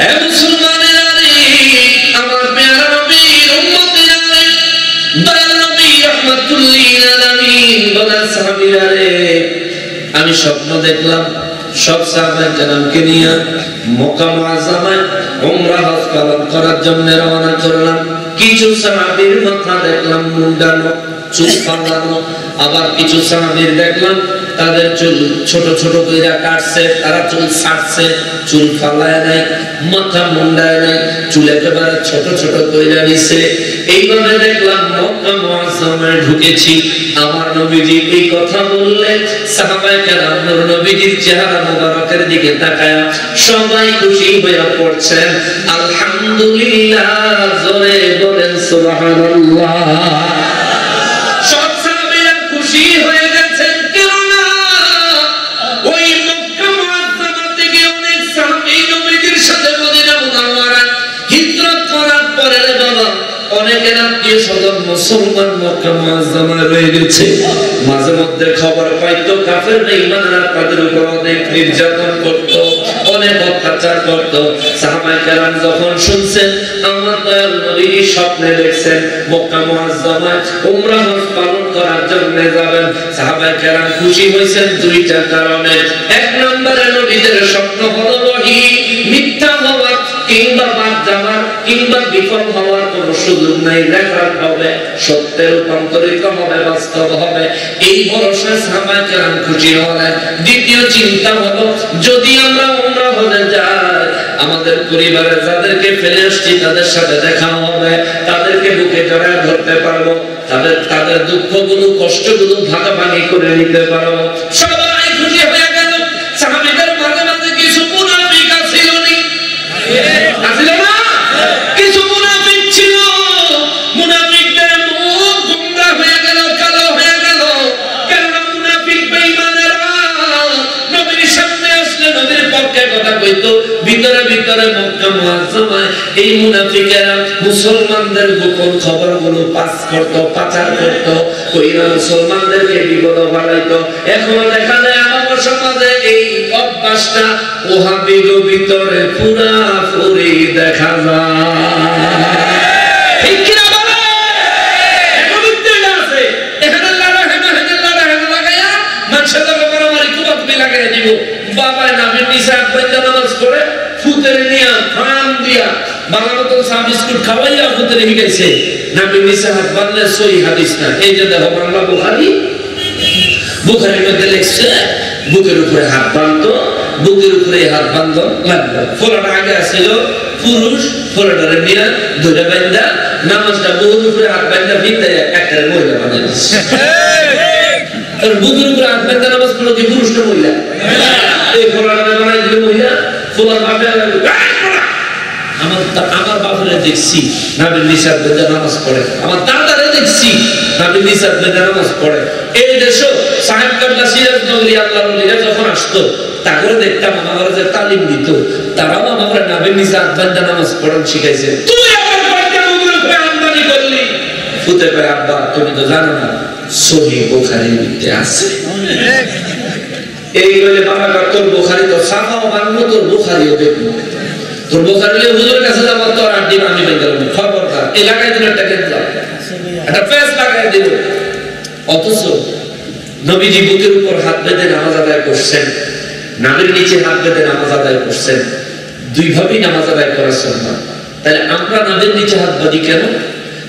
এ মুসলমানেরা রে, আমার প্যারা নবীর উম্মতেরা রে, দয়াল নবী রাহমাতুল লিল আলামিন বলেন সাহাবীরা রে, আমি স্বপ্ন দেখলাম সব সাহাবায়ে কেরামকে নিয়ে মক্কা মুআজ্জামায় উমরা হজ পালন করার জন্য রওনা করলাম। কিছু সাহাবীর মাথা দেখলাম মুন্ডানো, চুল ফালানো, আবার কিছু সাহাবীর দেখলাম তাদের চুল ছোট ছোট কইরা কাটছে, তারা চুল ছাড়ছে, চুল ফালায় নাই, মাথা মুন্ডায় নাই, চুল একেবারে ছোট ছোট কইরা নিছে। এইভাবে দেখলাম মক্কা মুআজ্জামায় ঢুকেছি। আমার নবীজি এই কথা বললেন, সাহাবায়ে কেরাম নূর নবীজির চেহারা মোবারকের দিকে তাকায়া সবাই খুশি হয়ে পড়ছেন আলহামদুলিল্লাহ, জোরে বলেন সুবহানাল্লাহ। সব সাহাবীরা খুশি হয়ে গেছেন, কেননা ওই মক্কা মুআজ্জামা থেকে অনেক সাহাবী নবীজির সাথে মদিনা মুনাওয়ারায় হিজরত করার পরে রে বাবা অনেকের আত্মীয় স্বজন মুসলমান মক্কা মুআজ্জামায় রয়ে গেছে। মাঝে মধ্যে খবর পাইতো কাফের বেঈমানরা তাদের উপর অনেক নির্যাতন করত, অনেক অত্যাচার করত। সাহাবায়ে কেরাম যখন শুনছেন আমার দয়াল নবী স্বপ্নে দেখছেন মক্কা মুআজ্জামায় উমরা হজ পালন করার জন্য যাবেন, সাহাবায়ে কেরাম খুশি হয়েছেন দুইটা কারণে। এক নম্বরে নবীদের স্বপ্ন হলো ওহী মিথ্যা হওয়া কিংবা বাদ যাওয়ার কিংবা বিফল হওয়ার কোনো সুযোগ নাই, রেকর্ড হবে, সত্যের রূপান্তরিত হবে, বাস্তব হবে, এই ভরসায় সাহাবায়ে কেরাম খুশি হলেন। দ্বিতীয় চিন্তা হলো যদি আমরা উমরা হজে যাই আমাদের পরিবারে যাদেরকে ফেলে আসছি তাদের সাথে দেখা হবে, তাদেরকে বুকে জড়ায় ধরতে পারবো, তাদের দুঃখগুলো কষ্টগুলো ভাগাভাগি করে নিতে পারবো। সবাই খুশি হয়ে গেল। সাহাবীদের মাঝে মাঝে কিছু মুনাফিক ছিল না? কিছু মুনাফিক ছিল, মুনাফিকদের মুখ গোমরা হয়ে গেল, কালো হয়ে গেল। কেননা মুনাফিক বেঈমানেরা নবীর সামনে আসলে নবীর পক্ষে কথা কইতো, ভিতরে ভিতরে মক্কা মুআজ্জামায় এই মুনাফিকেরা মুসলমানদের গোপন খবরগুলো পাস করত, পাচার করত, কইরা মুসলমানদেরকে বিপদে ফেলাইতো। এখন দেখা যায় আমার সমাজে এই অভ্যাসটা ওহাবিদের ভিতরে পুরাপুরি দেখা যায়। ঠিক কি না বলে? এখন উত্তেজনা আছে, এখানে লড়া হেনা লাগায়া মানুষের লগে মারামারি কুবাকুবি লাগাইয়া দিব। বাবা নবীর নিচে আব্বাইদা নামাজ পড়ে ফুতের নিয়া ফান দিয়া বাংলা মতো চা বিস্কুট খাওয়াইয়া ফুতের হিগাইছে। নবীর নিচে হাত বাঁধলে সহিহ হাদিস না। এই যে দেখো বাংলা বুখারীর মধ্যে লেখছে বুকের উপরে হাত বাঁধতো, বুকের উপরে হাত বাঁধলো লাগলো। ফোলাটা আগে আসছিল পুরুষ, ফোলাটারে নিয়ে ধরে বাঁধা নামাজটা বুকের উপরে হাত বাঁধা ভিতরে একটা মহিলা বাঁধা দিচ্ছে। বুকের উপরে হাত বাঁধা নামাজ পড়লো কি পুরুষ না মহিলা? এই ফোলাটারে বানাই দিল মহিলা। ফোলার বাপে আমার বাপরে দেখছি নবীর নিসাব বেঁধে নামাজ পড়ে, আমার দাদারে দেখছি নবীর নিসাব বেঁধে নামাজ পড়ে। এই দেশে সাহেব কাবলা সিরাজ নগরী আল্লাহর ওলিরা যখন আসতো তাদের দেখতাম আমাদের যে তালিম দিত, তারাও আমাদের নবীর নিসাব বেঁধে নামাজ পড়ান শিখাইছে। তুই আমার বাড়িতে নবীর উপরে আমদানি করলি, ফুতে কয় আব্বা তুমি তো জানো না সহিহ বুখারীর মধ্যে আছে। এই বলে বাবা তোর বুখারী তো সাফাও মানবো, তোর বুখারীও দেখবো, তোর বুখারী হুজুরের কাছে যাবো, তোর আড্ডি আমি বেঁধে দেবো। খবরদার এলাকায় দিন একটা কেন্দ্র একটা ফেস লাগাই দিব। অথচ নবীজি বুকের উপর হাত বেঁধে নামাজ আদায় করছেন, নাভির নিচে হাত বেঁধে নামাজ আদায় করছেন। দুইভাবেই নামাজ আদায় করা সুন্নাহ। তাহলে আমরা নাভির নিচে হাত বাঁধি কেন?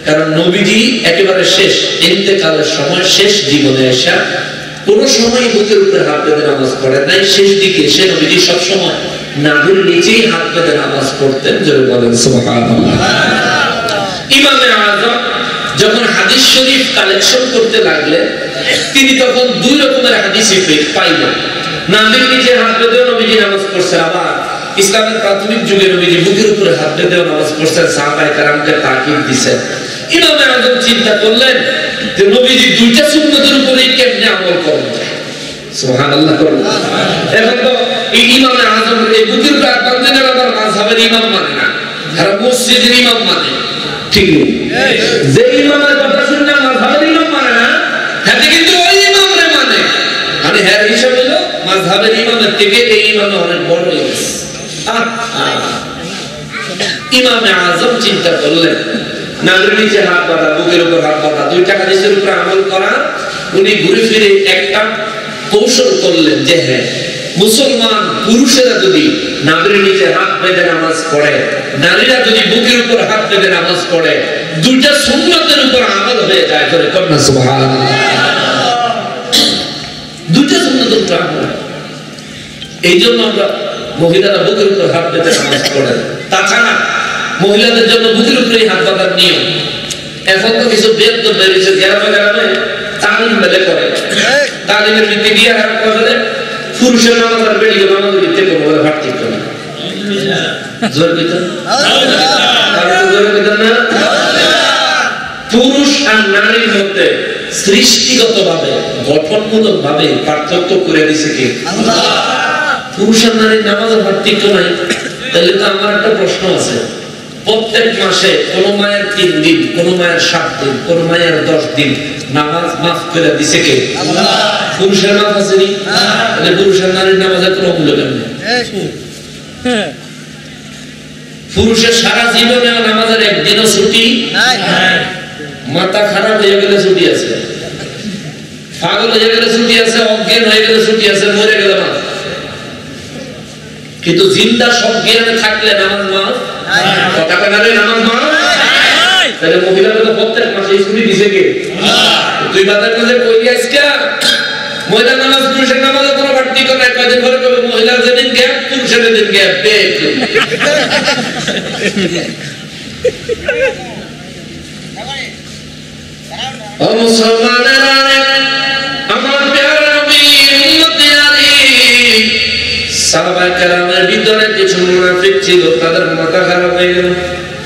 কারণ নবীজি একেবারে শেষ ইন্তেকালের সময় শেষ জীবনে এসে কোন সময় বুকের উপরে হাত বেঁধে নামাজ পড়েন নাই। শেষ দিকে সে নবীজি সবসময় নাভির নিচেই হাত বেঁধে নামাজ পড়তেন। জোরে বলেন সুবহানাল্লাহ। ইমামে আযম যখন হাদিস শরীফ কালেকশন করতে লাগলেন তিনি তখন দুই রকমের হাদিসই পাইলেন। নাভির নিচে হাত বেঁধে নবীজি নামাজ পড়ছেন, আবার ইসলামের প্রাথমিক যুগে নবীজি বুকের উপরে হাত বেঁধে নামাজ পড়ছেন, সাহাবায়ে কেরামকে তাকিদ দিয়েছেন। ইমামে আযম চিন্তা করলেন যে নবীজি দুইটা সুন্নতের উপরে কেমনে আমল করবেন। সুবহানাল্লাহ করুন। এখন তো এই ইমামে আযম এই বুকের উপরে হাত বাঁধলেন, আবার মাযহাবের ইমাম মানে না, যারা মসজিদের ইমাম মানে। ঠিক যে ইমামের কথা শুনলে মাযহাবের ইমাম মানে না, হাতে কিন্তু ওই ইমামরে মানে। মানে হ্যাঁ হিসাব হলো মাযহাবের ইমামের থেকে এই ইমাম অনেক বড় হয়ে গেছে। ইমামে আজম চিন্তা করলেন নামের নিচে হাত বাঁধা, বুকের উপর হাত বাঁধা, দুইটা হাদিসের উপর আমল করা। উনি ঘুরে ফিরে একটা কৌশল করলেন যে হ্যাঁ, মুসলমান পুরুষেরা যদি নামের নিচে হাত বেঁধে নামাজ পড়ে, নারীরা যদি বুকের উপর হাত বেঁধে নামাজ পড়ে, দুইটা সুন্নতের উপর আমল হয়ে যায়। করে কন্যা সুবহানাল্লাহ, দুইটা সুন্নতের উপর আমল। এই জন্য আমরা মহিলারা বুকের উপর হাত বেঁধে নামাজ পড়ে। তাছাড়া মহিলাদের জন্য বুকের উপরেই হাত বাঁধার নিয়ম। এখন তো কিছু বেদ বেরিয়েছে, গ্রামে গ্রামে তালিম বেলে করে, তালিমের ভিত্তি দিয়ে হাত বাঁধে। পুরুষের নামাজ আর বেরিয়ে নামাজের ভিত্তি কোনো বলে পার্থক্য না। জোর বিধান, জোর বিধান না। পুরুষ আর নারীর মধ্যে সৃষ্টিগত ভাবে, গঠনমূলক ভাবে পার্থক্য করে দিছে কি আল্লাহ। পুরুষ আর নারীর নামাজের পার্থক্য নাই। তাহলে তো আমার একটা প্রশ্ন আছে, প্রত্যেক মাসে কোন মায়ের 3 দিন, কোন মায়ের 7 দিন, কোন মায়ের 10 দিন নামাজ মাফ করে দিছে কে আল্লাহ। পুরুষের মাফ আছে নি? তাহলে পুরুষের নারীর নামাজের কোনো মূল্য নেই। পুরুষের সারা জীবনে নামাজের একদিনও ছুটি নাই। মাথা খারাপ হয়ে গেলে ছুটি আছে, পাগল হয়ে গেলে ছুটি আছে, অজ্ঞান হয়ে গেলে ছুটি আছে, মরে গেলে মাফ। কিন্তু জিন্দা সব জ্ঞানে থাকলে নামাজ মাফ কথা কানে নামাজ মাফ। তাহলে মহিলাদের তো প্রত্যেক মাসে ছুটি দিছে কে আল্লাহ। তুই বাজার কাছে কই আজকে মহিলা নামাজ পুরুষের নামাজে কোনো পার্থক্য নাই। কয়দিন পরে কবে মহিলার যেদিন গ্যাপ, পুরুষের যেদিন গ্যাপ। বেক ও মুসলমানেরা, আমার প্যারা নবী উম্মতে আলী, সাহাবায়ে কেরামের ভিতরে কিছু মুনাফিক ছিল, তাদের মাথা খারাপ হয়ে গেল।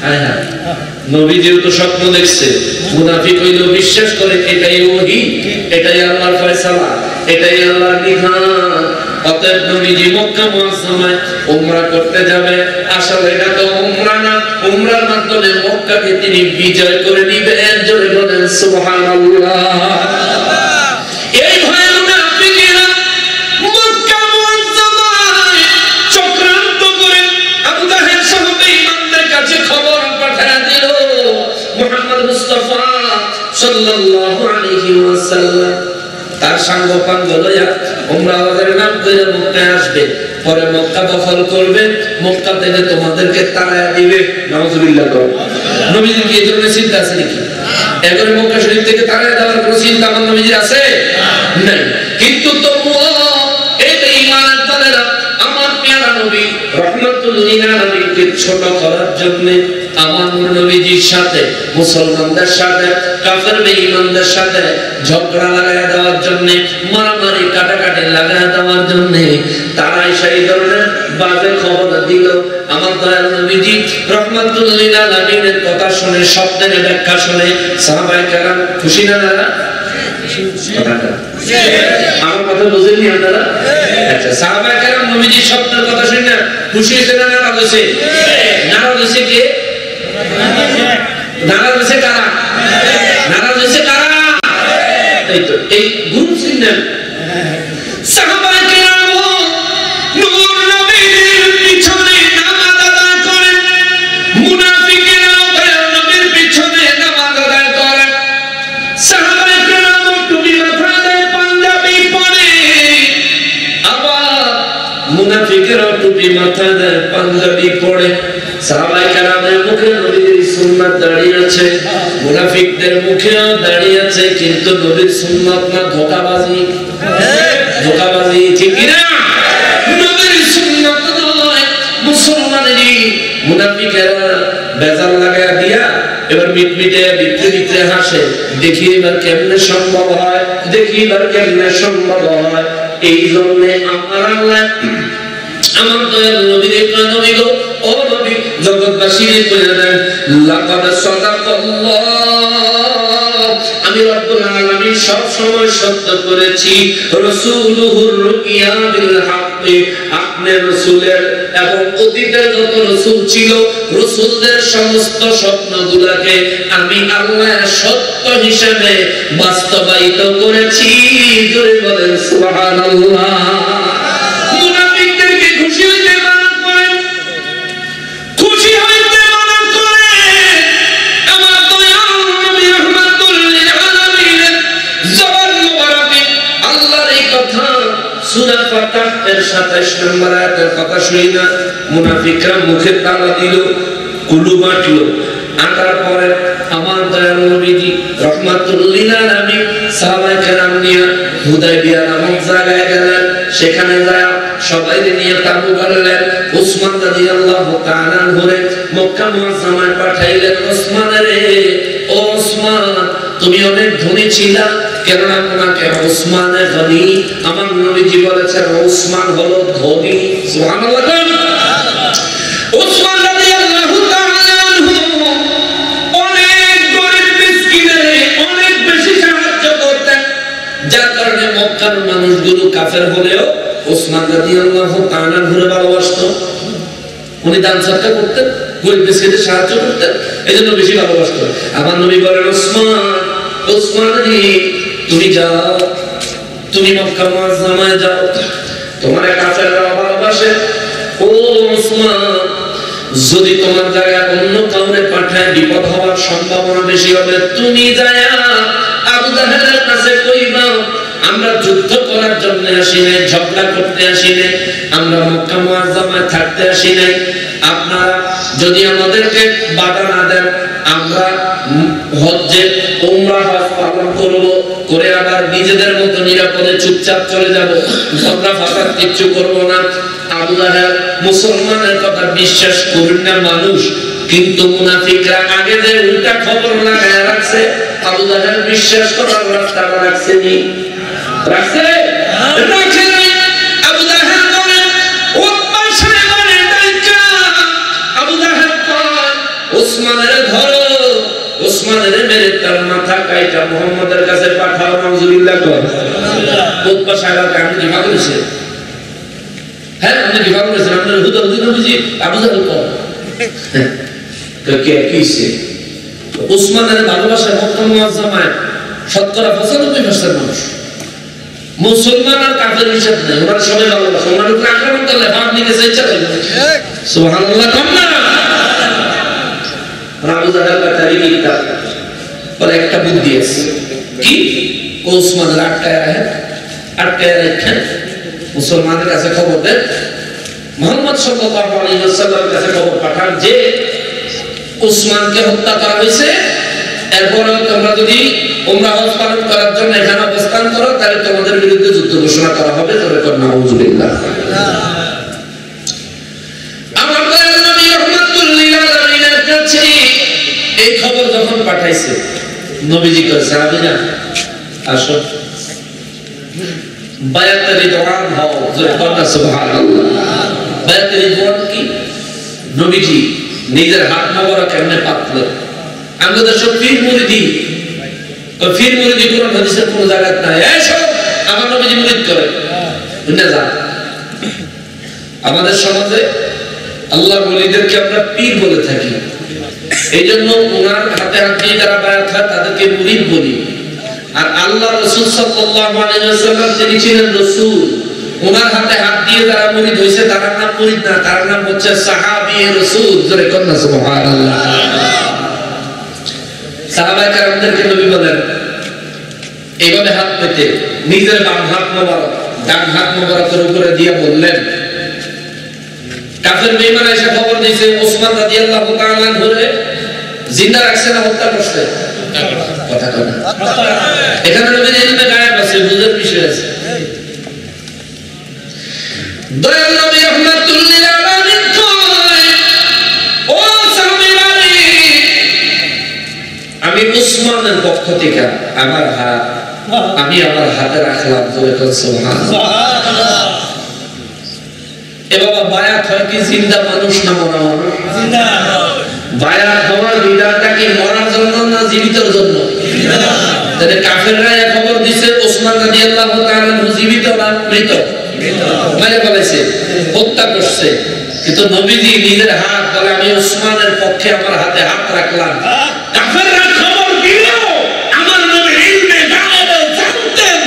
হায় হায়, নবী যেহেতু স্বপ্ন দেখছে, মুনাফিক হইল বিশ্বাস করে এটাই ওহী, এটাই আল্লাহর ফয়সালা, এটাই আল্লাহর বিধান। অতএব নবীজি মক্কা মুআজ্জামায় উমরা করতে যাবে। আসলে এটা তো উমরা না, উমরার মাধ্যমে মক্কাকে তিনি বিজয় করে নিবেন। জোরে বলেন সুবহানাল্লাহ। এই ভয়ে মুনাফিকেরা মক্কা মুআজ্জামায় চক্রান্ত করে আবু জাহেল সহ বেঈমানদের কাছে খবর পাঠায় দিল, মুহাম্মদ মুস্তাফা সাল্লাল্লাহু আলাইহি ওয়াসাল্লাম তার সঙ্গ পাঙ্গ লইয়া উমরাওয়াদের নাম করে মক্কায় আসবে, পরে মক্কা দখল করবে, মক্কা থেকে তোমাদেরকে তাড়ায় দিবে। নাউজুবিল্লাহ। নবীজির কি এই ধরনের চিন্তা আছে নাকি? একবারে মক্কা শরীফ থেকে তাড়ায় দেওয়ার কোনো চিন্তা আমার নবীজির আছে নাই। কিন্তু তবুও এই ঈমানের দলেরা আমার প্যারা নবী রাহমাতুল লিল আলামিনকে ছোট করার জন্য আমার নবীজির সাথে, মুসলমানদের সাথে, কাফের বেঈমানদের সাথে ঝগড়া লাগায় দেওয়ার জন্য, মারামারি কাটাকাটি লাগায় দেওয়ার জন্য তারা সেই ধরনের বাজে খবর দিল। আমার দয়াল নবীজি রাহমাতুল লিল আলামিনের কথা শুনে, শব্দের ব্যাখ্যা শুনে সাহাবায়ে কেরাম খুশি না নারা? আমার কথা বুঝেননি আপনারা? আচ্ছা, সাহাবায়ে কেরাম নবীজির শব্দের কথা শুনে খুশি হয়েছে না নারাজ হয়েছে? নারাজ হয়েছে কে? নারাজ হয়েছে কারা? নারাজ হয়েছে কারা? এই তো এই গুরু ছিলেন সাহাবায়ে কেরাম নূর নবীর পিছনে নামাজ আদায় করেন, মুনাফিকেরা দয়াল নবীর পিছনে নামাজ আদায় করেন। সাহাবায়ে কেরাম টুপি মাথায় দেয়, পাঞ্জাবি পরে, আবার মুনাফিকেরা টুপি মাথায় দেয়, পাঞ্জাবি পরে। সাহাবায়ে কেরামের মুখে নবীর সুন্নাত দাঁড়িয়ে আছে, মুনাফিকদের মুখেও দাঁড়িয়ে আছে, কিন্তু নবীর সুন্নাত না ধোঁকাবাজি। ধোঁকাবাজি ঠিক কি না? নবীর সুন্নাত নয়, মুসলমানেরই। মুনাফিকেরা বেজাল লাগায়া দিয়া এবার মিটমিটে ভিতরে ভিতরে হাসে, দেখি এবার কেমনে সম্ভব হয়, দেখি এবার কেমনে সম্ভব হয়। এই জন্য আমার আল্লাহ আমার দয়াল নবীর কয়, নবী গো, ও নবী, জগৎবাসীর কইয়া দেন, লাকাদ সাদাকাল্লাহ, আমি রব্বুল আলামিন সব সময় সত্য করেছি, রাসূলুহুর রুকিয়া বিল হাক্কি, আপনার রাসূলের এবং অতীতের যত রাসূল ছিল, রাসূলদের সমস্ত স্বপ্নগুলোকে আমি আল্লাহ সত্য হিসেবে বাস্তবায়িত করেছি। জোরে বলেন সুবহানাল্লাহ। খুশি হইতে ফাতাহ এর 27 নম্বর আয়াতের কথা শুনি না মুনাফিকরা মুখে তালা দিল, কুলু বাটলো, আটার পরে আমার দয়াল নবীজি রাহমাতুল লিল আলামিন সাহাবায়ে কেরাম নিয়ে হুদায়বিয়া নামক জায়গায় গেলেন। সেখানে যায় সবাইকে নিয়ে তাবু গাড়লেন। উসমান রাদিয়াল্লাহু তাআলা আনহুরে মক্কা মুআজ্জামায় পাঠাইলেন। ওসমান রে, ও ওসমান, তুমি অনেক ধনী ছিলা, কেননা তোমাকে ওসমানে গনি, আমার নবীজি বলেছেন ওসমান হলো ধনী। সুবহানাল্লাহ। ওসমান রাদিয়াল্লাহু তাআলা আনহু অনেক গরিব মিসকিনের অনেক বেশি সাহায্য করতেন, যার কারণে মক্কার মানুষগুলো কাফের হলেও ওসমান রাদিয়াল্লাহু তাআলা আনহুরে ভালোবাসতো। উনি দান সদকা করতেন, গরিব মিসকিনদের সাহায্য করতেন, এজন্য বেশি ভালোবাসতো। আমার নবী বলেন ওসমান, ওসমান রে, তুমি যাও, তুমি মক্কা মুআজ্জামায় যাও, তোমার কাফেররা ভালোবাসে। ও ওসমান, যদি তোমার জায়গায় অন্য কাউরে পাঠায় বিপদ হওয়ার সম্ভাবনা বেশি হবে। তুমি যায়া আবু জাহেলের কাছে কইবা আমরা যুদ্ধ করার জন্য আসি নাই, ঝগড়া করতে আসি নাই, আমরা মক্কা মুআজ্জামায় থাকতে আসি নাই। আপনারা যদি আমাদেরকে বাধা না দেন, আমরা হজ্জে উমরা হজ পালন করব, করে আবার নিজেদের মতো নিরাপদে চুপচাপ চলে যাব, ঝগড়া ফাসাদ কিচ্ছু করব না। আবু জাহেল মুসলমানের কথা বিশ্বাস করেন না মানুষ, কিন্তু মুনাফিকরা আগে যে উল্টা খবর লাগায় রাখছে, আবু জাহেল বিশ্বাস করার রাস্তা রাখছেনি, রাখছে রাখছে না। আবু জাহেল বলে উতবা সাহেবের ডাইকা, আবু জাহেল কয় ওসমানের ধরো, ওসমানের মেরে তার মাথা কাইটা মুহাম্মাদের কাছে পাঠাও। নাউজুবিল্লাহ কর। উতবা সাহেবকে আমি কি ভাবছি? হ্যাঁ, আপনি কি ভাবছেন আপনার হুদাহুদি নবীজি আবু জাহেল কয় কে কিছে? ওসমানের ভালোবাসা মক্কা মুআজ্জামায় 70-95% মানুষ মুসলমান আর কাফের হিসাব নেই, ওরা সবাই ভালোবাসে। ওনার উপরে আক্রমণ করলে ভাব নিতে চাইছে সুবহানাল্লাহ। কম না আবু জাহেল তারি কিতাব পরে একটা বুদ্ধি আছে কি, ওসমানের আটকায় রাখেন, মুসলমানদের কাছে খবর দেন, মুহাম্মদ সাল্লাল্লাহু আলাইহি ওয়াসাল্লামের কাছে খবর পাঠান যে ওসমানকে হত্যা করা হয়েছে। এরপর তোমরা যদি উমরা হজ পালন করার জন্য এখানে অবস্থান করো, তাহলে তোমাদের বিরুদ্ধে যুদ্ধ ঘোষণা করা হবে। তবে কোন নাউজুবিল্লাহ। আমার দয়াল নবী রাহমাতুল লিল আলামিনের কাছে এই খবর যখন পাঠাইছে, নবীজি কয় সাহাবীরা আসো, বায়াতে রিদওয়ান হও। জোরে বলনা সুবহানাল্লাহ। বায়াতে রিদওয়ান কি? নবীজি নিজের হাত মোবারক এমনি পাতলেন। আমাদের সব পীর মুরিদি, পীর মুরিদি কোরআন হাদিসের কোন জায়গায় নাই। এই সব আমার নবীজি মুরিদ করে বুঝনা যা। আমাদের সমাজে আল্লাহর ওলিদেরকে আমরা পীর বলে থাকি, এইজন্য ওনার হাতে হাত দিয়ে যারা বায়াত হয় তাদেরকে মুরিদ বলি। আর আল্লাহ রাসূল সাল্লাল্লাহু আলাইহি ওয়াসাল্লাম তিনি ছিলেন রাসূল, ওনার হাতে হাত দিয়ে যারা মুরিদ হইছে তার নাম মুরিদ না, তার নাম হচ্ছে সাহাবী রাসূল। জোরে কন্না সুবহানাল্লাহ। সাহাবায়ে কেরামদেরকে নবী বলেন এইভাবে হাত পেতে নিজের বাম হাত মোবারক ডান হাত মোবারকের উপরে দিয়ে বললেন, কাফের বেঈমান এসে খবর দিয়েছে ওসমান রাদিয়াল্লাহু তাআলা আনহুরে জিন্দা রাখছে না হত্যা করছে? কথা কথা এখানে নবীর ইলমে গায়েব আছে, বুঝের বিষয় আছে। দয়াল নবী রাহমাতুল লিল আলামিন কয় ও সাহাবীরা, আমি উসমানের পক্ষ থেকে আমার হাতে রাখলাম। সুবহানাল্লাহ। এ বাবা বায়াত হয় কি জিন্দা মানুষ না মরা মানুষ? জিন্দা। বায়াত হওয়ার বিধানটা কি মরার জন্য না জীবিতর জন্য? তাহলে কাফেররা এই খবর দিছে ওসমান রাদিয়াল্লাহু তাআলা জীবিত না মৃত? মানে বলেছে হত্যা করছে, কিন্তু নবীজি নিজের হাত বলে আমি ওসমানের পক্ষে আমার হাতে হাত রাখলাম। কাফেররা খবর দিল, আমার নবী ইলমে গায়েবে জানতেন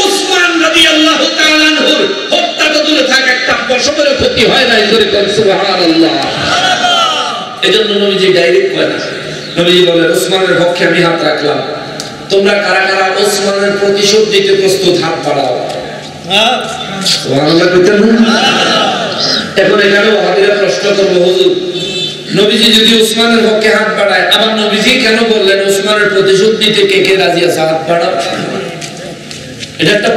ওসমান রাদিয়াল্লাহু তাআলা আনহুর হত্যা তো দূরে থাক, একটা পশমের ক্ষতি হয় না। জোরে বল সুবহানাল্লাহ। এজন্য নবীজি ডাইরেক্ট কয় না, নবীজি বলে ওসমানের পক্ষে আমি হাত রাখলাম। তোমরা কারা কারা ওসমানের প্রতিশোধ দিতে প্রস্তুত? হাত বাড়াও। সুবহানাল্লাহ কইতেন না? এখন এখানে ওয়াহাবিরা প্রশ্ন করবে, হুজুর নবীজি যদি উসমানের পক্ষে হাত বাড়ায়, আবার নবীজি কেন বললেন উসমানের প্রতিশোধ নিতে কে কে রাজি আছে হাত বাড়াও? এটা একটা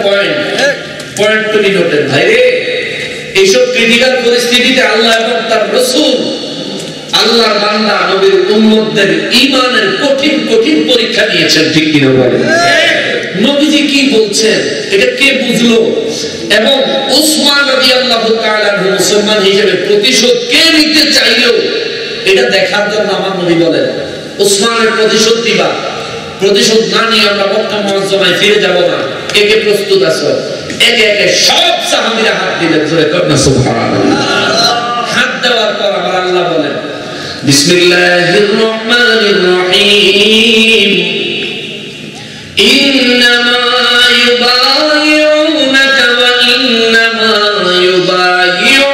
পয়েন্ট তুমি নোটেন ভাই রে। এইসব ক্রিটিক্যাল পরিস্থিতিতে আল্লাহ এবং তার রাসূল, আল্লাহর বান্দা নবীর উম্মতদের ঈমানের কঠিন কঠিন পরীক্ষা নিয়েছেন, ঠিক কি না বলেন? নবীজি কি বলছেন এটা কে বুঝলো, এবং উসমান রাদিয়াল্লাহু তাআলা মুসলমান হিসেবে প্রতিশোধ কে নিতে চাইলো এটা দেখার জন্য আমার নবী বলেন উসমানের প্রতিশোধ দিবা, প্রতিশোধ না নিয়ে আমরা মক্কা মুআজ্জামায় ফিরে যাব না, কে কে প্রস্তুত আছো? একে একে সব সাহাবীরা হাত দিলেন, জোরে করুন সুবহানাল্লাহ। হাত দেওয়ার পর আমার আল্লাহ বলেন বিসমিল্লাহির রহমানির রহিম, ইন্নামা ইউবাইউনাকা ওয়া ইন্নামা ইউবাইউনাল্লাহ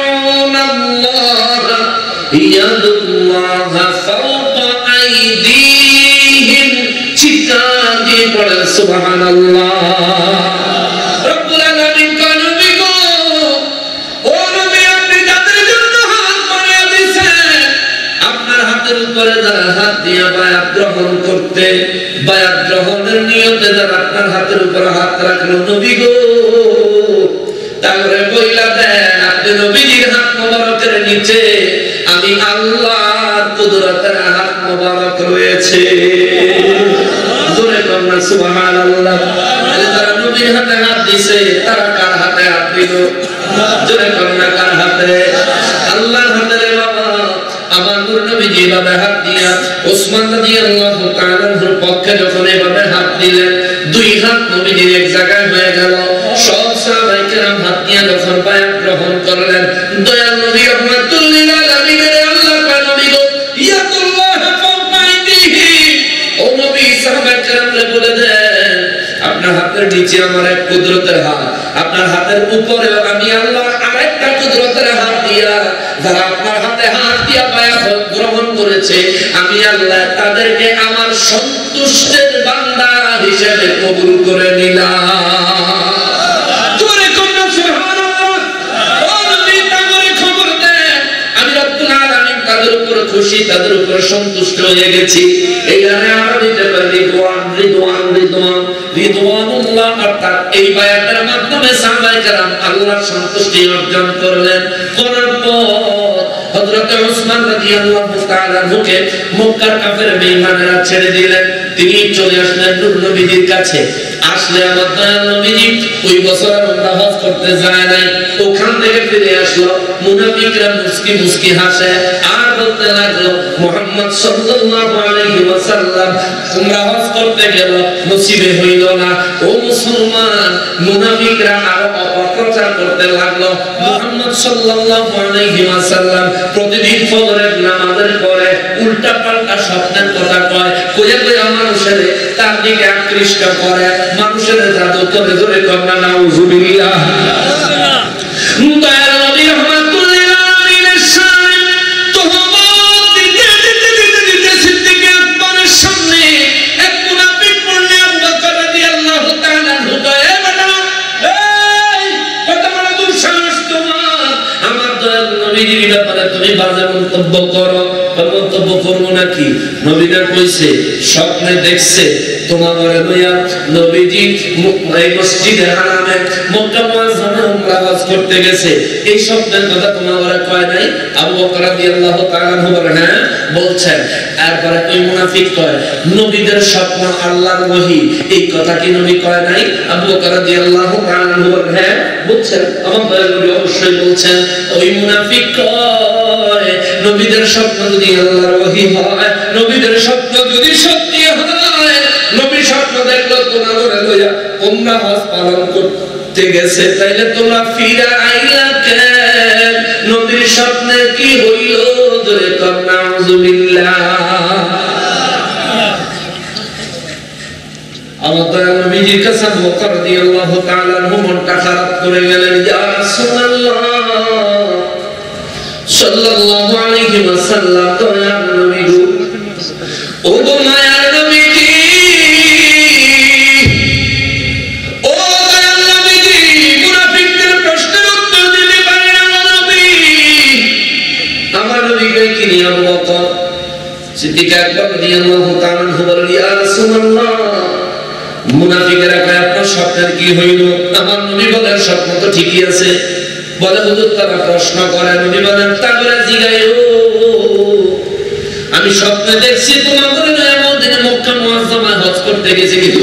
ইয়াদুল্লাহ ফাওকা আইদিহিম। চিৎকার দিয়ে পড়েন সুবহানাল্লাহ। রব্বুল আলামিন কোন নবী গো, ও নবী আপনি যাদের জন্য হাত বাড়িয়ে দিয়েছেন, আপনার হাতের উপরে যারা হাত দিয়ে বায়াত গ্রহণ করতে, বায়াত গ্রহণের নিয়তে যারা আপনার হাতের উপরে হাত রাখলো নবী গো, তারপরে বইলা দেন আপনি নবীজির হাত মোবারকের নিচে আমি আল্লাহর কুদরতের হাত মোবারক রয়েছে। জোরে কন্যা সুবহানাল্লাহ। যারা নবীর হাতে হাত দিছে তারা কার হাতে হাত দিল? জোরে কন্যা কার হাতে? আল্লাহর হাতে রে বাবা। আমার নূর নবী যেভাবে হাত দিয়া ওসমান রাদিয়াল্লাহু তাআলার পক্ষে যখন এভাবে হাত দিলেন, দুই হাত নবীজির এক জায়গায় হয়ে গেল। সব সাহাবায়ে কেরাম হাত নিয়ে যখন বায়াত গ্রহণ করলেন, দয়াল নবী রাহমাতুল লিল আলামিনের আল্লাহ পাক নবী গো, ইয়াতুল্লাহ ফাওকা আইদিহি, ও নবী সাহাবায়ে কেরামকে বলে দেন আপনার হাতের নিচে আমার এক কুদরতের হাত, আপনার হাতের উপরে আমি আল্লাহর আরেকটা কুদরতের হাত দিয়া যারা আপনার হাতে হাত দিয়া বায়াত গ্রহণ করেছে, আমি আল্লাহ তাদেরকে আমার সন্তুষ্টের বান্দা হিসেবে কবুল করে নিলাম। জোরে কন্যা সুবহানাল্লাহ। ও নবী তাদের খবর দেন আমি রব্বুল আলামিন তাদের উপর খুশি, তাদের উপর সন্তুষ্ট হয়ে গেছি। এই গানে আমরা দিতে পারি রিদওয়ান রিদওয়ান রিদওয়ান রিদওয়ানুল্লাহ, অর্থাৎ এই বায়াতের মাধ্যমে সাহাবায়ে কেরাম আল্লাহর সন্তুষ্টি অর্জন করলেন। করার পর হযরত ওসমান রাদিয়াল্লাহু তাআলা কে মক্কার কাফের বেঈমানেরা ছেড়ে দিলেন। তিনি চলে আসলেন নূর নবীজির কাছে। আসলে আমার দয়াল নবীজি ওই বছর উমরা হজ করতে যায় নাই, ওখান থেকে ফিরে আসলো। মুনাফিকরা মুস্কি মুস্কি হাসে আর বলতে লাগলো মুহাম্মদ সাল্লাল্লাহু আলাইহি ওয়াসাল্লাম উমরা হজ করতে গেল, নসিবে হইল না। ও মুসলমান, মুনাফিকরা আরো অপপ্রচার করতে লাগলো মুহাম্মদ সাল্লাল্লাহু আলাইহি ওয়াসাল্লাম প্রতিদিন ফজরের নামাজের পরে উল্টা পাল্টা স্বপ্নের কথা কয়, কইয়া কইয়া মানুষের তার দিকে আকৃষ্ট করে, মানুষের জাদু করে। জোরে কন্যা নাউজুবিল্লাহ। দয়াল নবী রাহমাতুল লিল আলামিনের সামনে তহমত দিতে দিতে দিতে দিতে সিদ্দিক আকবরের সামনে এক মুনাফিক পড়লে আবু বকর রাদিয়াল্লাহু তাআলা ঢুকায়, বেটা এই কত বড় দুঃসাহস তোমার, আমার দয়াল নবীর ব্যাপারে তুমি বাজে মন্তব্য করো। মন্তব্য করবো নাকি? নবীরা কইছে স্বপ্নে দেখছে তোমার লইয়া নবীজি এই মসজিদে হারামে মক্কা মুআজ্জামে উমরা হজ করতে গেছে, এই স্বপ্নের কথা তোমার কয় নাই? আবু বকর রাদিয়াল্লাহু তাআলা বলেন হ্যাঁ বলছেন। এরপরে ওই মুনাফিক কয় নবীদের স্বপ্ন আল্লাহর ওহী, এই কথা কি নবী কয় নাই? আবু বকর রাদিয়াল্লাহু তাআলা বলেন হ্যাঁ বলছেন, আমার নবী অবশ্যই বলছেন। ওই মুনাফিক কয় নবীদের স্বপ্ন যদি আল্লাহর ওহী হয়, নবীদের স্বপ্ন যদি সত্যি হয়, নবী স্বপ্ন দেখলো তোমার লইয়া উমরা হজ পালন করতে গেছে, তাইলে তোমরা ফিরে আইলা কেন? নবীর স্বপ্নে কি হইল? জোরে কর নাউজুবিল্লাহ। আমার দয়াল নবীজির কাছে আবু বকর রাদিয়াল্লাহু তাআলা আনহু মনটা খারাপ করে গেলেন, ইয়া রাসূলুল্লাহ সাল্লাল্লাহু আলাইহি ওয়াসাল্লাম, দয়াল নবী গো, ও গো মায়ার নবীজি, ও দয়াল নবীজি, মুনাফিকদের প্রশ্ন তিনি আবু বকর সিদ্দিক আকবর রাদিয়াল্লাহু তাআলা আনহু বলেন, ইয়া রাসূলুল্লাহ, মুনাফিকেরা কয় আপনার স্বপ্নের কি হইল? আমার নবী বলেন, স্বপ্ন তো ঠিকই আছে। বলে হুজুর তারা প্রশ্ন করে, নবী বলেন তারপরে জিগাইও, আমি স্বপ্নে দেখছি তোমাদের মদিনা মক্কা মুআজ্জামায় হজ করতে গেছি, কিন্তু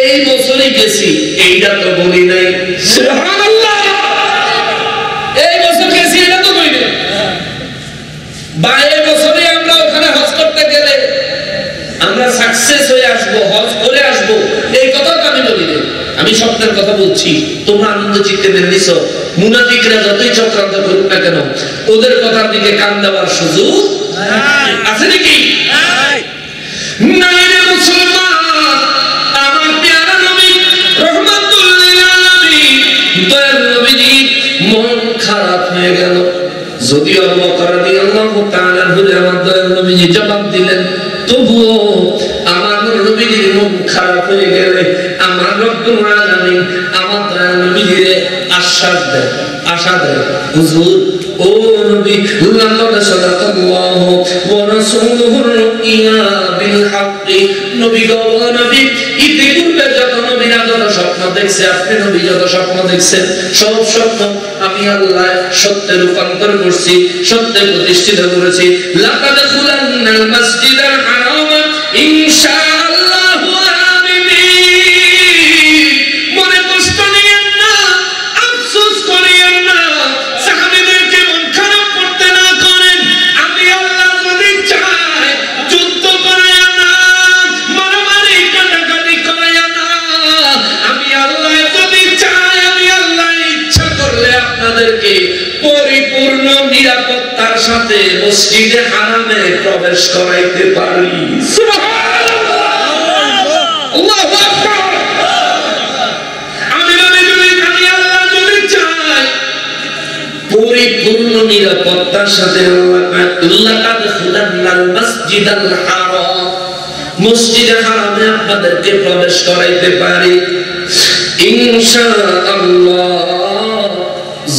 এই বছরই গেছি, এইটা তো বলি নাই। সুবহানাল্লাহ, এই বছর গেছি এটা তো বলি নাই, বা এই বছরে আমরা ওখানে হজ করতে গেলে আমরা সাকসেস হয়ে আসবো, হজ করে আসবো, এই কথা তো আমি বলি নাই। আমি স্বপ্নের কথা বলছি, তোমরা আনন্দ চিত্তে মেনে নিছো। মুনাফিকরা যতই চক্রান্ত করুক না কেন, ওদের কথার দিকে কান দেওয়ার সুযোগ আছে নাকি? নাই রে মুসলমান, আমার প্যারা নবী রাহমাতুল লিল আলামিন দয়াল নবীজি মন খারাপ হয়ে গেল। যদিও আবু বকর রাদিয়াল্লাহু তাআলা বলে আমার দয়াল নবীজি জবাব দিলেন, তবুও আমার নবীজির মন খারাপ হয়ে গেলে আমার রব্বুল আলামিন আমার দয়াল নবীজিরে আশ্বাস দেয়, আশা দেয়, হুজুর ও নবী, লাকাদ সাদাকাল্লাহু ওয়া রাসূলুহুর রুইয়া বিল হাক্কি। নবী গো নবী, ইতিপূর্বে যত নবীরা যত স্বপ্ন দেখছে, আপনি নবী যত স্বপ্ন দেখছেন, সব স্বপ্ন আমি আল্লাহ সত্যে রূপান্তর করছি, সত্যে প্রতিষ্ঠিত করেছি। লাকাদ খুলান্নাল মাসজিদাল হারাম ইনশাআল্লাহু আমিনিন। মনে কষ্ট নিয়েন না, আফসোস করিয়েন না, সাহাবীদেরকে মন খারাপ করতে না করেন। আমি আল্লাহ যদি চাই যুদ্ধ করায় না, মারামারি কাটাকাটি করায় না, আমি আল্লাহ যদি চাই, আমি আল্লাহ ইচ্ছা করলে আপনাদেরকে পরিপূর্ণ নিরাপত্তার সাথে মসজিদে হারামে প্রবেশ করাইতে পারি। সুবহানাল্লাহ, আল্লাহু আকবার। আমি আল্লাহ যদি চাই পরিপূর্ণ নিরাপত্তার সাথে লাকাদ খুলান্নাল মাসজিদাল হারাম, মসজিদে হারামে আপনাদেরকে প্রবেশ করাইতে পারি ইনশাআল্লাহ,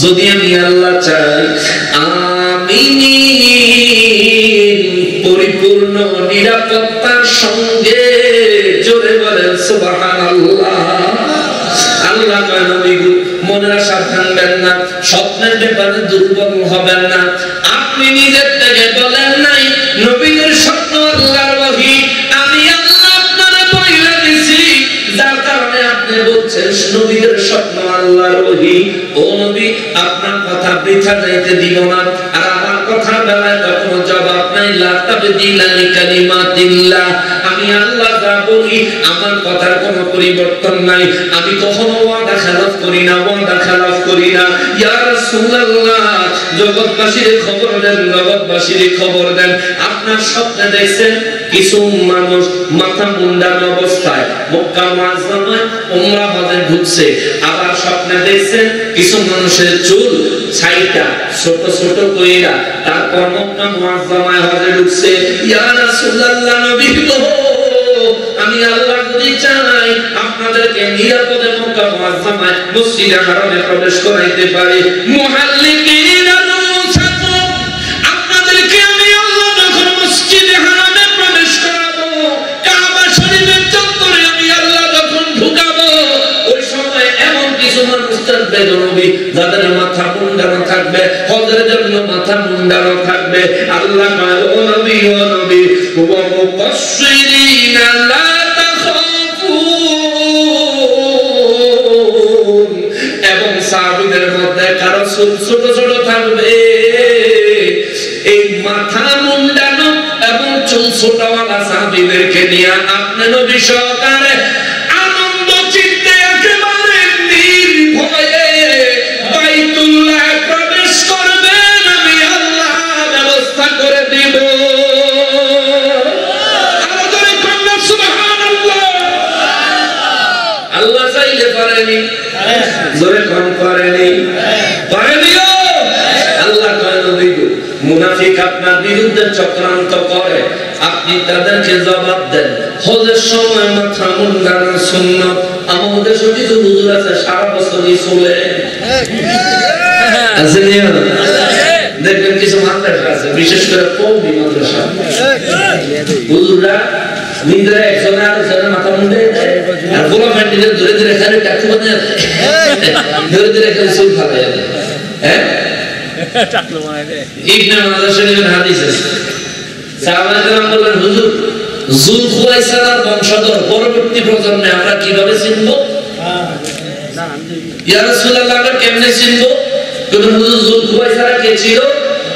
যদি আমি আল্লাহ চাই। আমিন, পরিপূর্ণ নিরাপত্তার সঙ্গে। জোরে বলেন সুবহানাল্লাহ। আল্লাহ নবী মনের আশা ভাঙবেন না, স্বপ্নের ব্যাপারে দুর্বল হবেন না। আপনি নিজের থেকে বলেন নাই নবীর স্বপ্ন আল্লাহর ওহী, আমি আল্লাহ আপনারে বইলা দিছি, যার কারণে আপনি বলছেন নবীর স্বপ্ন আল্লাহর ওহী। ও নবী, আপনার কথা বৃথা যাইতে দিব না, আর আমার কথা বেলায় কখনো জবাব নাই। লা তাবদীলা লিকালিমাতিল্লাহ, আমি আল্লাহ যা বলি আমার কথার কোনো পরিবর্তন নাই, আমি কখনো ওয়াদা খেলাফ করি না, ওয়াদা খেলাফ করি না। ইয়া রাসূলুল্লাহ, জগৎবাসীর খবর দেন, জগৎবাসীর খবর দেন, আপনার স্বপ্নে দেখছেন কিছু মানুষ মাথা মুন্ডানো অবস্থায় মক্কা মুআজ্জামায় উমরা হজে ঢুকছে, আবার স্বপ্নে দেখছেন কিছু মানুষের চুল ছাইটা ছোট ছোট কইরা তারপর মক্কা মুআজ্জামায় হজে ঢুকছে। ইয়া রাসূলুল্লাহ, নবী গো, আমি আল্লাহ যদি চাই আপনাদেরকে নিরাপদে মক্কা মুআজ্জামায় মসজিদে হারামে প্রবেশ করাইতে পারি। মুহাল্লিকিনা রুসাকুম, আপনাদেরকে আমি আল্লাহ যখন মসজিদে হারামে প্রবেশ করাবো, কাবা শরীফের চত্বরে আমি আল্লাহ যখন ঢুকাবো, ওই সময় এমন কিছু মানুষ থাকবে নবী যাদের মাথা মুন্ডানো থাকবে, হজের জন্য মাথা মুন্ডানো থাকবে। আল্লাহ কয়, ও নবী, ও নবী, ওয়া মুবাশশিরিনা লা তাখাফুন, এবং সাহাবীদের মধ্যে কারো চুল ছোট ছোট থাকবে। এই মাথা মুন্ডানো এবং চুল ছোটওয়ালা সাহাবীদেরকে নিয়ে আপনি নবী সহকারে আনন্দ চিত্তে একেবারে নির্ভয়ে বাইতুল্লাহ প্রবেশ করবেন, আমি আল্লাহ ব্যবস্থা করে দিব। আমাদের কন্যা সুবহানাল্লাহ। আল্লাহ চাইলে পারেনি, জোরে কোন পারেনি, পারেনিও। আল্লাহ কয়, নবী গো, মুনাফিক আপনার বিরুদ্ধে চক্রান্ত করে, আপনি তাদেরকে জবাব দেন। হজের সময় মাথা মুন্ডানো সুন্নাত। আমাদের দেশে কিছু হুজুর আছে সারা বছরই চলে, আছে না? দেখবেন কিছু মাদ্রাসা আছে, বিশেষ করে কওমি মাদ্রাসা, হুজুররা নিজেরা একজনে আরেকজনের মাথা মুন্ডে দেয়, আর গোলা প্যান্টিলে ধরে ধরে খালি টাকু বানিয়ে দেয়, ধরে ধরে খালি চুল ফালাইয়া দেয়। হ্যাঁ, ইবনে মাজাহ শরীফের হাদিস আছে, সাহাবায়ে কেরাম বললেন, হুজুর যুলখুয়াইসারার বংশধর পরবর্তী প্রজন্মে আমরা কিভাবে চিনব? ইয়া রাসূলুল্লাহ, আমরা কেমনে চিনব? কারণ হুজুর যুলখুয়াইসারা কে ছিল?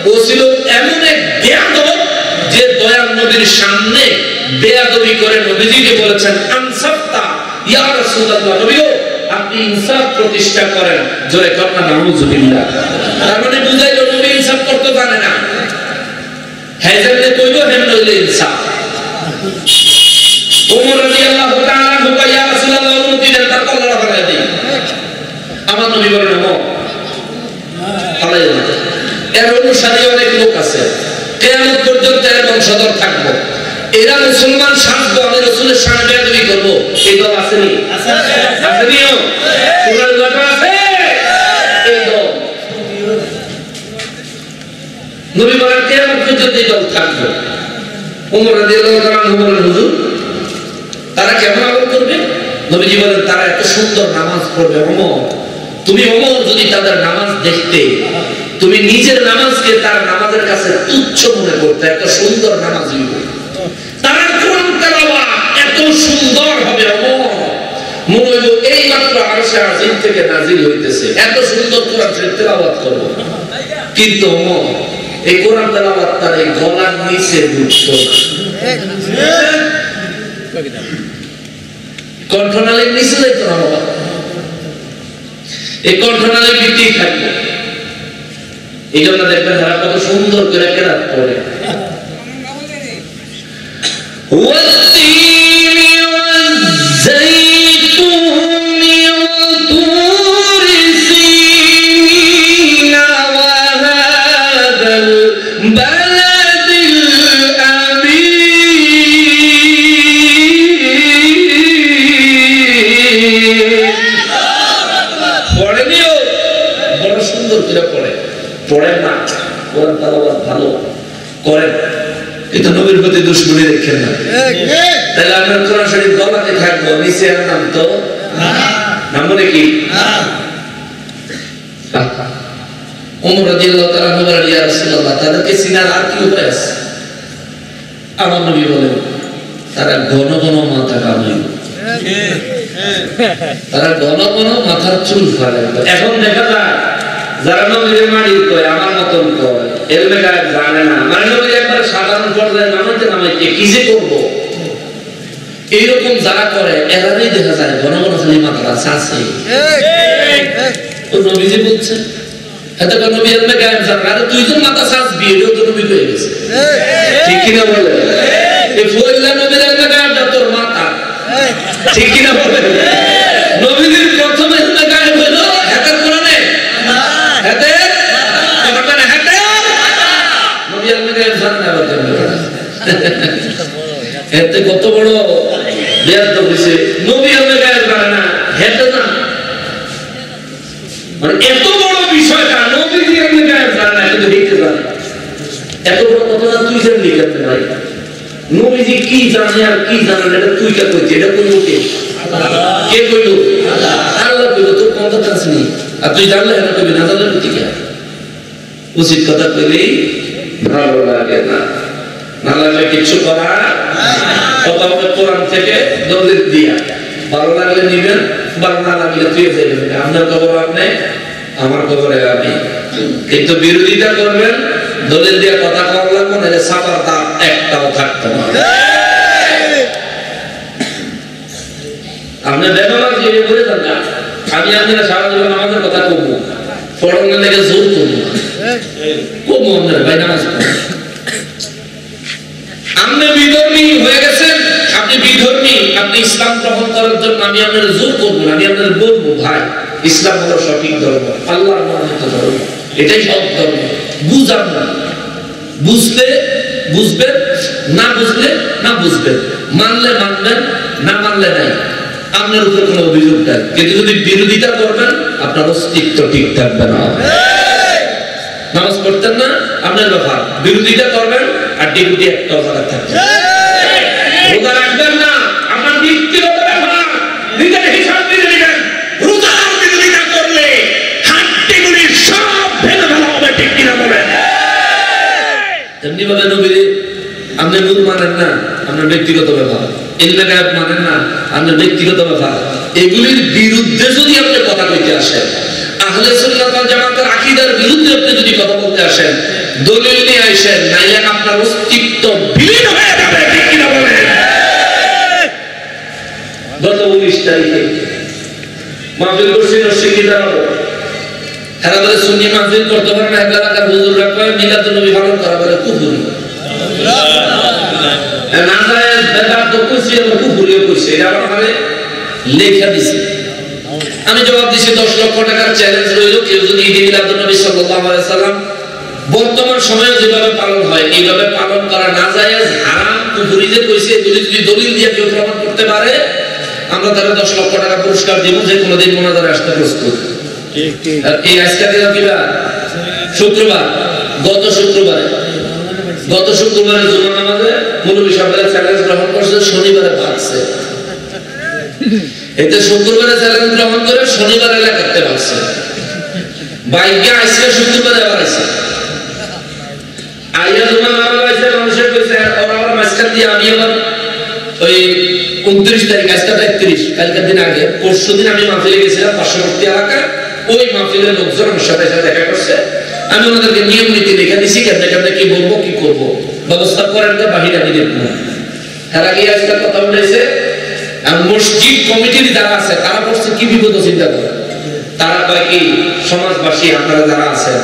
ও ছিল এমন এক বেয়াদব যে দয়াল নবীর সামনে বেয়াদবি করে নবীজিকে বলেছেন, আনসাফতা ইয়া রাসূলুল্লাহ, নবী গো আপনি ইনসাফ প্রতিষ্ঠা করেন। জোরে কন্না নাউযুবিল্লাহ। তার মানে বুঝাইলো নবী ইনসাফ করতে জানে না, হ্যাঁ জানলে কইলো হেন নইলে ইনসাফ। ওমর রাদিয়াল্লাহু তাআলা আনহু ইয়া রাসূলুল্লাহ অনুমতি দেন, তার কল্লা ফালাই দেই। আমার নবী বলেন, ওমর ফালাই দেন। এর অনুসারী অনেক লোক আছে, কিয়ামত পর্যন্ত এর বংশধর থাকবে, এরা মুসলমান সাজবো, আমি রাসূলের সামনে বেয়াদবি করব, এই দল আসেনি? আসেনিও? কোরআন লেখা আছে এই দল। নবী বলেন কিয়ামত পর্যন্ত এই দল থাকবে। ওমর রাদিয়াল্লাহু তাআলা আনহু বলেন, হুজুর তারা কেমন আমল করবে? নবীজি বলেন, তারা এত সুন্দর নামাজ পড়বে। ওমর তুমি ওমর যদি তাদের নামাজ দেখতে, তুমি নিজের নামাজকে তার নামাজের কাছে তুচ্ছ মনে করতে, এত সুন্দর নামাজ হইবে। তারা কোরআন তেলাওয়াত এত সুন্দর হবে, ওমর মনে হইল এই মাত্র আরশে আজিম থেকে নাজিল হইতেছে, এত সুন্দর কোরআন শরীফ তেলাওয়াত করব। কিন্তু ওমর এই কোরআন তেলাওয়াত তার এই গলার নিচে ঢুকতো, কণ্ঠনালীর নিচে যাইত না বাবা, এই কণ্ঠনালীর ভিতরেই থাকবে। এই জন্য দেখবেন তারা কত সুন্দর করে কেরাত পড়ে। পড়েন না, কোরআন তেলাওয়াত ভালো করেন, এটা নবীর প্রতি দুশমনী দেখেন না। তাহলে আপনার কোরআন শরীফ গলাতে থাকবো, নিচে আর নাম তো নাম বলে কি? ওমর রাদিয়াল্লাহু তাআলা আনহু বলেন, ইয়া রাসূলুল্লাহ তাদেরকে চিনার আর কি উপায় আছে? আমার নবী বলেন, তারা ঘন ঘন মাথা কামাই, তারা ঘন ঘন মাথার চুল ফালায়। এখন দেখা যায় যারা নবীর মাড়ি কয়, আমার মতন কয়, এলমে গায়েব জানে না, মানে নবীর একবার সাধারণ পর্যায়ে নামাইতে নামাইতে কি যে করবো, এইরকম যারা করে এরাই দেখা যায় ঘন ঘন খালি মাথা আছে। নবীজি বলছেন, এত নবী এলমে গায়েব জানে না, তুই তো মাথা সাজবি, এটাও তো নবী কয়ে গেছে, ঠিক কিনা বলে? এই ফয়লা নবীর এলমে গায়েব যা তোর মাথা, ঠিক কিনা বলে? নবীজির প্রথম এলমে গায়েব হলো হাতের কোরআনে, হাতে কথাটা হাতে নবী এলমে গায়েব জানে না, এতে কত বড় বেয়াদব হইছে। নবী এলমে গায়েব জানে না, হেতে না, মানে এত বড় বিষয়টা নবীজি এলমে গায়েব জানে না, কিন্তু হেতে জানে। এত বড় কথা তুই জানলি কেন ভাই? নবীজি কি জানে আর কি জানে না, এটা তুই কে কইছিস? এটা কইলো কে? কে কইলো? আল্লাহ কইলো। তোর কথা জানছিস আর তুই জানলে এটা কবি না জানলে কি কে? উচিত কথা কইলেই ভালো লাগে না, না লাগলে কিছু করা কথা হবে কোরআন থেকে দলিল দিয়া, ভালো লাগলে নিবেন, ভালো না লাগলে তুই যাবেন। আপনার খবর আপনি, আমার খবরে আমি, কিন্তু বিরোধিতা করবেন, দলিল দিয়া কথা কওয়া লাগবে না, সাফার দাঁত একটাও থাকতো না। আপনি বেমানার যে বলে যান না, আমি আপনারা সারা জীবন আমাদের কথা কমবো, পড়ানোর লেগে জোর করবো, কমবো আপনারা ভাই নামাজ পড়বো। আপনি বিধর্মী হয়ে গেছেন, আপনি বিধর্মী, আপনি ইসলাম গ্রহণ করার জন্য আমি আপনার জোর করবো না, আমি আপনার বলবো ভাই ইসলাম হলো সঠিক ধর্ম, আল্লাহর মনোনীত ধর্ম, এটাই সব ধর্ম। বুঝান না, বুঝলে বুঝবেন, না বুঝলে না বুঝবেন, মানলে মানবেন, না মানলে নাই, আপনার উপর কোনো অভিযোগ নাই। কিন্তু যদি বিরোধিতা করবেন আপনার অস্তিত্ব ঠিক থাকবে না। নামাজ করতেন না, আপনার ব্যাপার। বিরোধিতা করবেন আর ডিউটি একটা জায়গা থাকবে। রোজা রাখবেন না, আপনার ব্যক্তিগত ব্যাপার, নিজের হিসাব দিয়ে দিবেন। রোজার বিরোধিতা করলে হাড্ডিগুলি সব ভেঙে ফেলা হবে, ঠিক কিনা বলেন? তেমনি ভাবে নবীর আপনি নূর মানেন না, আপনার ব্যক্তিগত ব্যাপার। ইলমে গায়েব মানেন না, আপনার ব্যক্তিগত ব্যাপার। এগুলির বিরুদ্ধে যদি আপনি কথা কইতে আসেন, আহলে সুন্নাত ওয়াল জামাতের আকীদার বিরুদ্ধে আপনি যদি কথা বলতে আসেন, দলিল নিয়ে আসেন, নাইলে আপনার অস্তিত্ব বিলীন হয়ে যাবে, ঠিক কিনা বলেন? গত 19 তারিখে মাহফিল করছি নরসিংদীতে। এরা বলে সুন্নি মাহফিল করতে পারে না, এলাকার হুজুররা কয় মিলাদুন নবী পালন করা বলে কুফর। না যায় বেদাত তো কইছে, আবার কুফরিও কইছে, এটা আমারে লেখা দিছে। আমি জবাব দিছি 10 লক্ষ টাকার চ্যালেঞ্জ রইল, কেউ যদি ঈদ মিলাদুন নবী সাল্লাল্লাহু আলাইহি সাল্লাম বর্তমান সময়ে যেভাবে পালন হয় এইভাবে পালন করা না যায়, হারাম, কুফরি যে কইছে, এগুলি যদি দলিল দিয়ে কেউ প্রমাণ করতে পারে, আমরা তাহলে 10 লক্ষ টাকা পুরস্কার দিব, যে কোনোদিন মোনাজারে আসতে প্রস্তুত। ঠিক ঠিক। আর এই আজকে দিন কিবা শুক্রবার, গত শুক্রবারে জুমা নামাজে মুলবি সাহেবরা চ্যালেঞ্জ গ্রহণ করছে, শনিবারে ভাগছে। এতে শুক্রবারে চ্যালেঞ্জ গ্রহণ করে শনিবারে এলাকাতে ভাগছে। বাইকে আইসে শুক্রবারে আবার আইসে, আইয়া জুমা নামাজ আইসে, মানুষের কইছে ওরা আবার মাঝখান দিয়ে আমি আবার ওই 29 তারিখ, আজকে 31, কালকের দিন আগে পরশুদিন আমি মাহফিলে গেছিলাম পার্শ্ববর্তী এলাকা। ওই মাহফিলের লোকজন আমার সাথে দেখা করছে। আমি ওনাদেরকে নিয়ম নীতি লিখে দিছি, কেমনে কেমনে কি বলবো, কি করবো, ব্যবস্থা করেন, বাহিরে আমি দেখবো। তার আগে আজকে কথা বলেছে মসজিদ কমিটির যারা আছে তারা করছে কি বিপদ চিন্তা করে। তারা কয় কি, সমাজবাসী আপনারা যারা আছেন,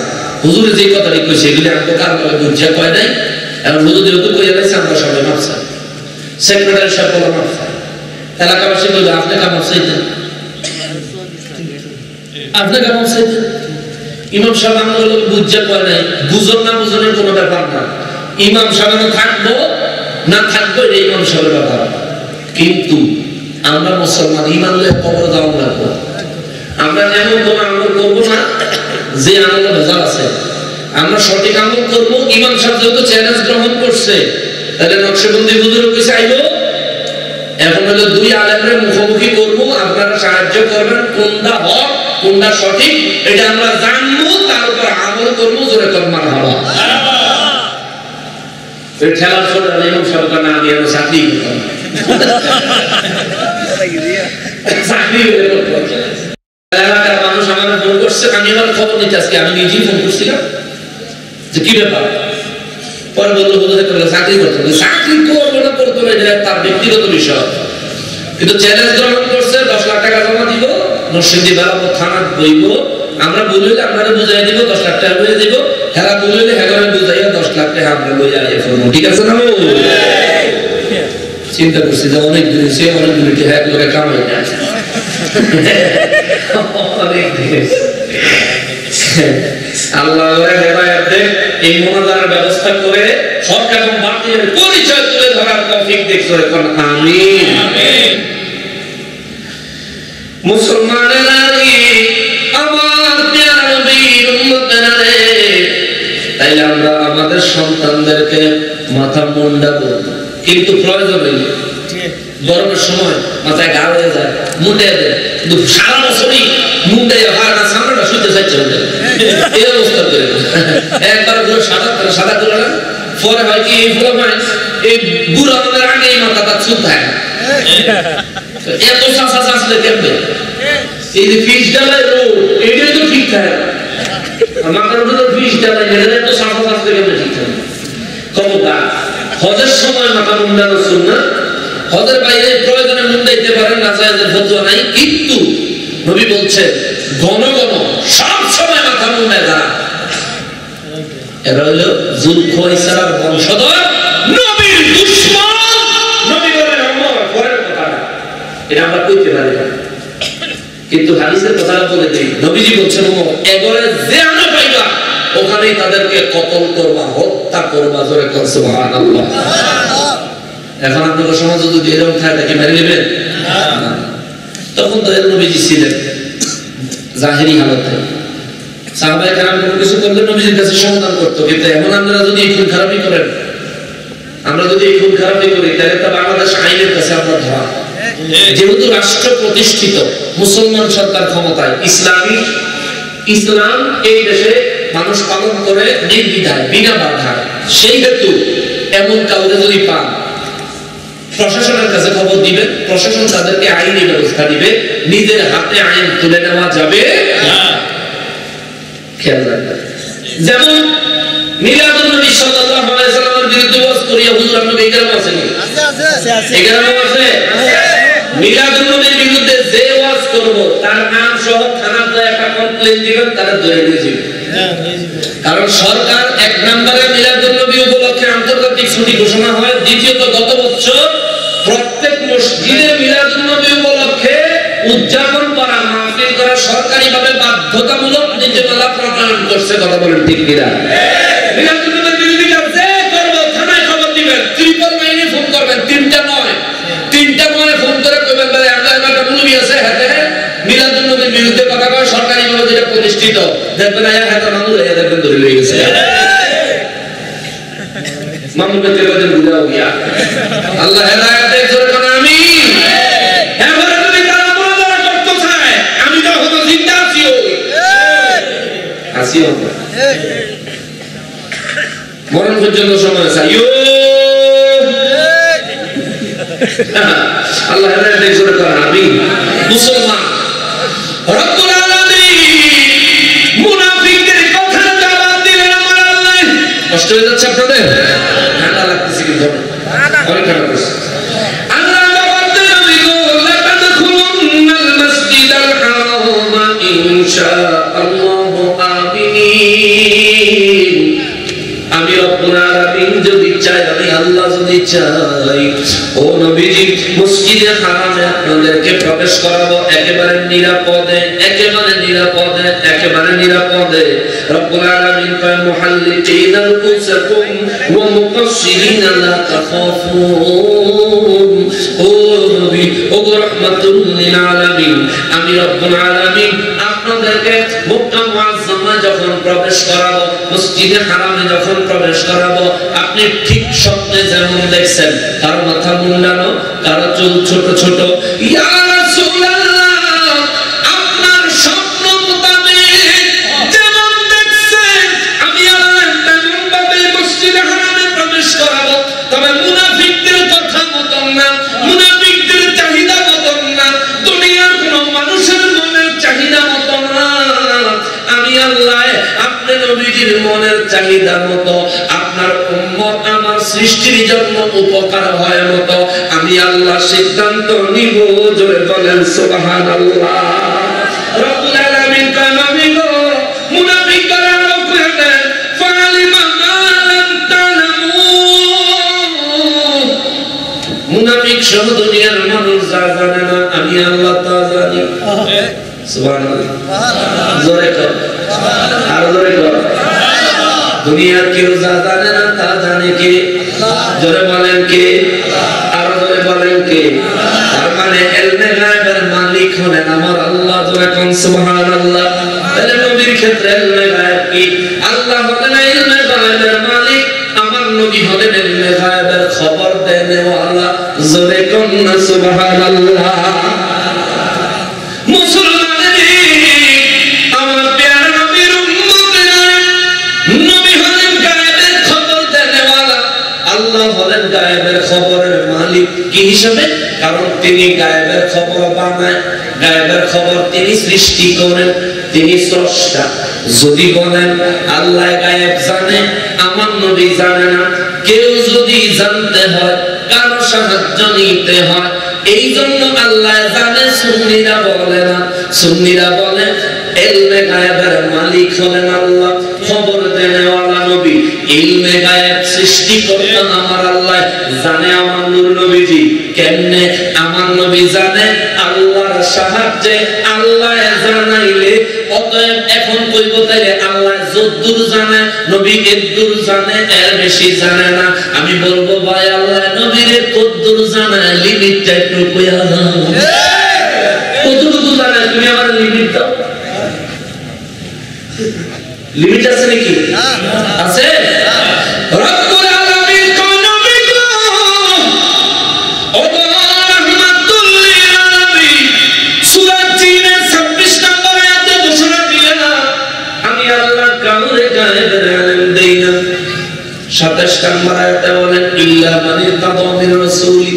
হুজুরে যে কথাটি কইছে এগুলি আমাকে কারণ বুঝিয়া কয় নাই, এখন হুজুর যেহেতু কইয়া দিয়েছে আমরা সবাই মাপছে, সেক্রেটারি সাহেব বলা মাপছে, এলাকাবাসী বলবে আপনি কামাপ চাইতেন, আপনি কামাপ চাইতেন। ইমাম সাহেব আমাদের বুঝিয়া কয় নাই, বুঝন না বুঝনের কোনো ব্যাপার না। ইমাম সাহেব থাকবো না থাকবো এটা ইমাম সাহেবের ব্যাপার, কিন্তু আমরা মুসলমান ইমান লয়ে কবর যাওয়া লাগবো। আমরা এমন কোন আমল করবো না যে আমলে ভেজাল আছে, আমরা সঠিক আমল করবো। ইমাম সাহেব যেহেতু চ্যালেঞ্জ গ্রহণ করছে, তাহলে নকশবন্দি হুজুর কইছে আইবো, এখন হলো 2 আলেমের মুখোমুখি করবো, আপনারা সাহায্য করবেন, কোনটা হক কোনটা সঠিক এটা আমরা জানবো, তার উপর আমল করবো। জোরে কর মারহাবা। এই ঠেলার ছোট ইমাম সাহেব না দিয়ে চাকরি করতাম, এলাকার মানুষ আমাকে ফোন করছে, আমি আমার খবর নিতে আজকে আমি নিজেই ফোন করছিলাম যে কি ব্যাপার। পরে বললো চাকরি করতে, চাকরি করবো না করতে হবে এটা তার ব্যক্তিগত বিষয়, কিন্তু চ্যালেঞ্জ গ্রহণ করছে, 10 লাখ টাকা জমা দিব, নরসিংদী বেলাপুর থানা বইব, আমরা বললে আপনারা বুঝাই দিব, 10 লাখ টাকা বলে দিব, হেরা বললে হেরা বুঝাইয়া 10 লাখ টাকা আমরা লই আইয়া ফেলবো, ঠিক আছে না? চিন্তা করছি যে অনেক দূর সে অনেক দূর হ্যাঁ লোকে কামাই না, অনেক দূর আল্লাহ এই মোনাজারের ব্যবস্থা করে হক এবং বাতিলের পরিচয় তুলে ধরার তৌফিক দেখছো এখন, আমিন। মুসলমানেরা আমার প্রিয় নবীর উম্মতেরা রে, তাইলে আমরা আমাদের সন্তানদেরকে মাথা মুন্ডাবো, কিন্তু প্রয়োজন নেই। গরমের সময় মাথায় গা হয়ে যায়, মুন্ডে দেয়, কিন্তু সারা বছরই মুন্ডে সামনেটা শুতে চাইছে এই অবস্থা করে একবার পুরো সাদা করে না, পরে হয় কি এই পুরো মানে এই বুড়ো আমাদের আগে এই মাথাটা চুপ থাকে না, এত চাষা চাষলে কেমবে এই যে ফিস ডালায় রোড এটাই তো ঠিক থাকে মাথার উপরে ফিস ডালায় এত চাষা চাষলে কেমবে ঠিক থাকে। ক্ষমতা হজের সময় মাথা মুন্ডানো সুন্নাত, হজের বাইরে প্রয়োজনে মুন্ডাইতে পারেন, না জায়েজের ফতোয়া নাই, কিন্তু নবী বলছেন ঘন ঘন সব সময় মাথা মুন্ডায় যারা, এরা হলো যুলখয়সারার বংশধর, নবীর দুশমন। নবী বলেন ওমর পরের কথা এটা আমরা কইতে পারি না, কিন্তু হাদিসের কথা বলে দেই, নবীজি বলছেন ওমর এগরে যে আনা পাইবা ওখানেই তাদেরকে কতল করবা, হত্যা করবা। জোরে কর সুবহানাল্লাহ। এখন আপনাদের সমাজে যদি এরকম থাকে তাকে মেরে নেবেন? তখন তো নবীজি ছিলেন জাহেরি হালতে, সাহাবায়ে কেরাম কোনো কিছু করলে নবীজির কাছে সমাধান করতো, কিন্তু এখন আমরা যদি এই খুন খারাপি করেন, আমরা যদি এই খুন খারাপি করি, তাহলে তো বাংলাদেশ আইনের কাছে আমরা ধরা। যেহেতু রাষ্ট্র প্রতিষ্ঠিত, মুসলমান সরকার ক্ষমতায়, ইসলাম এই দেশে মানুষ পালন করে নির্দ্বিধায়, বিনা বাধায়, সেই হেতু এমন কাউকে যদি পান, প্রশাসনের কাছে খবর দিবেন, প্রশাসন তাদেরকে আইনি ব্যবস্থা দিবে, নিজের হাতে আইন তুলে নেওয়া যাবে না। খেয়াল রাখবেন। যেমন মিলাদুন নবী সাল্লাল্লাহু আলাইহি সাল্লামের বিরুদ্ধে ওয়াজ করিয়া হুজুর আপনাদের এই গ্রামে আছে নাকি? আছে। এই গ্রামে আছে? মিলাদুন নবীর বিরুদ্ধে যে ওয়াজ করব তার নাম সহ থানাতে একটা কমপ্লেইন দিবেন, তারা ধরে নিয়ে যাবে। কারণ সরকার এক নম্বরে মিলাদুন নবী উপলক্ষে আন্তর্জাতিক ছুটি ঘোষণা হয়, দ্বিতীয়ত গত বছর প্রত্যেক মসজিদে মিলাদুন নবী উপলক্ষে উদযাপন করা, মাহফিল করা সরকারিভাবে বাধ্যতামূলক নীতিমালা প্রণয়ন করছে। কথা বলেন ঠিক কিনা? মিলাদুন নবীর বিরুদ্ধে যে করব থানায় খবর দিবেন, 999 ফোন করবেন, তিনটা নয় ফোন করে কইবেন বলে একটা মুলবি আছে হাতে মিলাদুন নবীর বিরুদ্ধে কথা কয়, সরকারিভাবে যেটা প্রতিষ্ঠিত, দেখবেন আয়া হাতে মামুল হয়ে দেখবেন ধরে লয়ে গেছে। মামুল কে বলেন বুঝাও গিয়া, আল্লাহ হেদায়েত দেয় জোরে কোন আমিন। এবারে তুমি তারা মুনাজারা করতে চায়, আমি তো হতো জিন্দা আছি, আসিও মরণ পর্যন্ত সময় চাই। আল্লাহ হেদায়েত দেয় জোরে কোন আমিন। মুসলমান রব্বুল আলামিন মুনাফিকদের কথা জবাব দিলেন আমার আল্লাহ। কষ্ট হয়ে যাচ্ছে আপনাদের? ঠান্ডা লাগতেছে কিন্তু অনেক ঠান্ডা লাগছে। আল্লাহ জবাব দিলেন, আমি লাতাদখুলুন্নাল মাসজিদাল হারামা ইনশাআল্লাহু আমিনিন। আমি রব্বুল আলামিন যদি চাই, আমি আল্লাহ যদি চাই, ও নবীজি মসজিদে হারামে আপনাদেরকে প্রবেশ করাবো একেবারে নিরাপদে, একেবারে নিরাপদে, একেবারে নিরাপদে। রব্বুল আলামিন কয় মুহাল্লিকিনা রুকুসাকুম ওয়া মুকাসসিরিনা লা তাখাফুন। ও নবী, ও রাহমাতুল লিল আলামিন, আমি রব্বুল আলামিন আপনাদেরকে মক্কা মুআজ্জামা যখন প্রবেশ করাবো, মসজিদে হারামে যখন প্রবেশ করাবো, আপনি ঠিক স্বপ্নে যেমন দেখছেন, কারো মাথা মুন্ডানো, কারো চুল ছোট ছোট, ইয়া রাসূলুল্লাহ আপনার স্বপ্ন মোতাবেক যেমন দেখছেন আমি আল্লাহ তেমন ভাবে মসজিদে হারামে প্রবেশ করাবো। তবে মুনাফিকদের কথা মতন না, মুনাফিকদের চাহিদা মতন না, দুনিয়ার কোন মানুষের মনের চাহিদা মতন না। আমি আল্লাহ আপনি নবীজির মনের চাহিদা মতো, আপনার উম্মত আমার সৃষ্টির জন্য উপকার হয় মতো আমি আল্লাহ সিদ্ধান্ত নিব। জোরে বলেন সুবহানাল্লাহ। রব্বুল আলামিন কালামি গো মুনাফিকরা কইয়া দেন ফালিমা মা লাম তালামু। মুনাফিক সহ দুনিয়ার মানুষ যা জানে না, আমি আল্লাহ তা জানি। সুবহানাল্লাহ। জোরে কর, আর জোরে কর। দুনিয়ার কেউ যা জানে না তা জানে কে? জোরে বলেন কে? আর জোরে বলেন কে? তার মানে ইলমে গায়বের মালিক হলেন আমার আল্লাহ। জোরে কোন সুবহানাল্লাহ। তাহলে নবীর ক্ষেত্রে ইলমে গায়ব কি? আল্লাহ হলেন ইলমে গায়বের মালিক, আমার নবী হলেন ইলমে গায়বের খবর দেনেওয়ালা। জোরে কোন সুবহানাল্লাহ। গায়েবের খবরের মালিক কি হিসাবে? কারণ তিনি গায়েবের খবর বানায়, গায়েবের খবর তিনি সৃষ্টি করেন, তিনি স্রষ্টা। যদি বলেন আল্লাহ গায়েব জানে, আমার নবী জানে না, কেউ যদি জানতে হয় কারো সাহায্য নিতে হয়, এই জন্য আল্লাহ জানে, সুন্নিরা বলে না। সুন্নিরা বলে ইলমে গায়েবের মালিক হলেন আল্লাহ, খবর দেনেওয়ালা নবী। ইলমে গায়েব সৃষ্টি করতেন আমার আল্লাহ, জানে আমার নূর নবীজি। কেমনে? আমার নবী জানে আল্লাহর সাহায্যে, আল্লাহ জানাইলে। অতএব এখন কইব তাইলে আল্লাহ যদ্দূর জানে, নবী এদ্দূর জানে, এর বেশি জানে না। আমি বলবো ভাই আল্লাহ নবীর কদ্দূর জানে, লিমিটটা একটু কইয়া দাও। কতটুকু জানে তুমি আমার লিমিট দাও। আছে নাকি? আছে। রব্বুল আলামিন কোন নবী গো ও রাহমাতুল লিল আলামিন সূরা জিনের 26 নম্বর আয়াতে ঘোষণা দিলেন আমি আল্লাহ কাউরে গায়েবের ইলম দেই না। 27 নম্বর আয়াতে বলেন ইল্লা মান ইরতাদা মির রাসূলি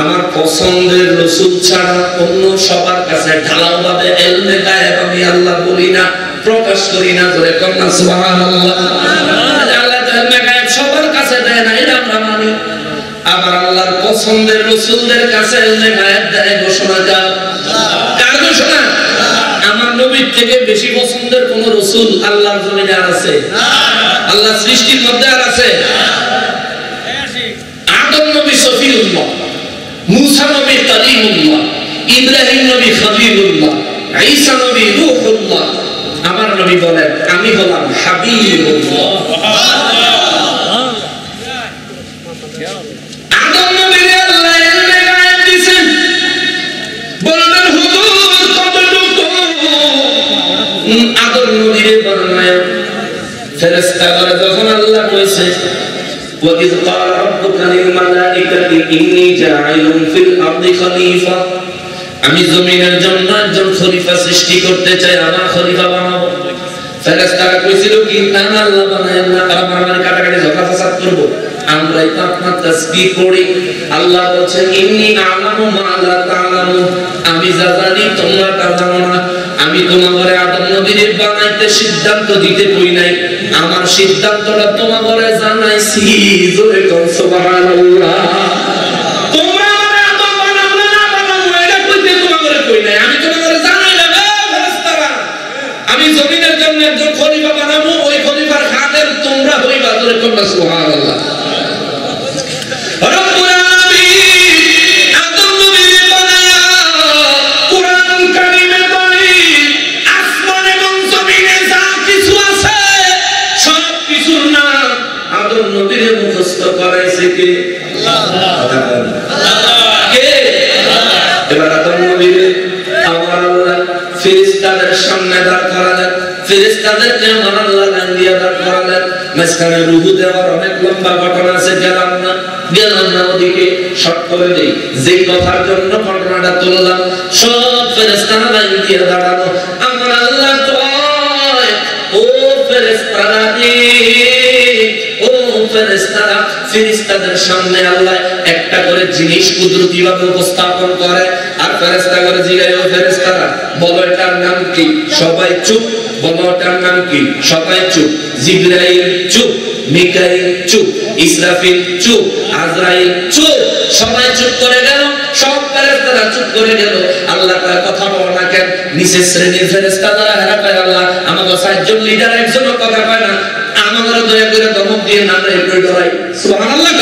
আমার পছন্দের রাসূল ছাড়া অন্য সবার কাছে ঢালাওভাবে ইলমে গায়েব আমি আল্লাহ বলি না, প্রকাশ করি না। জোরে কোন সুবহানাল্লাহ। আল্লাহ ইলমে গায়েব সবার কাছে দেয় না, এটা আমরা মানি। আবার আল্লাহর পছন্দের রাসূলদের কাছে ইলমে গায়েব দেয়। ঘোষণা কার ঘোষণা? আমার নবীর থেকে বেশি পছন্দের কোন রাসূল আল্লাহর জমিনে আর আছে? আল্লাহ সৃষ্টির মধ্যে আর আছে? আদম নবী সফিউল্লাহ, মুসা নবী কালিমুল্লাহ, ইব্রাহিম নবী খলিলুল্লাহ, ঈসা নবী রূহুল্লাহ। আমার নবী বলেন আমি হলাম হাবিবুল্লাহ। আদম নবীর আল্লাহ ইলমে গায়েব দিয়েছেন। বলবেন হুজুর কতটুকু? আদম নবীর বর্ণনা ফেরেশতারা যখন আল্লাহ কইছে وَإِذْ قَالَ رَبُّكَ لِلْمَلَائِكَةِ إِنِّي جَاعِلٌ فِي الْأَرْضِ خَلِيفَةً আমি জমিনের জন্য একজন খলিফা সৃষ্টি করতে চাই, আমার খলিফা বানাবো। ফেরেশতারা কইছিল কি না আল্লাহ বানায়েন না, আমার কাটাকাটি ঝগড়া ফাসাদ করব। আমরাই তো আপনার তাসবিহ পড়ি। আল্লাহ বলেন ইন্নী আ'লামু মা লা তা'লামুন আমি যা জানি তোমরা তা জানো না। আমি তোমাদের আদম নবীর বানাইতে সিদ্ধান্ত দিতে কই নাই, আমার সিদ্ধান্তটা তোমাদের জানাইছি। জোরে কোন সুবহানাল্লাহ। তোমরা আমারে আদম বানাবো না বানাবো এটা কইতে তোমাদের কই নাই, আমি তোমাদের জানাইলাম। ফেরেশতারা আমি জমিনের জন্য একজন খলিফা বানাবো, ওই খলিফার খাদেম তোমরা হইবা। জোরে কোন সুবহানাল্লাহ। রব্বুল আলামিন আদম নবীর বানায়া কুরআন কারীমে বলি আসমান এবং জমিনে যা কিছু আছে সব কিছুর নাম আদম নবীর মুখস্থ করাইছে কে? আল্লাহ। কে? এবার আদম নবীর আমার আল্লাহ ফেরেশতাদের সামনে দাঁড় করালেন। ফেরেশতাদেরকে আমার আল্লাহ লাইন দিয়ে দাঁড় করালেন। মাঝখানে রূহ দেওয়ার অনেক লম্বা ঘটনা আছে, গেলাম না ওদিকে। শর্ট করে দেই, যে কথার জন্য ঘটনাটা তুললাম সব ফেরেশতারা লাইন দিয়ে দাঁড়ানো। আমার আল্লাহ কয় ও ফেরেশতারা ও ফেরেশতারা, ফেরেশতাদের সামনে আল্লাহ একটা করে জিনিস কুদরতিভাবে উপস্থাপন করে। আর ফেরেশতা করে জিজ্ঞাসা ও ফেরেশতারা বলো এটার নাম কি? সবাই চুপ। বলো এটার নাম কি? সবাই চুপ। জিবরাইল চুপ, মিকাইল চুপ, ইসরাফিল চুপ, আজরাইল চুপ। সবাই চুপ করে গেল, সব ফেরেশতারা চুপ করে গেল। আল্লাহ তার কথা বলে না কেন? নিচের শ্রেণীর ফেরেশতারা হেরা পায় আল্লাহ আমাকে সাতজন লিডার একজনও কথা পায় না, আমাদের দয়া করে ধমক দিয়ে না আমরা একটু ডরাই। সুবহানাল্লাহ।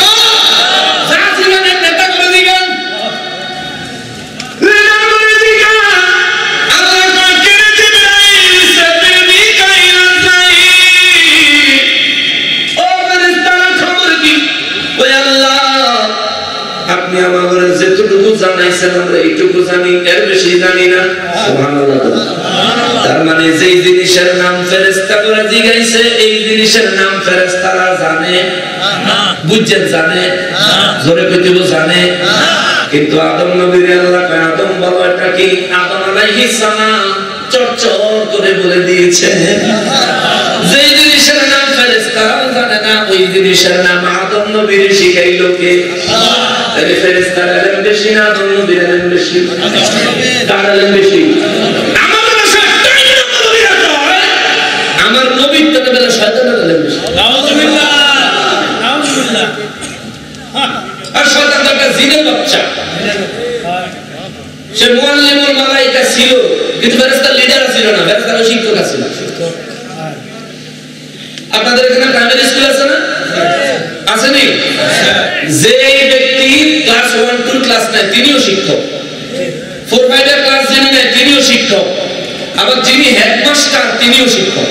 যা জীবনের নেতা করে দিবেন আপনি আমাদের যেটুকু জানাইছেন আমরা এইটুকু জানি, এর বেশি জানি না। সুবহানাল্লাহ। তার মানে যেই জিনিসের নাম ফেরেশতা করে জিগাইছে এই জিনিসের নাম ফেরেশতারা জানে না। বুঝছেন? জানে। জোরে কইতে জানে। কিন্তু আদম নবীর আল্লাহ কয় আদম বলো এটা কি? আদম আলাইহিস সালাম চরচর করে বলে দিয়েছে যেই জিনিসের নাম ফেরেশতারা জানে না ওই জিনিসের নাম আদম নবীর শিখাইলো কে? তাহলে ফেরেশতার ইলম বেশি না আদম নবীর ইলম বেশি? কার ইলম বেশি? আমার নবীর থেকে বেলা শয়তানের ইলম বেশি। নাউযুবিল্লাহ, নাউযুবিল্লাহ। আর শয়তান একটা জিনের বাচ্চা। সে মুআল্লিমুল মালায়েকা ছিল কিন্তু ফেরেশতার লিডার ছিল না, ফেরেশতার শিক্ষক ছিল। আপনাদের এখানে প্রাইমারি স্কুল আছে না? আছে নি? যে ব্যক্তি ক্লাস 1 2 ক্লাস নেয় তিনিও শিক্ষক। 4 5 এর ক্লাস যিনি নেয় তিনিও শিক্ষক। আবার যিনি হেডমাস্টার তিনিও শিক্ষক।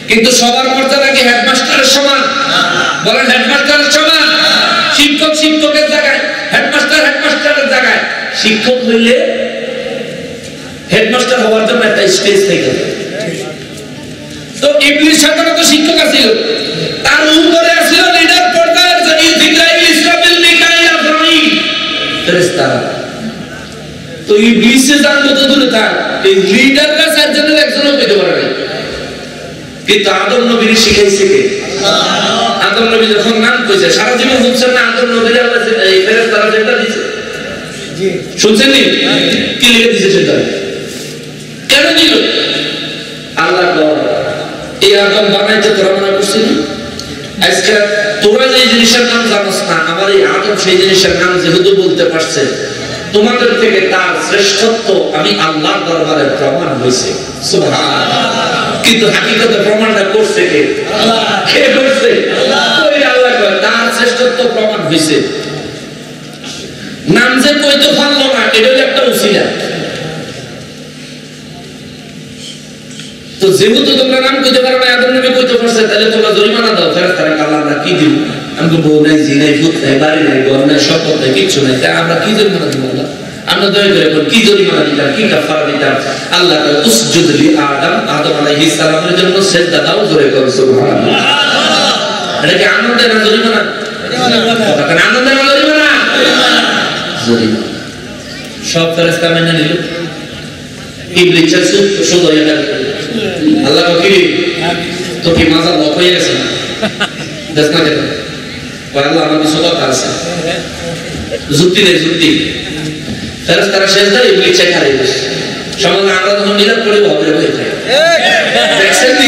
কিন্তু সবার মর্যাদা কি হেডমাস্টারের সমান? বলেন হেডমাস্টারের সমান? শিক্ষক শিক্ষকের জায়গায়, হেডমাস্টার হেডমাস্টারের জায়গায়। শিক্ষক হইলে হেডমাস্টার হওয়ার জন্য একটা স্টেজ থেকে তো ইবলিস শয়তানের তো শিক্ষক ছিল, তার উপরে ছিল লিডার পর্যায়ের যে জিবরাইল, ইসরাফিল, মিকাইল, আজরাইল ফেরেশতারা। তো ইবলিসে জানতো তো দূরে থাক, এই লিডাররা চারজনের একজনও পেতে পারে না। কিন্তু আদম নবীর শিখাইছে কে? আল্লাহ। আদম নবী যখন নাম কইছে সারা জীবন শুনছেন না আদম নবীর আল্লাহ এই ফেরেশতারা যেটা দিয়েছে, জি শুনছেন নি? কি লিখে দিয়েছে সেটা? কেন দিল? আল্লাহ এই আদম বানাইতে তোরা মনে করছিস না? আজকে তোরা যে জিনিসের নাম জানোস না, আমার এই আদম সেই জিনিসের নাম যেহেতু বলতে পারছে, তোমাদের থেকে তার শ্রেষ্ঠত্ব আমি আল্লাহর দরবারে প্রমাণ হয়েছে। সুবহানাল্লাহ। কিন্তু হাকিকতে প্রমাণটা করছে কে? আল্লাহ। কে করছে? আল্লাহ। ওই আল্লাহ কয় তার শ্রেষ্ঠত্ব প্রমাণ হয়েছে। নাম যে কইতে পারলো না এটা একটা উসিলা। তো যেহেতু তোমরা নাম কইতে পারো না, আদম নবী কইতে পারছে, তাহলে তোমরা জরিমানা দাও। ফেরেশতারা আল্লাহ আমরা কি দিব? আমাকে বউ নাই, জি নাই, পুত নাই, বাড়ি নাই, ঘর নাই, সম্পদ নাই, কিচ্ছু নাই, তাই আমরা কি জরিমানা দিব? আল্লাহ আমরা দয়া করে বল কি জরিমানা দিতাম, কি কাফারা দিতাম? আল্লাহ কে উসজুদ লি আদম, আদম আলাইহিস সালামের জন্য সিজদা দাও, জোরে করো সুবহানাল্লাহ। এটা কি আনন্দ না জরিমানা? জরিমানা। আনন্দ না জরিমানা? জরিমানা। সব ফেরেশতা মেনে নিল, ইবলিস শুধু এটা আল্লাহ কি তো কি মাজা লক হয়ে গেছে দেখ না কেন? আল্লাহ আমার কিছু কথা আছে, যুক্তি নেই, যুক্তি। ফেরেশতারা সেজদা, ইবলিস চাই খালি বসে। সমাজ আমরা যখন নিরাপ করে ভাবরে বসে থাকি, দেখছেন নি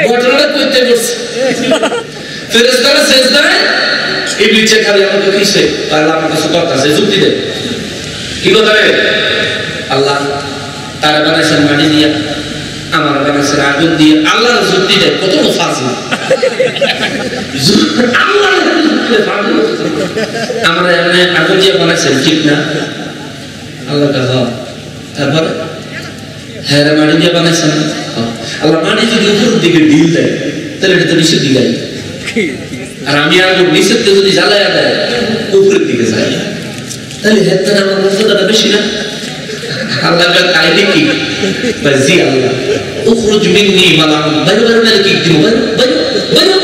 ঘটনাটা কইতে বসছে। ফেরেশতারা সেজদায়, ইবলিস চাই খালি আমাকে কিসে? আল্লাহ আমার কিছু কথা আছে, যুক্তি দে। কি কথা রে? আল্লাহ তার বানাইছেন মাটি দিয়া, আমার বানাইছেন আগুন দিয়ে। আল্লাহর যুক্তি দেয় কত ফাজিল। আল্লাহর যুক্তি ফাজিল। আমরা এমনি আগুন দিয়ে বানাইছেন ঠিক না? আল্লাহ কাহা তারপরে হ্যাঁ মাটি দিয়ে বানাইছেন। আল্লাহ মাটি যদি উপরের দিকে ঢিল দেয় তাহলে এটা তো নিচের দিকে যায়, আর আমি আগুন নিচের দিকে যদি জ্বালাইয়া দেয় উপরের দিকে যায়, তাহলে হ্যাঁ তাহলে আমার মর্যাদাটা বেশি না? আল্লাহ তাই নাকি? জি আল্লাহ উখরুজ মিন্নি মালাম, বাইরে বাইরে না কি দিব? বাইরে বাইরে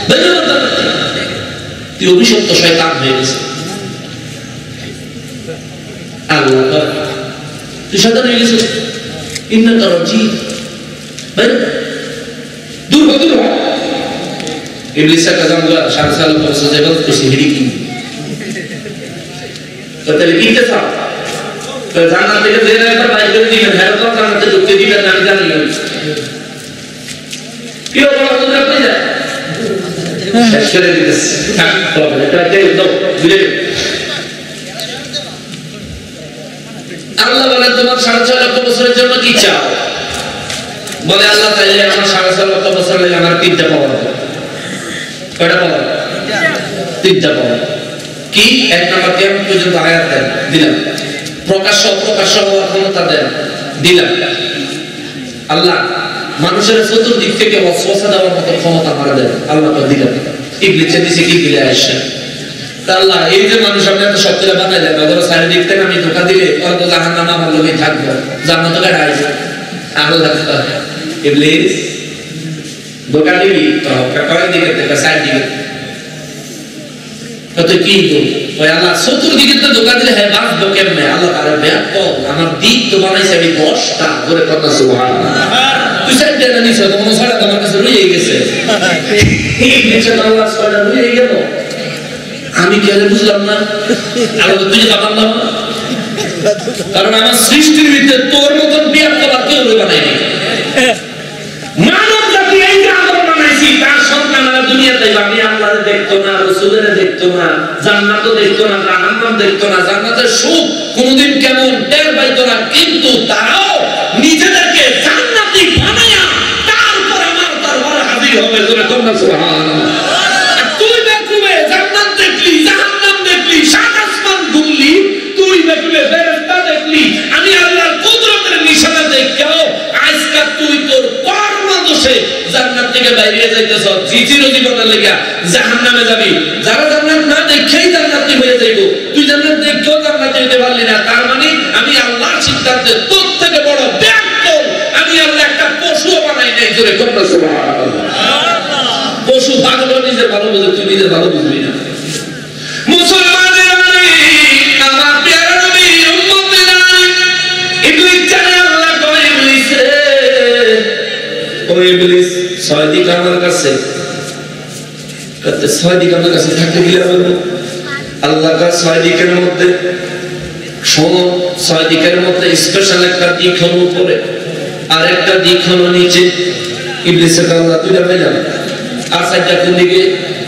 বাইরে বাইরে। তুই অভিশপ্ত শয়তান হয়ে গেছিস। আল্লাহ তুই শয়তান হয়ে গেছিস, ইন্নাকা রাজিম, বাইরে দূর হ, দূর হ। ইবলিসের কাছে আমরা সাড়ে সাল বছর যাবত খুশি হিড়ি কি তো তাহলে কি কে চাও? জান্নাত থেকে যে একটা বাইর করে দিবেন, হ্যাঁ তো জান্নাতে ঢুকতে দিবেন না, আমি জানি না। কি বলা বলতে আপনি যায় শেষ করে দিতেছে। এটা বুঝে আল্লাহ বলে তোমার 6.5 লক্ষ বছরের জন্য কি চাও? বলে আল্লাহ তাইলে আমার 6.5 লক্ষ বছর লাগে আমার 3টা পাওয়া হবে। কয়টা পাওয়া? 3টা পাওয়া। কি? 1 নম্বর কিয়ামত পর্যন্ত আয়াত দেন, দিলাম। প্রকাশ্য অপ্রকাশ্য হওয়ার ক্ষমতা দেন, দিলাম। আল্লাহ মানুষের চতুর্দিক থেকে ওয়াসওয়াসা দেওয়ার মতো ক্ষমতা মারা দেন, আল্লাহ তো দিলাম। ইবলিসে দিছে কি দিলে আয়েশা? আল্লাহ এই যে মানুষ আপনি এত সব করে বানাই দেন, ওদের চারিদিক থেকে আমি ধোঁকা দিলে ওরা তো জাহান্নামে আমার লোকেই থাকবো, জান্নাত থেকে আইছে। আল্লাহ ইবলিস ধোঁকা দিবি কয়েক দিকে থেকে চারিদিকে কত কি ওই আল্লাহ চতুর্দিকে তো ধোঁকা দিলে হ্যাঁ বাঁচবো কেমনে? আল্লাহ তারা ব্যাপ আমার দিক তো বানাইছে আমি 10টা করে কথা সুবহানাল্লাহ। তুই চারটা না নিছ তো মনে ছয়টা তোমার কাছে রয়ে গেছে, আল্লাহ 6টা রয়ে গেল। আমি কি আগে বুঝলাম না? আল্লাহ তুই পাতাম না, কারণ আমার সৃষ্টির ভিতরে তোর মতন বিয়ার করার কেউ বানায়নি। মানব জাতি এই যে আদম বানাইছি, তার সন্তানরা দুনিয়াতে আমি আল্লাহরে দেখতো না, রাসূলের দেখতো না, জান্নাতও দেখতো না, জাহান্নাম দেখতো না, জান্নাতের সুখ কোনদিন কেমন টের পাইতো না, কিন্তু তারাও নিজেদেরকে জান্নাতি বানায়া তারপর আমার দরবারে হাজির হবে। তোরা তোমরা সুবহানাল্লাহ। তুই দেখবে জান্নাত দেখলি, জাহান্নাম দেখলি, সাত আসমান ঘুরলি, তুই দেখবে ফেরেশতা দেখলি, আমি আল্লাহর কুদরতের নিশানা দেখাও আজকে তুই তোর কর্মদোষে জান্নাত থেকে বাইরে যাইতেছ, চিরজীবনের লাগা জাহান্নামে যাবি। যারা জান্নাত না দেখেই জান্নাতি হয়ে যাইব, তুই জান্নাত দেখেও জান্নাতে যেতে পারলি না, তার মানে আমি আল্লাহর সিদ্ধান্তে তোর থেকে বড় ব্যাকল আমি আল্লাহ একটা পশুও বানাই নাই। জোরে না সুবহানাল্লাহ। পশু পাগল নিজে ভালো বুঝে, তুই নিজে ভালো বুঝবি না। মুসলমানের আমার প্যারা নবীর উম্মতেরা ইবলিস জানে আল্লাহ কয় ইবলিস রে, ও ইবলিস 6 দিক আমার কাছে, কত 6 দিক আমার কাছে থাকতে গেলে বলবো আল্লাহ কা 6 দিকের মধ্যে শোনো, 6 দিকের মধ্যে স্পেশাল একটা দিক হলো উপরে আর একটা দিক হলো নিচে। ইবলিসের আল্লাহ তুই পাইলাম আর সাইডটা কোন দিকে?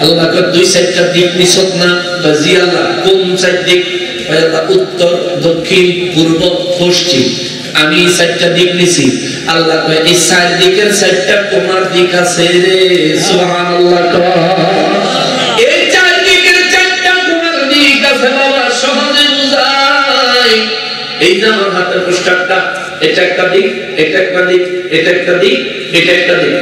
আল্লাহ কা দুই সাইডটা দিক নিছত না, জি আল্লাহ কোন সাইড দিক? আল্লাহ উত্তর, দক্ষিণ, পূর্ব, পশ্চিম। আমি সাইডটা দিক নিছি। আল্লাহ কয় এই চার দিকের সাইডটা তোমার দিক আছে রে, সুবহানাল্লাহ। এই চার দিকের চারটা তোমার দিক আছে বাবা, সহজে বুঝাই। এই যে আমার হাতের পোস্টারটা, এটা একটা দিক, এটা একটা দিক, এটা একটা দিক, এটা একটা দিক।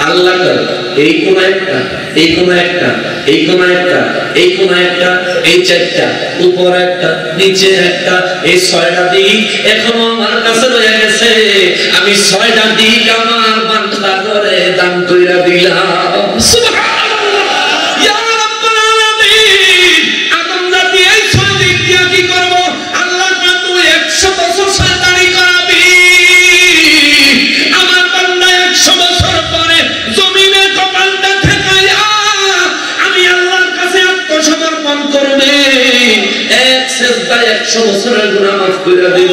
আল্লাহ কয় এই কোন একটা, এই কোন একটা, এই কোন একটা, এই কোন একটা, এই চারটা, উপর একটা, নিচে একটা, এই 6টা দিক এখনো আমার কাছে রয়ে গেছে। আমি 6টা দিক আমার বান্দা করে দান কইরা দিলাম, সুবহানাল্লাহ। ইয়া রাব্বুল আলামিন, আদম জাতি এই 6 দিক দিয়ে কি করব? আল্লাহ কয় তুই 100 বছর শয়তানি করাবি, আমার বান্দা 100 বছর পরে জমিনে কপালটা ঠেকাইয়া আমি আল্লাহর কাছে আত্মসমর্পণ করবে, এক সেজদায় 100 বছরের গুনাহ মাফ কইরা দেব।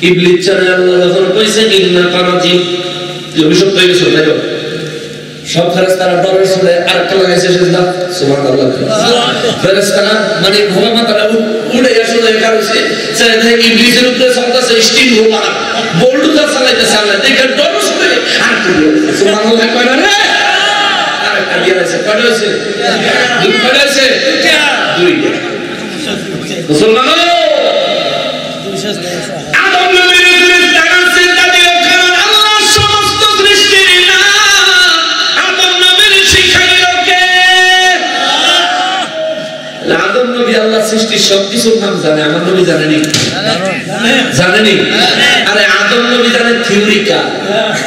ইবলিস জানে আল্লাহ যখন কইছে ইন্না কারাজিম, অভিশপ্ত হয়ে গেছে তাই সব ফেরেশতারা ডরের সুরে আর একটা লাগাইছে সিজদা, সুবহানাল্লাহ। ফেরেশতারা মানে ভবা মাথাটা উড়ে আসলে কারণে চাই দেখে ইবলিসের উপরে চলতেছে স্টিম রোলার, বোল্ডুজার চালাইতেছে আল্লাহ দেখে ডরের সুরে আর কি সুবহানাল্লাহ কয় না রে। আর একটা দিয়ে আছে কয়টা আছে? কয়টা আছে? দুইটা। মুসলমান আদম নবীর উপরে তারা চিন্তা দিল, কারণ আল্লাহ সমস্ত সৃষ্টির না, আদম নবীর শিখাইল কে? আদম নবী আল্লাহ সৃষ্টির সবকিছুর নাম জানে, আমার নবী জানেনি, জানেনি? আরে আদম নবী জানে থিওরিক্যাল,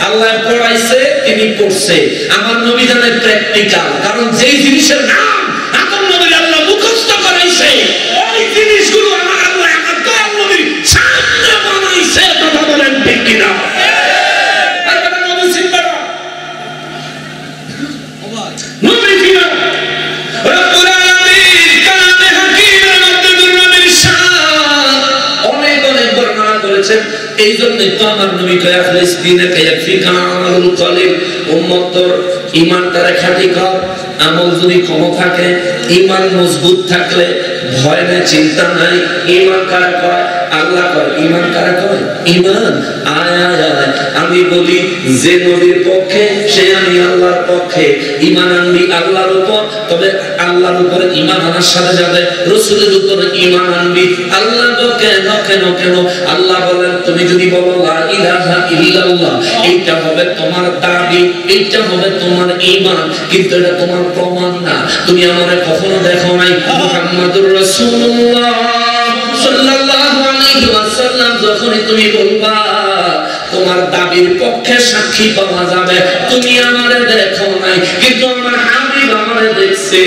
আল্লাহ পড়াইছে তিনি পড়ছে। আমার নবী জানে প্র্যাকটিক্যাল, কারণ যেই জিনিসের নাম আদম নবীর আল্লাহ মুখস্থ করাইছে ওই জিনিসগুলো আমার আল্লাহ আমার দয়াল নবীর সামনে বানাইছে। কথা বলেন ঠিক কিনা? আর কথা নবী চিনবে না, নবী কিনা? রব্বুল আলামিন কালামে হাকিমের মধ্যে নবীর শান অনেক অনেক বর্ণনা করেছেন। এই জন্যই তো আমার নবী কয়া ফিলিস্তিনে কায়াফিকা আমালুল কলিল, উম্মত তোর ঈমানটারে খাঁটি কর। আমল যদি কম থাকে, ঈমান মজবুত থাকলে ভয় নেই, চিন্তা নাই। ঈমান কারা কয়? আল্লাহ কয়। ঈমান কারা কয়? ঈমান আয় আয় আয়। আমি বলি যে নবীর পক্ষে সে আমি আল্লাহর পক্ষে। ঈমান আনবি আল্লাহর উপর, তবে আল্লাহর উপরে ঈমান আনার সাথে সাথে রাসূলের উপরে ঈমান আনবি। আল্লাহ কেন কেন কেন? আল্লাহ বলেন তুমি যদি বলো লা ইলাহা ইল্লাল্লাহ, এইটা হবে তোমার দাবি, এইটা হবে তোমার ঈমান, কিন্তু এটা তোমার প্রমাণ না। তুমি আমারে কখনো দেখো নাই মুহাম্মাদুর রাসূলুল্লাহ সাল্লাল্লাহু আলাইহি ওয়াসাল্লাম যখনই তুমি বলবা তোমার দাবির পক্ষে সাক্ষী পাওয়া যাবে। তুমি আমারে দেখো নাই, কিন্তু আমার হাবিব আমারে দেখছে।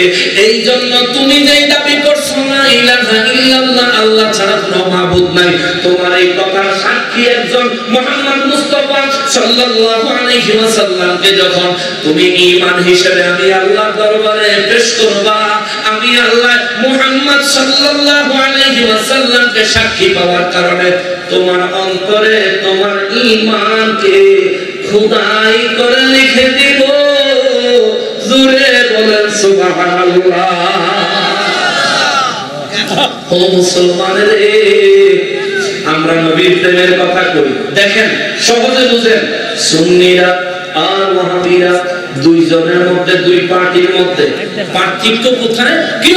এই জন্য তুমি যেই দাবি করছো না ইলাহা ইল্লাল্লাহ, আল্লাহ ছাড়া কোনো মাবুদ নাই, তোমার এই কথার সাক্ষী একজন মুহাম্মদ মুস্তাফা সাল্লাল্লাহু আলাইহি ওয়াসাল্লামকে যখন তুমি ঈমান হিসেবে আমি আল্লাহর দরবারে পেশ করবা, আমি আল্লাহ মুহাম্মদ সাল্লাল্লাহু আলাইহি ওয়াসাল্লামকে সাক্ষী পাওয়ার কারণে তোমার অন্তরে তোমার ঈমানকে খোদাই করে লিখে দিব। জোরে বলেন সুবহানাল্লাহ। ও মুসলমানের রে, আমরা নবীর প্রেমের কথা কই, দেখেন সহজে বুঝেন। সুন্নিরা আর ওয়াহাবিরা দুইজনের মধ্যে, দুই পার্টির মধ্যে পার্থক্য কোথায়? কি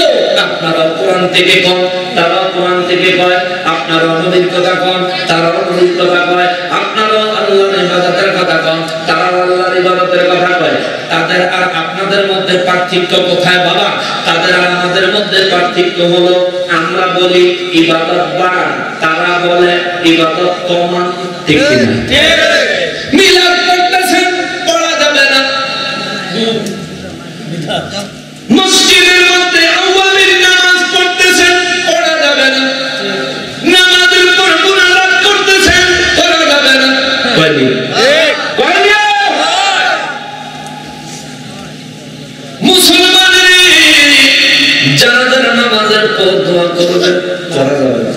আপনারা কোরআন থেকে কন, তারাও কোরআন থেকে কয়। আপনারা নবীর কথা কন, তারাও নবীর কথা কয়। আপনারা আল্লাহর ইবাদতের কথা কন, তারাও আল্লাহর ইবাদতের কথা কয়। তাদের আর আপনাদের মধ্যে পার্থক্য কোথায় বাবা? তাদের আর আমাদের মধ্যে পার্থক্য হলো আমরা বলি ইবাদত বাড়ান, তারা যারা বলে ইবাদত কমা, ঠিক কিনা? মিলাদ করতেছেন, পড়া যাবে না। মসজিদের মধ্যে আউয়ালের নামাজ পড়তেছেন, পড়া যাবে না। নামাজের পর মুনাজাত করতেছেন, পড়া যাবে না। কয়নি? মুসলমানের জানাজার নামাজের পর দোয়া করবেন, পড়া যাবে না।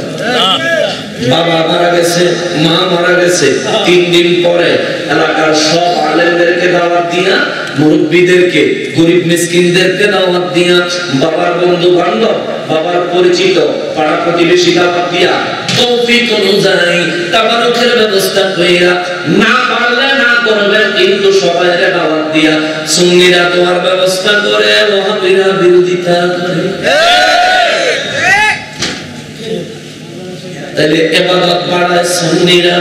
বাবা মারা গেছে, মা মারা গেছে, 3 দিন পরে এলাকার সব আলেমদেরকে দাওয়াত দিয়া, মুরব্বীদেরকে, গরিব মিসকিনদেরকে দাওয়াত দিয়া, বাবার বন্ধু বান্ধব, বাবার পরিচিত পাড়া প্রতিবেশী দাওয়াত দিয়া, তৌফিক অনুযায়ী তাবারুকের ব্যবস্থা কইরা, না পারলে না করবেন, কিন্তু সবাইকে দাওয়াত দিয়া সুন্নিরা দোয়ার ব্যবস্থা করে, ওয়াহাবিরা বিরোধিতা করে। তাহলে ইবাদত বাড়ায় সুন্নিরা,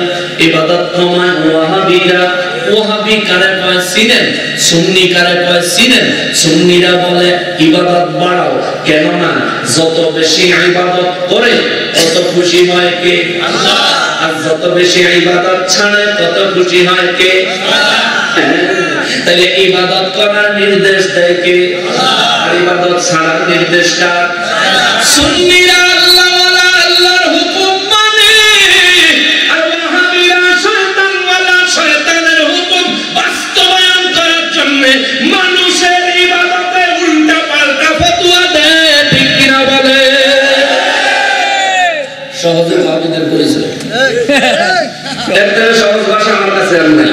ইবাদত কমায় ওয়াহাবিরা। ওয়াহাবি কারে কয় চিনেন, সুন্নি কারে কয় চিনেন? সুন্নিরা বলে ইবাদত বাড়াও, কেন না যত বেশি ইবাদত করে তত খুশি হয় কে? আল্লাহ। আর যত বেশি ইবাদত ছাড়ে তত খুশি হয় কে? আল্লাহ। তাহলে ইবাদত করার নির্দেশ দেয় কে? আল্লাহ। আর ইবাদত ছাড়ার নির্দেশ কার? আল্লাহ। সুন্নিরা আল্লাহ ওয়ালা, আল্লাহর হুকুম মানে, আর ওয়াহাবিরা শয়তান ওয়ালা, শয়তানের হুকুম বাস্তবায়ন করার জন্য মানুষের ইবাদতে উল্টা পাল্টা ফতোয়া দেয়, ঠিক কিনা বলে? সহজে ভাবিদের পরিচয়, একটা সহজ ভাষা আমার কাছে আর নাই,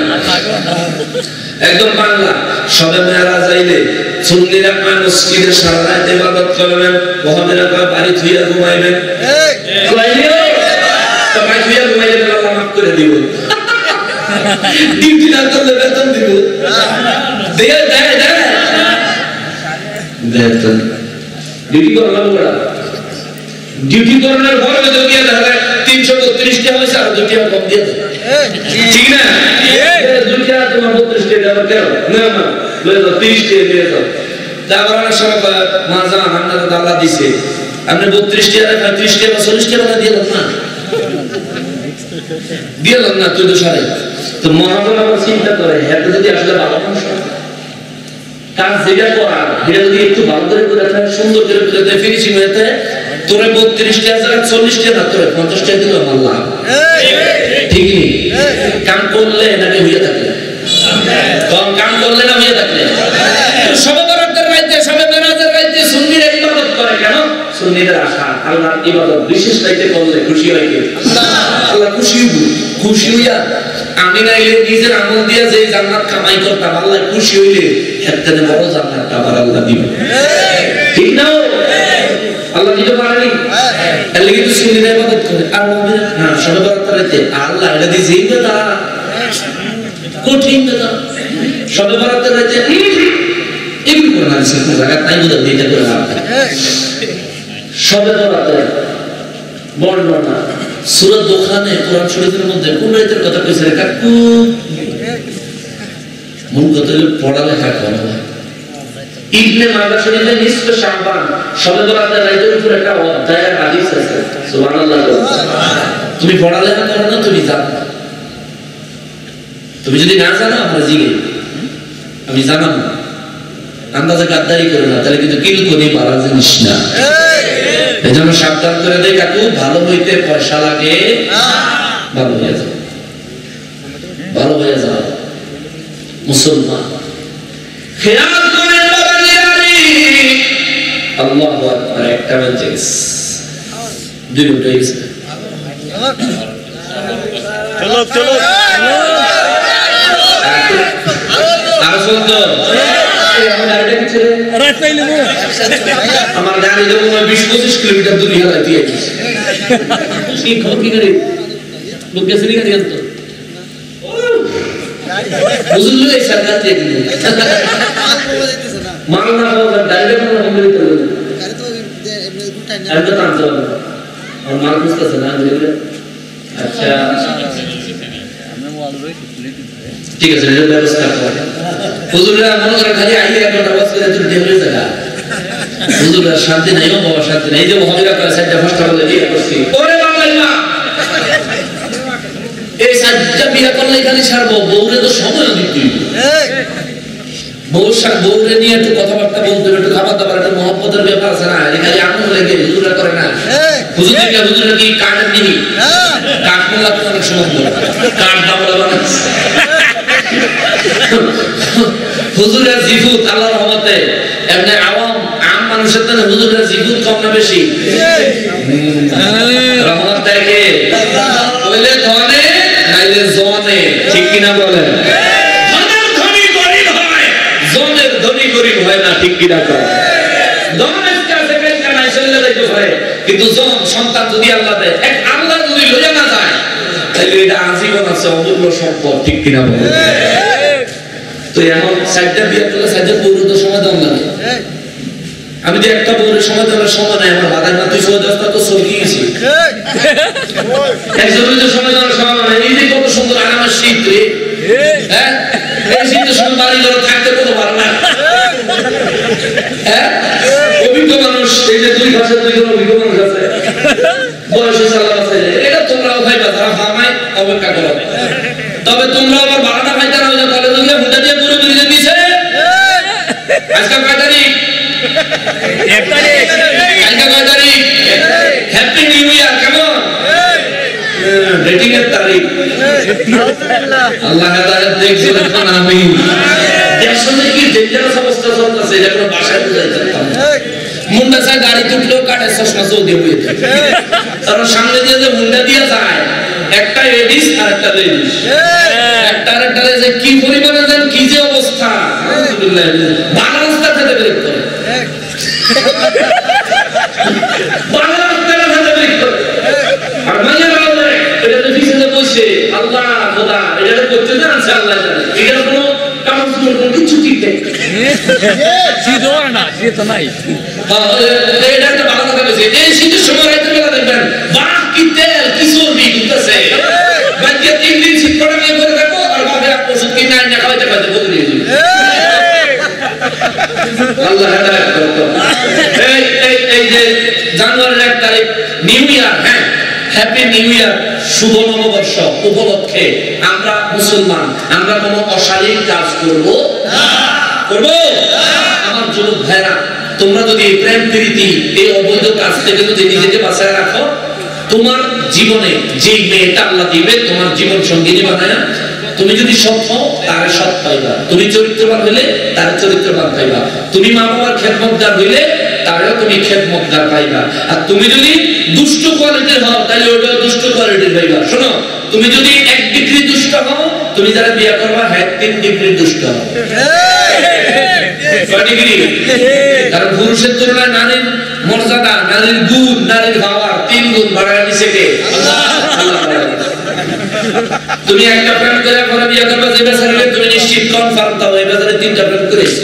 একদম বাংলা। সবে মেয়ারাজ আইলে সুন্নিরা কয় মসজিদে সারা রাত ইবাদত করবেন, ওয়াহাবিরা কয় বাড়ি থুইয়া ঘুমাইবেন। কইলিও তো বাড়ি থুইয়া ঘুমাইলে আল্লাহ মাফ করে দিব, ডিউটি না করলে বেতন দিব। দেয় দেয় দেয় বেতন, ডিউটি করলাম ওরা, ডিউটি করানোর পর বেতন দিয়ে দেয় 332 টাকা হয়েছে, আর 2 টাকা কম দিয়ে দেয়, ঠিক না? 2 টাকা তোমার 32 টাকা দেওয়ার কেন? না না, লয়ে যাও 30 টাকা দিয়ে যাও। তারপর অনেক সময় মাজা হান্নার দালা দিছে, আপনি 32 টাকা 35 টাকা 40 টাকা দিয়ে দেন না, দিয়ে দেন না, তুই তো সারে। তো মহাজন আবার চিন্তা করে, এটা যদি আসলে ভালো মানুষ কাজ যেটা করার, এটা যদি একটু ভালো করে করে থাকে, সুন্দর করে করে দেয়, ফিনিশিং হয়েছে, তোরে 32 টাকা ছাড়া 40 টাকা না, তোরে 50 টাকা দিলেও আমার লাভ, ঠিক নেই? কাম করলে নাকি হইয়া থাকলে, কম কাম করলে না হইয়া থাকলে। সবে বরাতের রাইতে, সবে মেরাজের রাইতে সুন্নিরা ইবাদত করে কেন? সুন্নিদের আশা আল্লাহর ইবাদত বিশেষ রাইতে করলে খুশি হয় কে? আল্লাহ। আল্লাহ খুশি হইব, খুশি হইয়া আমি নাইলে নিজের আমল দিয়া যে জান্নাত কামাই করতাম, আল্লাহ খুশি হইলে এর বড় জান্নাত আবার আল্লাহ দিবে, ঠিক না? আল্লাহ দিতে পারেনি, এর লাগি তো সুন্নিরা ইবাদত করে। আর মুমিনরা না, সবে বরাতের রাইতে আল্লাহ এটা দিয়েই বেটা কঠিন বেটা, সবে বরাতের রাইতে এমনি করে না সে জায়গা তাই বুঝা দিতে করে না। সবে বরাতের বর্ণনা সূরা দুখানে কোরআন শরীফের মধ্যে কোন আয়াতের কথা কইছে রে কাকু? মূল কথা হলো পড়ালেখা করা। ইবনে মাজাহ শরীফে নিসফে শাবান সবে বরাতের রাতের উপর একটা অধ্যায়ের হাদিস আছে, সুবহানাল্লাহ। তুমি পড়ালেখা করো না, তুমি জানো, তুমি যদি না জানো আমরা জিগে, আমি জানাবো, আন্দাজে গাদ্দারি করে না, তাহলে কিন্তু কিল করে পারা জিনিস না। এজন্য সাবধান করে দেয় কাকু, ভালো হইতে পয়সা লাগে না, ভালো হয়ে যাও, ভালো হয়ে যাও মুসলমান। খেয়াল করেন বাবা নিরানি, আল্লাহু আকবার। একটা বেজে গেছে, 2 মিনিট হয়ে গেছে, চলো চলো আর সুন্দর আমার গাড়ি যখন 20-25 কিলোমিটার দূরে হারাই দিয়ে গেছে, কি খবর? কি গাড়ি লোক গেছে নি গাড়ি আনতো বুঝলো এই সরকার দিয়ে দিল মাল না পাওয়া গাড়িটা কোনো রকম করে দিল, গাড়ি তো আমি তো টানতে পারবো না, আর মাল বুঝতেছে না। আচ্ছা ঠিক আছে, এর ব্যবস্থা করো। হুজুররা মনে করে খালি আইলে একটা আওয়াজ করে তুমি টেবিলে জায়গা, হুজুররা শান্তি নাই, বাবা শান্তি নাই। এই যে মহাবীরা করে 4টা 5টা বলে বিয়ে করছি, ওরে বাবা মা সাতটা বিয়া করলে খালি সারবো, বউরে তো সময় দিতে বউরে নিয়ে একটু কথাবার্তা বলতে হবে, একটু খাবার দাবার, একটু মহব্বতের ব্যাপার আছে না? এখানে আঙুল লেগে হুজুরা করে না। হুজুর থেকে হুজুরা কি কাঠের নিহি কাঠ মোল্লা তো অনেক সময় কাঠ দাবলা বানাচ্ছে হুজুরের জিফুত আল্লাহর রহমতে এমনি আম মানুষের জন্য হুজুরের জিফুত কম না বেশি? রহমত দেখে বলে ধনে নাইলে জনে, ঠিক কিনা বলেন? ধনের ধনী গরিব হয়, জনের ধনী গরিব হয় না, ঠিক কিনা বলেন? ধনের কাছে কাছে নাই চলে যাইতে পারে, কিন্তু জন সন্তান যদি আল্লাহ দেয়, এক আল্লাহ যদি লইয়া না যায়, তাহলে এটা আজীবন আছে, অমূল্য সম্পদ, ঠিক কিনা বলেন? তো এখন সাইডটা বিয়ে করলে সাইডের বউর তো সময় দাম লাগে। আমি যে একটা বউরের সময় দেওয়ার সময় নাই, আমার বাধার মাত্র সময় দেওয়া তো সরকি গেছি, একজনের তো সময় দেওয়ার সময় নাই। এই যে কত সুন্দর আরামের শীত রে, হ্যাঁ, এই শীতের সময় বাড়ি ঘরে থাকতে কত ভালো না, হ্যাঁ, অভিজ্ঞ মানুষ, এই যে দুই ভাষার দুই জন অভিজ্ঞ মানুষ আছে, বয়সে চালা আছে, এটা তোমরাও ভাইবা, তারা ভামায় অপেক্ষা করো। তবে তোমরা আবার বারোটা ভাইটা না হয়ে কলেজে গিয়ে হুন্ডা দিয়ে পুরো বেরিয়ে দিছে। আজকে কয় তারিখ? 1 তারিখ। কালকে কয় তারিখ? Happy new year. কেমন রেটিং এর তারিখ? আল্লাহ হেদায়েত দেখছেন এখন। আমি দেশে কি ডেঞ্জারাস অবস্থা চলতেছে, এটা কোনো ভাষায় বুঝাইতে পারতাম না। মুন্ডা চায় গাড়ি তুললেও কাটে চশমা চৌদি হয়ে যায়, কারণ সামনে দিয়ে যে মুন্ডা দিয়ে যায়, একটা এডিস আর একটা লেডিস, একটা আর একটা যে কি পরিমাণে দেন, কি যে অবস্থা, আলহামদুলিল্লাহ বাংলা রাস্তা থেকে বের করে, বাংলা রাস্তা থেকে বের করে। আর মাইয়া বলে এটা তো পিছনে বসে আল্লাহ খোদা এটা করতে না, আছে আল্লাহ জানে, এটা কোনো কারণ কোনো কিছু ঠিক নেই, জিদো না জিদো নাই। এটা একটা ভালো কথা বলছে, এই শীতের সময় রাইতে বেলা দেখবেন বাহ কি তেল কি চর্বি ঘুরতেছে, বাকি 3 দিন শীত পড়া নাই করে থাকো, আর বাপের ওষুধ কিনে আইনা খাওয়াইতে খাইতে বদলে দিয়েছি। আল্লাহ হেদায়েত করুন। এই যে জানুয়ারির 1 তারিখ নিউ ইয়ার, হ্যাঁ হ্যাপি নিউ ইয়ার, শুভ নববর্ষ উপলক্ষে আমরা মুসলমান, আমরা কোনো অশালীন কাজ করব না, করব না। আমার যুবক ভাইরা, তোমরা যদি এই প্রেম প্রীতি এই অবৈধ কাজ থেকে যদি নিজেকে বাঁচায় রাখো, তোমার জীবনে যেই মেয়েটা আল্লাহ দিবে তোমার জীবন সঙ্গিনী বানায়, তুমি যদি সৎ হও তারে সৎ পাইবা, তুমি চরিত্রবান হইলে তারে চরিত্রবান পাইবা, তুমি মা বাবার খেদমতগার হইলে তারেও তুমি খেদমতগার পাইবা। আর তুমি যদি দুষ্ট কোয়ালিটির হও তাহলে ওটাও দুষ্ট কোয়ালিটির পাইবা। শোনো, তুমি যদি 1 ডিগ্রি দুষ্ট হও, তুমি যারা বিয়ে করবা হ্যাঁ 3 ডিগ্রি দুষ্ট হও। কারণ পুরুষের তুলনায় নারীর মর্যাদা, নারীর গুণ, নারীর ভাবা 3 গুণ বাড়ায় দিছে কে? আল্লাহ। তুমি একটা প্রেম করে পরে বিয়ে করবা, যে বেচারে তুমি নিশ্চিত কনফার্ম দাও এই বেচারে 3টা প্রেম করেছে,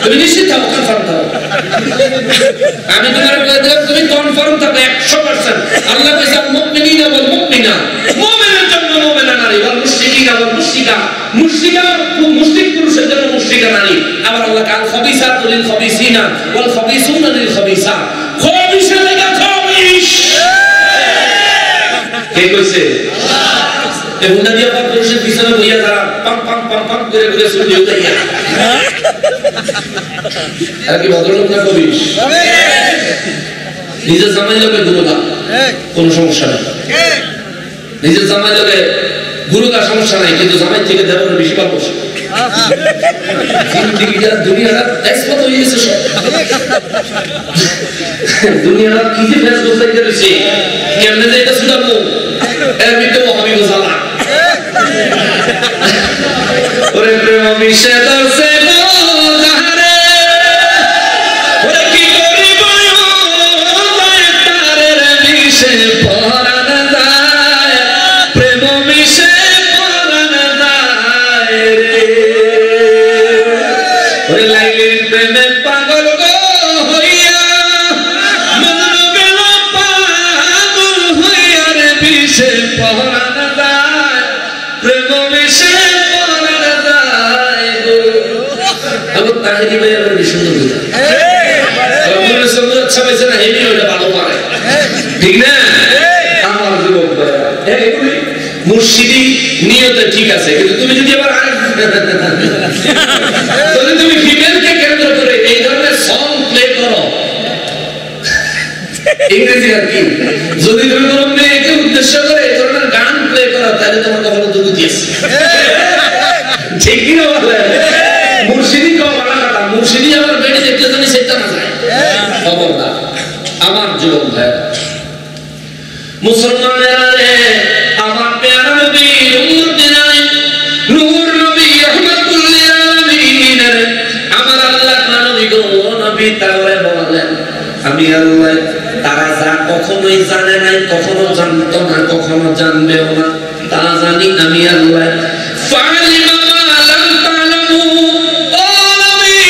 তুমি নিশ্চিত থাকো, কনফার্ম দাও। আমি তোমার বলে দিলাম তুমি কনফার্ম থাকো 100%। আল্লাহ কইছে মুমিনিনা ওয়াল মুমিনা, মুমিনের জন্য মুমিনা নারী, ওয়াল মুশরিকিনা ওয়াল মুশরিকা, মুশরিকা মুশরিক পুরুষের জন্য মুশরিকা নারী। আবার আল্লাহ কাল খাবিসাতু লিল খাবিসিনা ওয়াল খাবিসুনা লিল খাবিসা, খাবিসা লাগা খাবিস। কে কইছে? আল্লাহ। এই হুন্ডা দিয়া পর পুরুষের পিছনে বইয়া যারা পাম পাম পাম পাম করে ঘুরে চলে যাইয়া, আর কি ভদ্রলোক না কবিস? নিজের জামাই লোকে গুরুদা কোন সমস্যা নেই, নিজের জামাই লোকে গুরুদা সমস্যা নাই, কিন্তু জামাই থেকে দেবো বেশি পাবো। দুনিয়াটা এক্সপোর্ট হয়ে গেছে, দুনিয়াটা কি যে ফেস বসাইতে রয়েছে, কেমনে যে এটা শুধাবো এর ভিতরে হাবিব জালা ওরে প্রেম মিশে দর্শে গোধারে, ওরে কি করিব তারে মিশে পরাণ যায়, প্রেম মিশে পরাণ যায় রে, ওরে লাইলির প্রেমে পাগল গো হইয়া, মজনু গেল পাগল হইয়া রে, মিশে পরাণ যায়, প্রেম মিশে পরাণ যায় গো। আবার তাহিরি ভাই আবার সুন্দর কথা, আমার সুন্দর আচ্ছা পাইছে না, হেমি ওটা ভালো পারে, ঠিক না? আমার যুবক ভাইরা এগুলি যদি তুমি ফিমেলকে কেন্দ্র করে এই ধরনের সং প্লে করো, ইংরেজি আর কি, যদি তুমি কোনো মেয়েকে উদ্দেশ্য করে এই ধরনের গান প্লে করো, তাহলে তোমার কখনো দুর্নীতি আছে। ঠিক কি না বলে? মুর্শিদি কও বাড়া কথা, মুর্শিদি আমার বেড়ে দেখলে তুমি সেটা না যায়। খবরদার আমার যুবক ভাই, মুসলমানেরা রে, আমার প্যারা নবী উম্মতেরা, নূর নবী রহমাতুল লিল আলামিন, আমার আল্লাহ নবী গো নবী তাআলা বলেন, আমি আল্লাহ তারা যা কখনোই জানে নাই, কখনো জানতো না, কখনো জানবেও না, তা জানি আমি আল্লাহ। ফালিমা মা লাম তা'লামু, ও নবী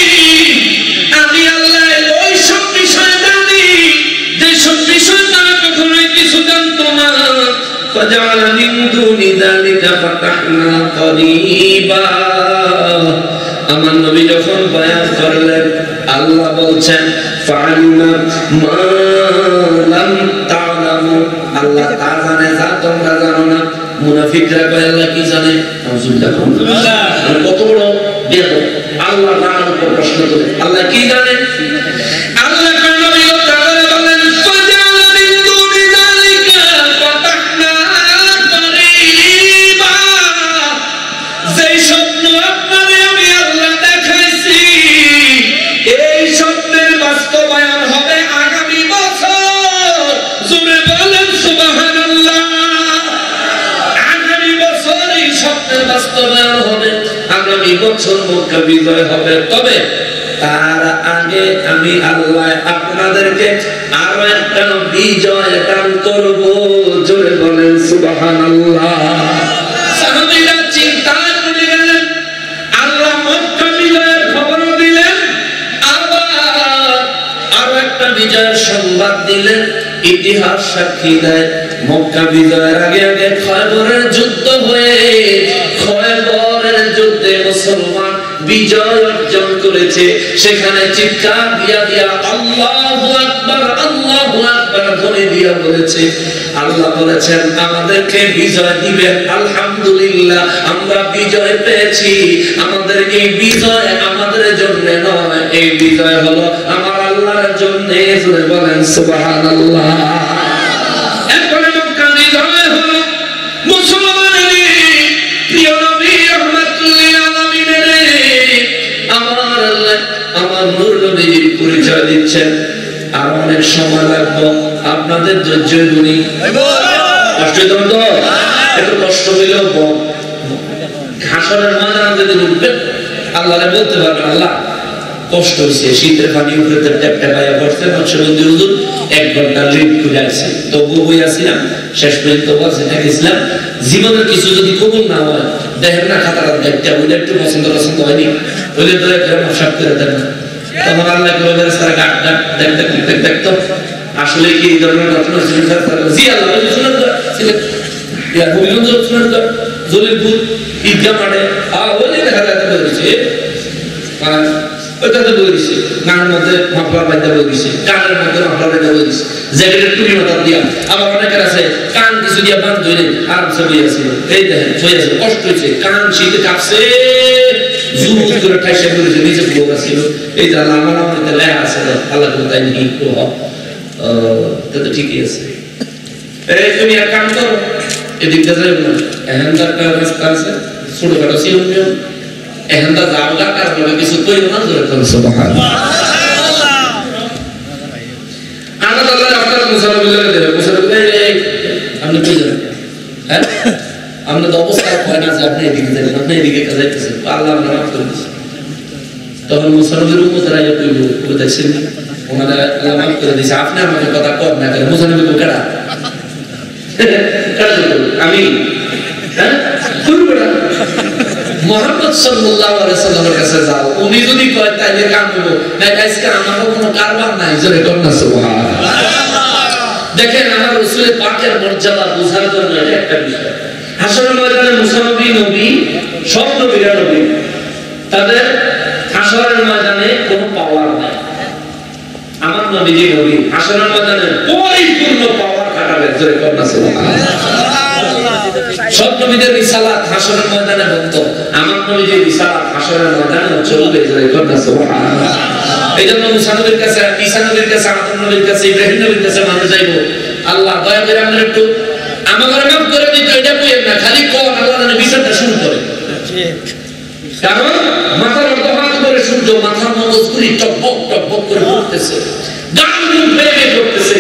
আমি আল্লাহ ওই সব বিষয় জানি যে সব বিষয় তারা কখনোই কিছু জানতো না। ফাজআলা মিন দুনি যালিকা ফাতাহনা করিবা, আমার নবী যখন বয়ান করলেন, আল্লাহ বলছেন ফালিমা মা লাম তা'লামু, আল্লাহ তা জানে যা তোমরা জানো না। মুনাফিকরা কয় আল্লাহ কি জানে? আলহামদুলিল্লাহ, কত বড় বেয়াদব, আল্লাহ নামের উপর প্রশ্ন করে আল্লাহ কি জানে? আল্লাহ কয় নবী তাআলা বলেন ফাজআলা মিন দুনি যালিকা ফাতাহনা করিবা, যেই স্বপ্ন আপনারে আমি আল্লাহ দেখাইছি এই স্বপ্নের বাস্তবায়ন হবে আগামী বছর। জোরে বলেন সুবহানাল্লাহ। আগামী বছর এই স্বপ্নের বাস্তবায়ন হবে, আগামী বছর মক্কা বিজয় হবে। তবে তার আগে আমি আল্লাহ আপনাদেরকে আরো একটা বিজয় দান করব। জোরে বলেন সুবহানাল্লাহ। সাহাবীরা চিন্তায় পড়ে গেলেন, আল্লাহ মক্কা বিজয়ের খবর দিলেন, আবার আরো একটা বিজয়ের সংবাদ দিলেন। ইতিহাস সাক্ষী দেয় মক্কা বিজয়ের আগে আগে খয়বরের যুদ্ধ হয়ে, খয়বরের যুদ্ধে মুসলমান বিজয় অর্জন করেছে। সেখানে চিৎকার দিয়া দিয়া আল্লাহু আকবার আল্লাহু আকবার ধ্বনি দিয়া বলেছে, আল্লাহ বলেছেন আমাদেরকে বিজয় দিবেন। আলহামদুলিল্লাহ, আমরা বিজয় পেয়েছি। আমাদের এই বিজয় আমাদের জন্য নয়, এই বিজয় হলো আমার আল্লাহর জন্য। জোরে বলেন সুবহানাল্লাহ। এখন মক্কা বিজয় হলো মুসলমানের প্রিয় নবী রহমাতুল লিল আলামিনের আমার আল্লাহ আমার নূর নবীর পরিচয় দিচ্ছেন। আর অনেক সময় লাগবে, আপনাদের ধৈর্য গুণী। কষ্ট তো একটু কষ্ট হইলেও হাসরের ময়দানে যদি উঠবেন, আল্লাহরে বলতে পারবেন আল্লাহ কষ্ট হয়েছে, শীতের পানি উপরে ট্যাপটা পাইয়া পড়ছে, নকশবন্দি হুজুর 1 ঘন্টা লেট করে আসছে, তবু বই আসছিলাম, শেষ পর্যন্ত বলছে গেছিলাম। জীবনের কিছু যদি কবুল না হয়, দেখেন না খাতাটা দেখতে বলে একটু পছন্দ হয়নি, বলে তো সাপ করে দেন না, তখন আল্লাহ দেখতো আসলে কি এই ধরনের ঘটনা জি আল্লাহ জলিলপুর ঈদগাহ মাঠে দেখা যাচ্ছে ওইটাতে বই দিছে, গানের মধ্যে মাফলার বাদ্যা বই দিছে, কানের মধ্যে মাফলার বাদ্যা বই দিছে, জ্যাকেটের টুপি মাথার দিয়া। আবার অনেকের আছে কান কিছু দিয়া বান ধরে আরামসে বই আছে, এই দেখেন বই আছে, কষ্ট হয়েছে, কান শীতে কাঁপছে, জুম করে ঠাইসা করেছে, নিচে ব্লক আছিল। এই যে আল্লাহ আমার আমাদের লেখা আছে, আল্লাহ তাই নিয়ে তো ঠিকই আছে। এই তুমি এক কাম করো, এদিকটা যাবে না, এখানকার রাস্তা আছে ছোটখাটো সিএম এখানটা যাওয়া কারণে কিছু কইও না। জোরে বলেন সুবহানাল্লাহ। আল্লাহ তাআলা আপনার মুসাফিরকে দেবে, মুসাফিরকে আপনি কই যাবেন? হ্যাঁ, আপনি তো অবস্থা হয় না যে আপনি এদিকে যাবেন, আপনি এদিকে যাইতেছেন, আল্লাহ আপনার মাফ করে দিয়েছে। তখন মুসাফির উম্মতরা কইব, কই দেখছেন ওনারা আল্লাহ মাফ করে দিয়েছে, আপনি আমাকে কথা কর না কেন? মুসাফির কই কেডা কেডা আমি, হ্যাঁ শুরু করা মুহাম্মদ সাল্লাল্লাহু আলাইহি সাল্লামের কাছে যাও, উনি যদি কয় তাইলে কাম হইব, না আজকে আমারও কোনো কারবার নাই। জোরে কোন না সুবহানাল্লাহ। দেখেন আমার রাসূল পাকের মর্যাদা বোঝার জন্য এটা একটা বিষয়। হাসরের ময়দানে মুসা নবী, নবী সব নবীরা নবী, তাদের হাসরের ময়দানে কোনো পাওয়ার নাই। আমার নবী যে নবী হাসরের ময়দানে পরিপূর্ণ পাওয়ার খাটাবে। জোরে কোন না সুবহানাল্লাহ। সব নবীদের রিসালাত হাসরের ময়দানে বন্ধ, আমার নবীর রিসালাত হাসরের ময়দানে চলবে। সুবহানাল্লাহ। এইজন্য মুসা নবীর কাছে, ঈসা নবীর কাছে, আদম নবীর কাছে, ইব্রাহিম নবীর কাছে মানুষ যাইবো, আল্লাহ দয়া করে আমরা একটু আমাকে মাফ করে দিত, এটা কইেন না, খালি কোন আল্লাহ জানে বিচারটা শুরু করে। কারণ মাথার অর্ধহাত করে সূর্য মাথার মগজগুলি টকবক টকবক করে উঠতেছে, গান বেয়ে পড়তেছে।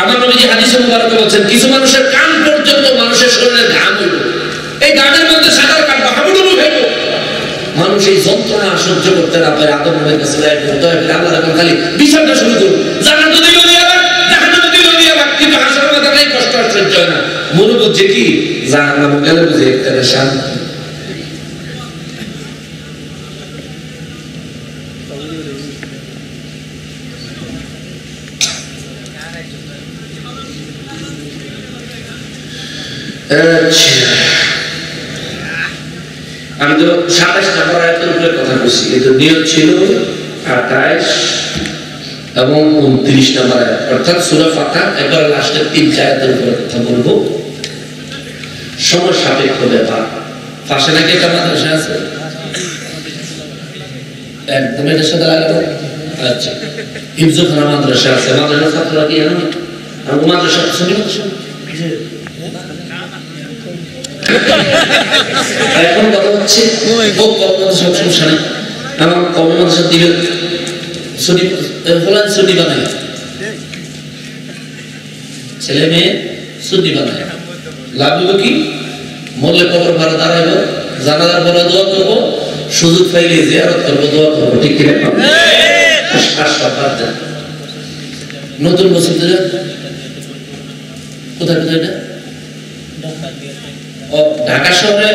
আমার নবীজি হাদিসে মুবারকে বলেন কিছু মানুষের কান পর্যন্ত মানুষের শরীরে ঘাম হইল, এই গানের মধ্যে সাঁতার কাটবা হাবুডুবু খাইব। মানুষ এই যন্ত্রণা সহ্য করতে না পারে আদম নবীর কাছে যায়, দয়া করে আল্লাহ রাখুন খালি বিচারটা শুরু করুন। জান্নাতে দিল দিয়া জাহান্নামে দিল দিয়া, কিন্তু হাসরের ময়দানে কষ্ট আর সহ্য হয় না। মনে বুঝছে কি জাহান্নামে গেলে বুঝে একটা শান্তি। আমি তো 27 নম্বর আয়াতের উপরে কথা বলছি, কিন্তু নিয়ত ছিল 28 এবং 29 নম্বর আয়াত, অর্থাৎ সূরা ফাতিহা একবার লাস্টের 3 আয়াতের উপরে কথা বলবো। সময় সাপেক্ষ ব্যাপার। পাশে নাকি একটা মাদ্রাসা আছে, একদম এটার সাথে লাগানো। আচ্ছা, হিফজখানা মাদ্রাসা আছে, মাদ্রাসার ছাত্ররা কি জানো? আমার মাদ্রাসা শুনি এখন কথা হচ্ছে সব সমস্যা নেই। আমার কমে মাদ্রাসা দিবে সুন্নি বানায়, ছেলে মেয়ে সুন্নি বানায়, লাভ হইব কি? মরলে কবর ভাড়া দাঁড়াইব, জানাজার পরে দোয়া করবো, সুযোগ পাইলে জিয়ারত করবো, দোয়া করবো, ঠিক কিনা? নতুন বছর কোথায় কোথায় এটা ঢাকা শহরে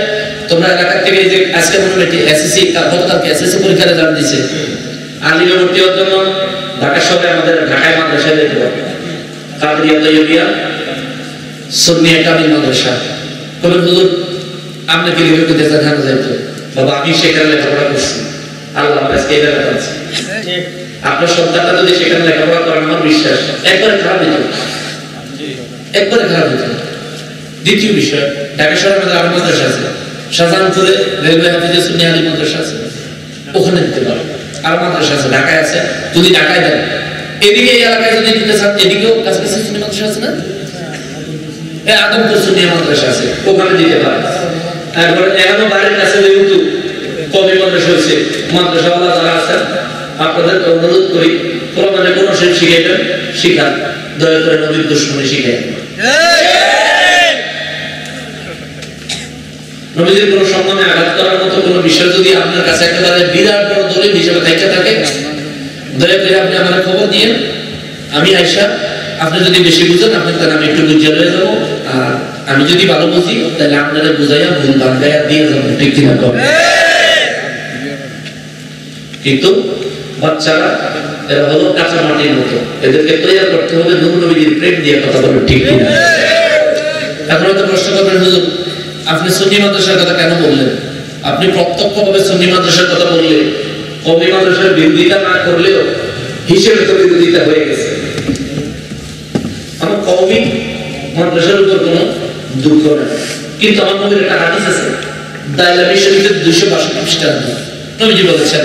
তোমরা এলাকা থেকে যে আজকে মনে হয় এসএসসি গতকালকে এসএসসি পরীক্ষার রেজাল্ট দিয়েছে, আলিমে ভর্তি হওয়ার জন্য ঢাকা শহরে আমাদের ঢাকায় মাদ্রাসায় যেতে হবে, কাদরিয়া তৈয়বিয়া সুন্নি কামিল মাদ্রাসা। কবে হুজুর আপনি কি লিখে দিতে চান যাইতো? বাবা আমি সেখানে লেখাপড়া করছি, আল্লাহ আজকে এই ব্যাপার আছে। আপনার সন্তানটা যদি সেখানে লেখাপড়া করেন আমার বিশ্বাস একবারে খারাপ হইত, একবারে খারাপ হইত। দ্বিতীয় বিষয়, ঢাকা শহরে আমাদের আরো মাদ্রাসা আছে, শাহজাহানপুরে রেলওয়ে হাফিজে সুন্নি আলী মাদ্রাসা আছে, ওখানে দিতে পারো। আর মাদ্রাসা আছে ঢাকায় আছে, যদি ঢাকায় দেন, এদিকে এই এলাকায় যদি দিতে চান এদিকেও কাছাকাছি সুন্নি মাদ্রাসা আছে না, আদমপুর সুন্নি মাদ্রাসা আছে, ওখানে দিতে পারেন। তারপরে এখনো বাড়ির কাছে যেহেতু কবি মাদ্রাসা হয়েছে, মাদ্রাসাওয়ালা যারা আছেন আপনাদেরকে অনুরোধ করি কোরআনের কোন শেষ শিখাইবেন, শিখান, দয়া করে নবীর দুশমনী শিখাই। নবীজির কোন সম্মানে আঘাত করার মতো কোন বিষয় যদি আপনার কাছে একেবারে বিরাট বড় দলিল হিসেবে থেকে থাকে, দয়া করে আপনি আমার খবর দিয়ে, আমি আয়শা, আপনি যদি বেশি বুঝেন আপনি তাহলে আমি একটু বুঝিয়ে লয়ে যাবো, আর আমি যদি ভালো বুঝি তাহলে আপনারা বুঝাইয়া ভুল বাঙ্গাইয়া দিয়ে যাবো, ঠিক কিনা? কিন্তু বাচ্চারা এরা হলো কাঁচা মাটির মতো, এদেরকে তৈরি করতে হবে নূর নবীর প্রেম দিয়ে কথা বলবেন, ঠিক কিনা? এখন হয়তো প্রশ্ন করবেন হুজুর আপনি সুন্নি মাদ্রাসার কথা কেন বললেন? আপনি প্রত্যক্ষভাবে সুন্নি মাদ্রাসার কথা বললে কওমি মাদ্রাসার বিরোধিতা না করলেও হিসেবে তো বিরোধিতা হয়ে গেছে। আমার কওমি মাদ্রাসার উপর কোনো দুঃখ নেই, কিন্তু আমার নবীর একটা হাদিস আছে দাইলামি শরীফের 262 পৃষ্ঠা, নবীজি বলেছেন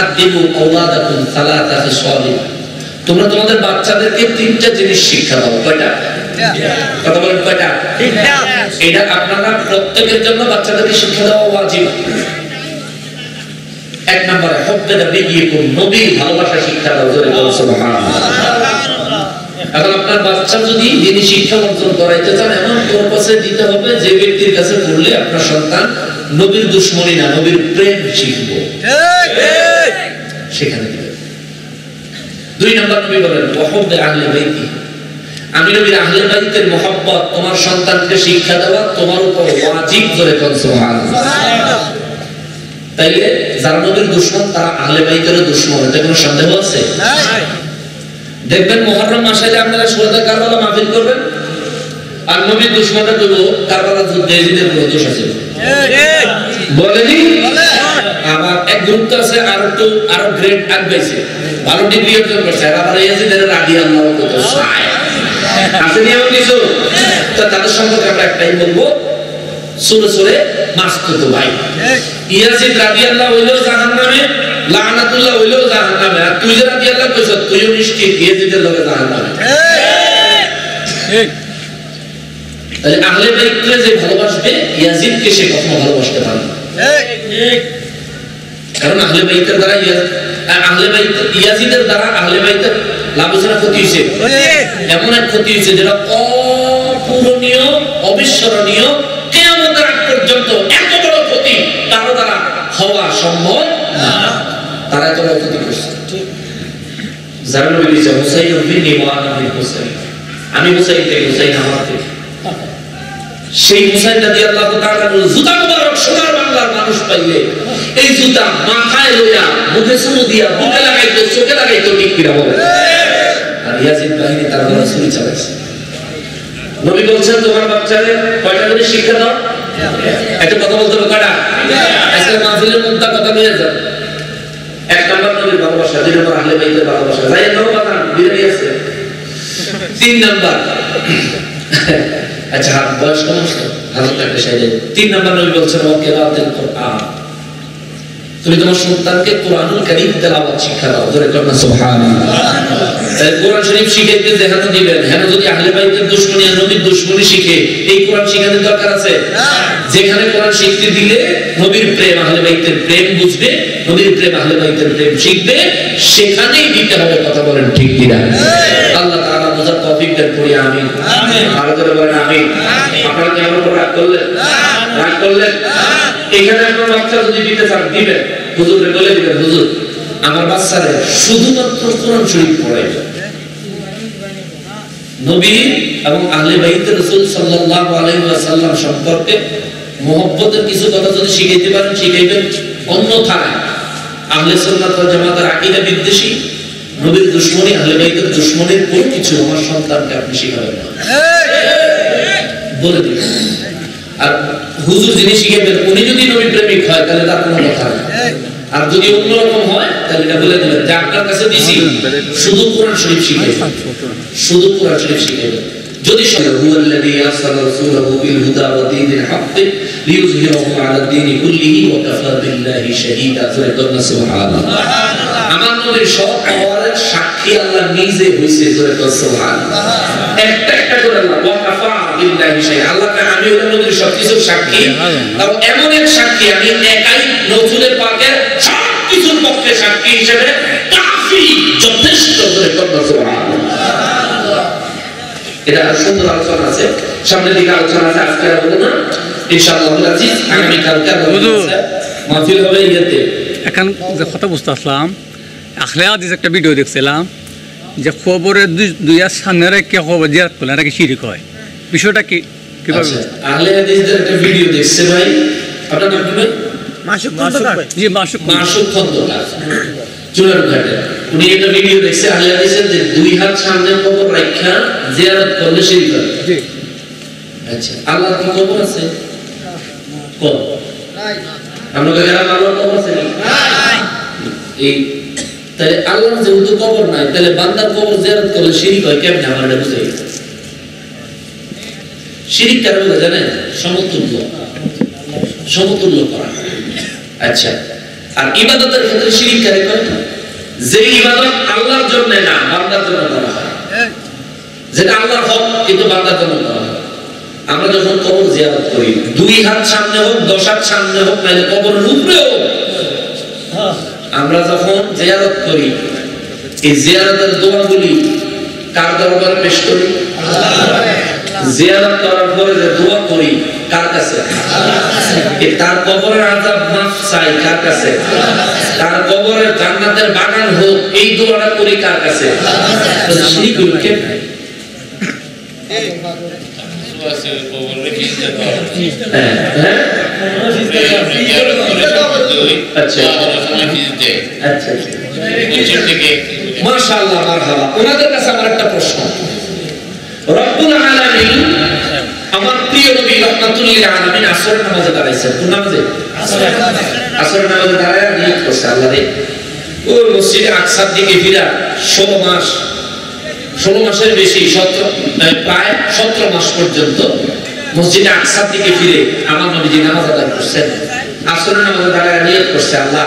আদিবু আওলাদাকুম সালাতা খিসালিন, তোমরা তোমাদের বাচ্চাদেরকে 3টা জিনিস শিক্ষা দাও। কয়টা? কথা বলেন কয়টা? এটা আপনারা প্রত্যেকের জন্য বাচ্চাদেরকে শিক্ষা দেওয়া ওয়াজিব। 1 নম্বরে হুব্বে নবীয়িকুম, নবীর ভালোবাসা শিক্ষা দাও, জোরে বলুন সুবহানাল্লাহ। এখন আপনার বাচ্চা যদি দিনী শিক্ষা অর্জন করাইতে চান এমন পরপসে দিতে হবে যে ব্যক্তির কাছে পড়লে আপনার সন্তান নবীর দুশমনী না নবীর প্রেম শিখবে, সেখানে দিবেন। 2 নম্বর নবী বলেন ওয়াহুব্বে আহলে বাইতি, আমি নবীর আহলে বাইতের মহব্বত তোমার সন্তানকে শিক্ষা দেওয়া তোমার উপর ওয়াজিব, জোরে বলুন সুবহানাল্লাহ। তাইলে যারা নবীর দুশমন তারা আহলে বাইতের দুশমন, এতে কোনো সন্দেহ আছে? দেখবেন মুহররম মাসে আপনারা শুহাদা কারবালা মাহফিল করবেন, আর নবীর দুশমনটা কইব কারবালা যুদ্ধে ইয়াজিদের কোনো দোষ আছে, বলেনি? আবার এক গ্রুপ তো আছে আরো গ্রেড আগবাইছে, ভালো ডিগ্রি অর্জন করছে, আর আবার ইয়াজিদের রাদিয়াল্লাহু তাআলা আছে নিয়ম কিছু। তো তাদের সম্পর্কে আমরা একটাই বলবো, সুরে সুরে মাসতুতো ভাই। ইয়াজিদ রাদিয়াল্লাহু হইলো জাহান্নামে, লানাতুল্লাহ হইলো জাহান্নামে। আর তুই যে রাদিয়াল্লাহু কইছ তুইও নিশ্চিত ইয়াজিদের লগে জাহান্নামে। ঠিক। তাহলে আহলে বাইতকে যে ভালোবাসবে ইয়াজিদকে সে কখনো ভালোবাসতে পারবে না। ঠিক। কারণ আহলে বাইতের দ্বারা আহলে বাইত ইয়াজিদের দ্বারা আহলে বাইতের লাভ ছাড়া ক্ষতি হয়েছে। এমন এক ক্ষতি হয়েছে যেটা অপূরণীয়, অবিস্মরণীয়, কিয়ামতের আগ পর্যন্ত এত বড় ক্ষতি কারো দ্বারা হওয়া সম্ভব না। তারা এত বড় ক্ষতি করছে। যারা নবী বলেছে হুসাইন বিন ওয়ানাবি হুসাইন, আমি হুসাইন থেকে, হুসাইন আমার থেকে। সেই হুসাইন রাদিয়াল্লাহু তাআলা জুতা মুবারক সোনার বাংলার মানুষ পাইলে এই জুতা মাথায় লইয়া মুখে চুমু দিয়া বুকে লাগাইতো, চোখে লাগাইতো, ঠিক কিনা বলে। আর ইয়াজিদ বাহিনী তার ঘরে ছুরি চালাইছে। নবী বলছেন তোমার বাচ্চাদের কয়টা করে শিক্ষা দাও? একটা কথা বলতে হবে কয়টা? আজকে মাহফিলের মুদ্দা কথা নিয়ে যাও। এক নম্বর নবীর ভালোবাসা, দুই নম্বর আহলে বাইতের ভালোবাসা। যাই নাও বাবা বিরিয়ানি আছে। তিন নম্বর আচ্ছা বয়স কম আছে হাজার একটা সাইডে। তিন নম্বর নবী বলছেন ওয়াকিরাতুল কোরআন, তুমি তোমার সন্তানকে কোরআনুল কারীম তেলাওয়াত শিক্ষা দাও। জোরে করুন সুবহানাল্লাহ। তাই কোরআন শরীফ শিখাইতে যেখানে দিবেন, হেন যদি আহলে বাইতের দুশমনী আর নবীর দুশমনী শিখে এই কোরআন শিখানোর দরকার আছে? যেখানে কোরআন শিখতে দিলে নবীর প্রেম আহলে বাইতের প্রেম বুঝবে, নবীর প্রেম আহলে বাইতের প্রেম শিখবে, সেখানেই দিতে হবে। কথা বলেন ঠিক কিনা? আল্লাহ তাআলা বুঝার তৌফিক দেন। পড়ি আমিন। আমিন। আর জোরে বলেন আমিন। আপনারা কি আমার উপর রাগ করলেন? রাগ করলেন? এখানে আপনার বাচ্চা যদি দিতে চান দিবেন, হুজুরকে বলে দিবেন হুজুর আমার বাচ্চারে শুধুমাত্র কোরআন শরীফ পড়াইবেন। নবী এবং আহলে বাইত রাসূল সাল্লাল্লাহু আলাইহি ওয়াসাল্লাম সম্পর্কে মুহাব্বতের কিছু কথা যদি শিখাইতে পারেন শিখাইবেন। অন্যথায় আহলে সুন্নাত ওয়াল জামাতের আকীদা বিদ্বেষী, নবীর দুশমনী, আহলে বাইতের দুশমনীর কোনো কিছু আমার সন্তানকে আপনি শিখাবেন না, বলে দিবেন। আর হুজুর যিনি শিখাবেন উনি যদি নবী প্রেমিক হয় তাহলে তার কোনো কথা নেই। আর যদি অন্যরকম হয় তাহলে এটা বলে দিবেন যে আপনার কাছে দিছি শুধু কোরআন শরীফ শিখাইবেন, শুধু কোরআন শরীফ শিখাইবেন। যদি হুয়াল্লাযী আরসালা রাসূলাহু বিল হুদা ওয়া দীনিল হক লিইয়ুযহিরাহু আলা দীনি কুল্লিহি ওয়া কাফা বিল্লাহি শাহীদা। সুবহানাল্লাহ। আমার নবীর সব পাওয়ারের সাক্ষী আল্লাহ নিজে হইছে। সুবহানাল্লাহ। একটা একটা করে আল্লাহ ওয়া কাফা বিল্লাহি শাহীদা। আল্লাহ আমি ওই নবীর সবকিছুর সাক্ষী, এবং এমন এক সাক্ষী আমি একাই রাসূলের পাকের সবকিছুর পক্ষে সাক্ষী হিসেবে কাফি, যথেষ্ট। সুবহানাল্লাহ। এটা সুন্দর আলোচনা আছে, সামনের দিকে আলোচনা আছে, আজকে আর বলবো না ইনশাআল্লাহ। আজিজ আগামী কালকে মাহফিল হবে ইয়েতে। এখন যে কথা বুঝতে আসলাম, আখলে হাদিস একটা ভিডিও দেখছিলাম যে খবরের দুই আর সামনে রেখে খবর জিয়ারত করলে নাকি শিরক হয়। বিষয়টা কি কিভাবে? আহলে হাদিসদের একটা ভিডিও দেখছে ভাই, আপনার নাম কি ভাই? মাসুক খন্দকার। জি মাসুক খন্দকার চুনারঘাটে। উনি একটা ভিডিও দেখছে আহলে হাদিসের যে দুই হাত সামনে কবর রাখা জিয়ারত করলে শিরক হয়। জি আচ্ছা, আল্লাহর কি কবর আছে? কোন নাই। আমরা গেলাম আল্লাহর কবর আছে না? নাই। এই তাহলে আল্লাহর যেহেতু কবর নাই, তাহলে বান্দার কবর জিয়ারত করলে শিরক হয় কেমনে? আমার এটা বুঝাই। শিরক কার বলে জানেন? সমতুল্য, সমতুল্য করা। আচ্ছা, আর ইবাদতের ক্ষেত্রে শিরক কারে করে? যে ইবাদত আল্লাহর জন্য না বান্দার জন্য করা হয়, যেটা আল্লাহর হক কিন্তু বান্দার জন্য করা হয়। আমরা যখন কবর জিয়ারত করি, দুই হাত সামনে হোক, 10 হাত সামনে হোক, নাহলে কবরের উপরে হোক, আমরা যখন জিয়ারত করি এই জিয়ারতের দোয়াগুলি কার দরবারে পেশ করি? জিয়ারত করার পরে যে দোয়া করি কার কাছে? তার কবরের আযাব মাফ চাই কার কাছে? তার কবরের জান্নাতের বাগান হোক, এই দোয়াটা করি কার কাছে? শিরক হলো কেমনে? মাশাআল্লাহ মারহাবা। ওনাদের কাছে আমার একটা প্রশ্ন। রব্বুল আলামিন আমার প্রিয় নবী রাহমাতুল লিল আলামিন আসরের নামাজে দাঁড়াইছেন। কোন নামাজে? আসরের নামাজে দাঁড়ায় নিয়ত করছে আল্লাহ রে ওই মসজিদে আকসার দিকে ফিরা 16 মাসের বেশি, প্রায় 17 মাস পর্যন্ত মসজিদে আকসার দিকে ফিরে আমার নবীজি নামাজ আদায় করছেন। আসরের নামাজে দাঁড়ায় নিয়ত করছে, আল্লাহ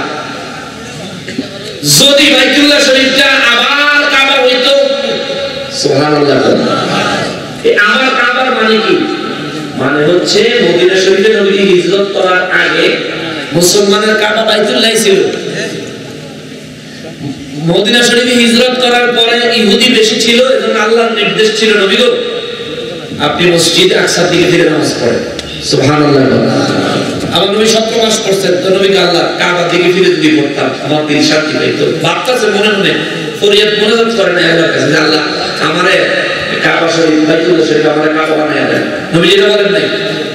যদি বাইতুল্লাহ শরীফটা আবার কাবা হইতো, সুবহানাল্লাহ। এই আবার কাবার মানে কি? মানে হচ্ছে মদিনা শরীফে নবীজি হিজরত করার আগে মুসলমানের কাবা বাইতুল্লাহ ছিল। মদিনা শরীফে হিজরত করার পরে ইহুদি বেশি ছিল, এজন্য আল্লাহর নির্দেশ ছিল, নবী গো আপনি মসজিদে আকসার দিকে ফিরে নামাজ পড়েন, সুবহানাল্লাহ। আমার নবী 17 মাস করছেন, তো নবীকে আল্লাহ কাবার দিকে ফিরে যদি পড়তাম আমার দিল শান্তি পাইতো। ভাবতেছে মনে মনে, ফরিয়াদ মোনাজাত করেন আল্লাহর কাছে যে আল্লাহ আমারে কাবা শরীফ বাইতুল্লাহ শরীফ আমারে কাবা বানায়া দেন। নবী যেটা বলেন নাই,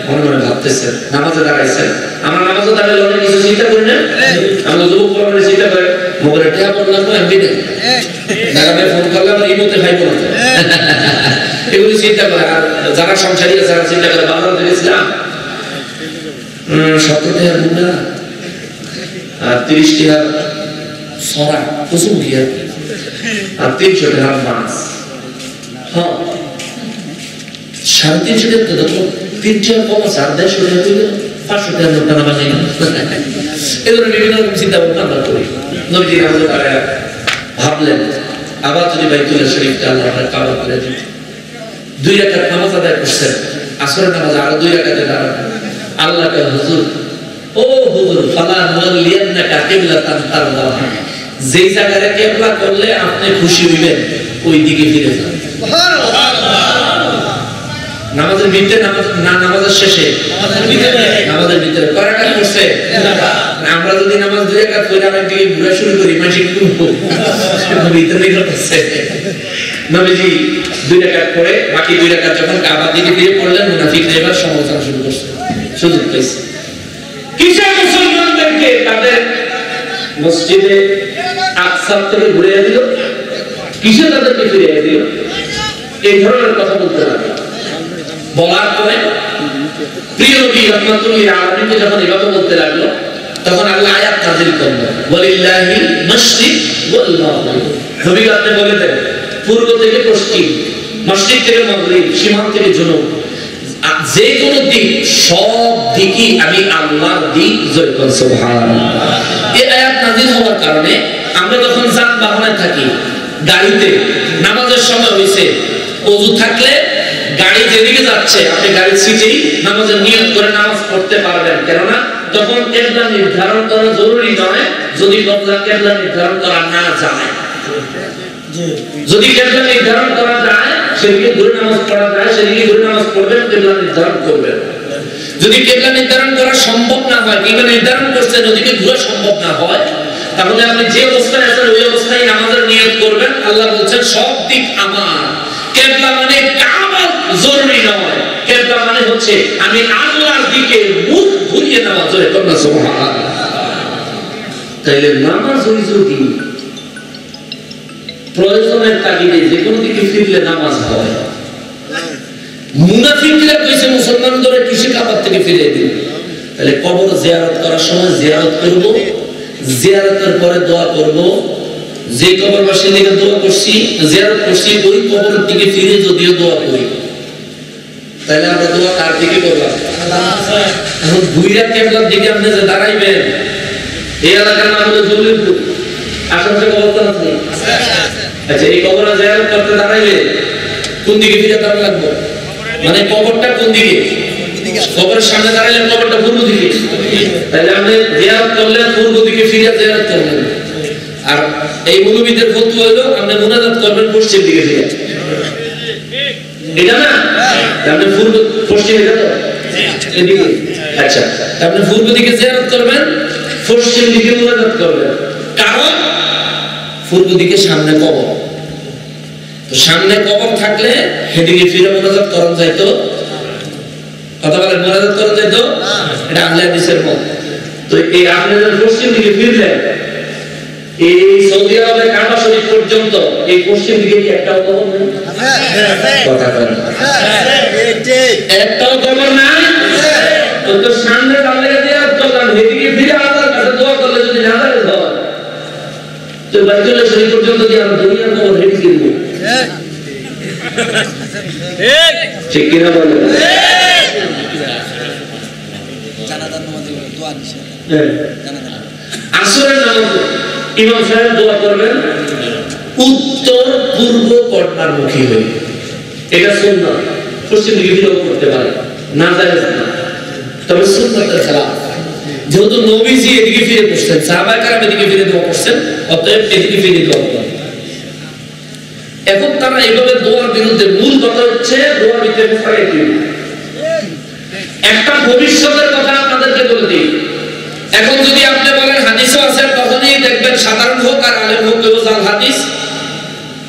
মনে মনে ভাবতেছেন, নামাজে দাঁড়াইছেন। আমরা নামাজে দাঁড়াইলে অনেক কিছু চিন্তা করি না, আমরা যুবক পরিমাণে চিন্তা করে মোবাইলে টিয়া পড়লাম তো এমবি নেই, ঢাকাতে ফোন করলাম ইমোতে খাইবো না, এগুলি চিন্তা করে। আর যারা সংসারী আছে যারা চিন্তা করে বাজার দেখেছিলাম 17 টাকার মুন্ডা আর 30 টাকার সরা কুসুমুখী আর 300 টাকার মাছ, হ্যাঁ 350 টাকা তো দেখো 3 টাকা কম আছে, আর 150 টাকা দিলে 500 টাকার নোটটা নামা যায় না। এই ধরনের বিভিন্ন রকম চিন্তা ভাবনা আমরা করি। নবীজি আমাদের ভাবলেন আবার যদি বাইতুল্লাহ শরীফটা আল্লাহ কাবা করে দিত। 2 রাকাত নামাজ আদায় করছেন, আসরের নামাজ আরো 2 রাকাতে দাঁড়াবেন। আল্লাহকে হুজুর, ও হুজুর ফালা মুওয়াল্লিয়ান্নাকা কিবলাতান তারদাহা, যেই জায়গায় কিবলা করলে আপনি খুশি হইবেন ওই দিকে ফিরে যান। নামাজের ভিতরে না নামাজের শেষে নামাজের ভিতরে করাকাট করছে। আমরা যদি নামাজ 2 রাকাত পড়ে আরেক দিকে ঘোরা শুরু করি মাঝে কি ভিতরে করতেছে। নবীজি 2 রাকাত পড়ে বাকি 2 রাকাত যখন কাবার দিকে ফিরে পড়লেন, মুনাফিকরা এবার সমালোচনা শুরু করছে, সুযোগ পেয়েছে। কিসে মুসলমানদেরকে তাদের মসজিদে আকসা থেকে ঘুরিয়ে দিল, কিসে তাদেরকে ফিরিয়ে দিল, এই ধরনের কথা বলতে লাগলো। বলার পরে প্রিয় নবী রাহমাতুল লিল আলামিনকে যখন এভাবে বলতে লাগলো, তখন আল্লাহ আয়াত নাযিল করলেন, ওয়ালিল্লাহিল মাশরিক ওয়াল মাগরিব। নবী আপনি বলে দেন পূর্ব থেকে পশ্চিম, মশরিক থেকে মাগরিব, সীমান্ত থেকে জুনুব, যে কোন দিক, সব দিকই আমি আল্লাহর দিক। জয় করুন সুবহানাল্লাহ। এই আয়াত নাযিল হওয়ার কারণে আমরা যখন যানবাহনে থাকি, গাড়িতে নামাজের সময় হইছে, ওযু থাকলে গাড়ি যেদিকে যাচ্ছে আপনি গাড়ির সিটেই নামাজের নিয়ত করে নামাজ পড়তে পারবেন। কেননা তখন কিবলা নির্ধারণ করা জরুরি নয়, যদি কিবলা নির্ধারণ করা না যায়। যদি কিবলা নির্ধারণ করা যায়, সেদিকে ঘুরে নামাজ পড়া যায়, সেদিকে ঘুরে নামাজ পড়বেন, কিবলা নির্ধারণ করবেন। যদি কিবলা নির্ধারণ করা সম্ভব না হয়, কিংবা নির্ধারণ করছেন ওদিকে ঘুরে সম্ভব না হয়, তাহলে আপনি যে অবস্থায় আছেন ওই অবস্থায় নামাজের নিয়ত করবেন। আল্লাহ বলছেন সব দিক আমার। কিবলা মানে কাবা জরুরি নয়, কিবলা মানে হচ্ছে আমি আল্লাহর দিকে মুখ ঘুরিয়ে নেওয়া। জয় করুন সুবহানাল্লাহ। তাইলে নামাজ হই যদি প্রয়োজনের তাগিদে যে কোনো দিকে ফিরলে নামাজ হয়। মুনাফিকরা কইছে মুসলমানদের কিসে কাবার থেকে ফিরিয়ে দিন। তাহলে কবর জিয়ারত করার সময় জিয়ারত করব, জিয়ারতের পরে দোয়া করব। যে কবরবাসীর দিকে দোয়া করছি, জিয়ারত করছি, ওই কবরের দিকে ফিরে যদিও দোয়া করি, তাহলে আমরা দোয়া কার দিকে করলাম? এখন দুইরা কিবলার দিকে আপনি যে দাঁড়াইবেন, এই এলাকার নাম হলো জলিলপুর, আশেপাশে কবরস্থান আছে। আচ্ছা, এই কবরে জিয়ারত করতে দাঁড়াইলে কোন দিকে ফিরে দাঁড়ানো লাগবে? মানে কবরটা কোন দিকে? কবরের সামনে দাঁড়াইলে কবরটা পূর্ব দিকে, তাহলে আপনি জিয়ারত করলে পূর্ব দিকে ফিরে জিয়ারত করবেন। আর এই মুলুবিদের ফতোয়া হলো আপনি মুনাজাত করবেন পশ্চিম দিকে ফিরে। এটা না আপনি পূর্ব পশ্চিম, এটা তো এদিকে। আচ্ছা, আপনি পূর্ব দিকে জিয়ারত করবেন, পশ্চিম দিকে মুনাজাত করবেন। কারণ পূর্ব দিকে সামনে কবর, তো সামনে কবর থাকলে সেদিকে ফিরে মুনাজাত করা যাইতো। কথা বলেন, মুনাজাত করা যাইতো। এটা আহলে হাদিসের মত। তো এই আপনি পশ্চিম দিকে ফিরলেন, এই সৌদি আরবের কাবা শরীফ পর্যন্ত এই পশ্চিম দিকে কি একটাও কবর নেই? কথা বলেন, একটাও কবর নাই। তো সামনে দাঁড়িয়ে জিয়ারত করলাম, এদিকে ফিরে আল্লাহর কাছে দোয়া করলে যদি না যায় হয়, তো বাইতুল্লাহ শরীফ পর্যন্ত কি আমরা দুনিয়ার কবর হেঁটে কিনব? ঠিক কিনা বলেন? আসরের নামাজ ইমাম সাহেব দোয়া করবেন উত্তর পূর্ব কর্ণামুখী হয়ে। এটা সুন্নাত, পশ্চিম দিকে ফিরেও করতে পারে না, জায়েজ না, তবে সুন্নাতের খেলাফ। যেহেতু নবীজি এদিকে ফিরে বসছেন, সাহাবায়ে কেরাম এদিকে ফিরে দোয়া করছেন, অতএব এদিকে ফিরে দোয়া করবেন। এখন তারা এইভাবে দোয়ার বিরুদ্ধে, মূল কথা হচ্ছে দোয়ার ভিতরে একটা ভবিষ্যতের কথা আপনাদেরকে বলে দিই। এখন যদি আপনি বলেন হাদিসও আছে, তখনই দেখবেন সাধারণ হোক আর আলেম হোক কইব জাল হাদিস,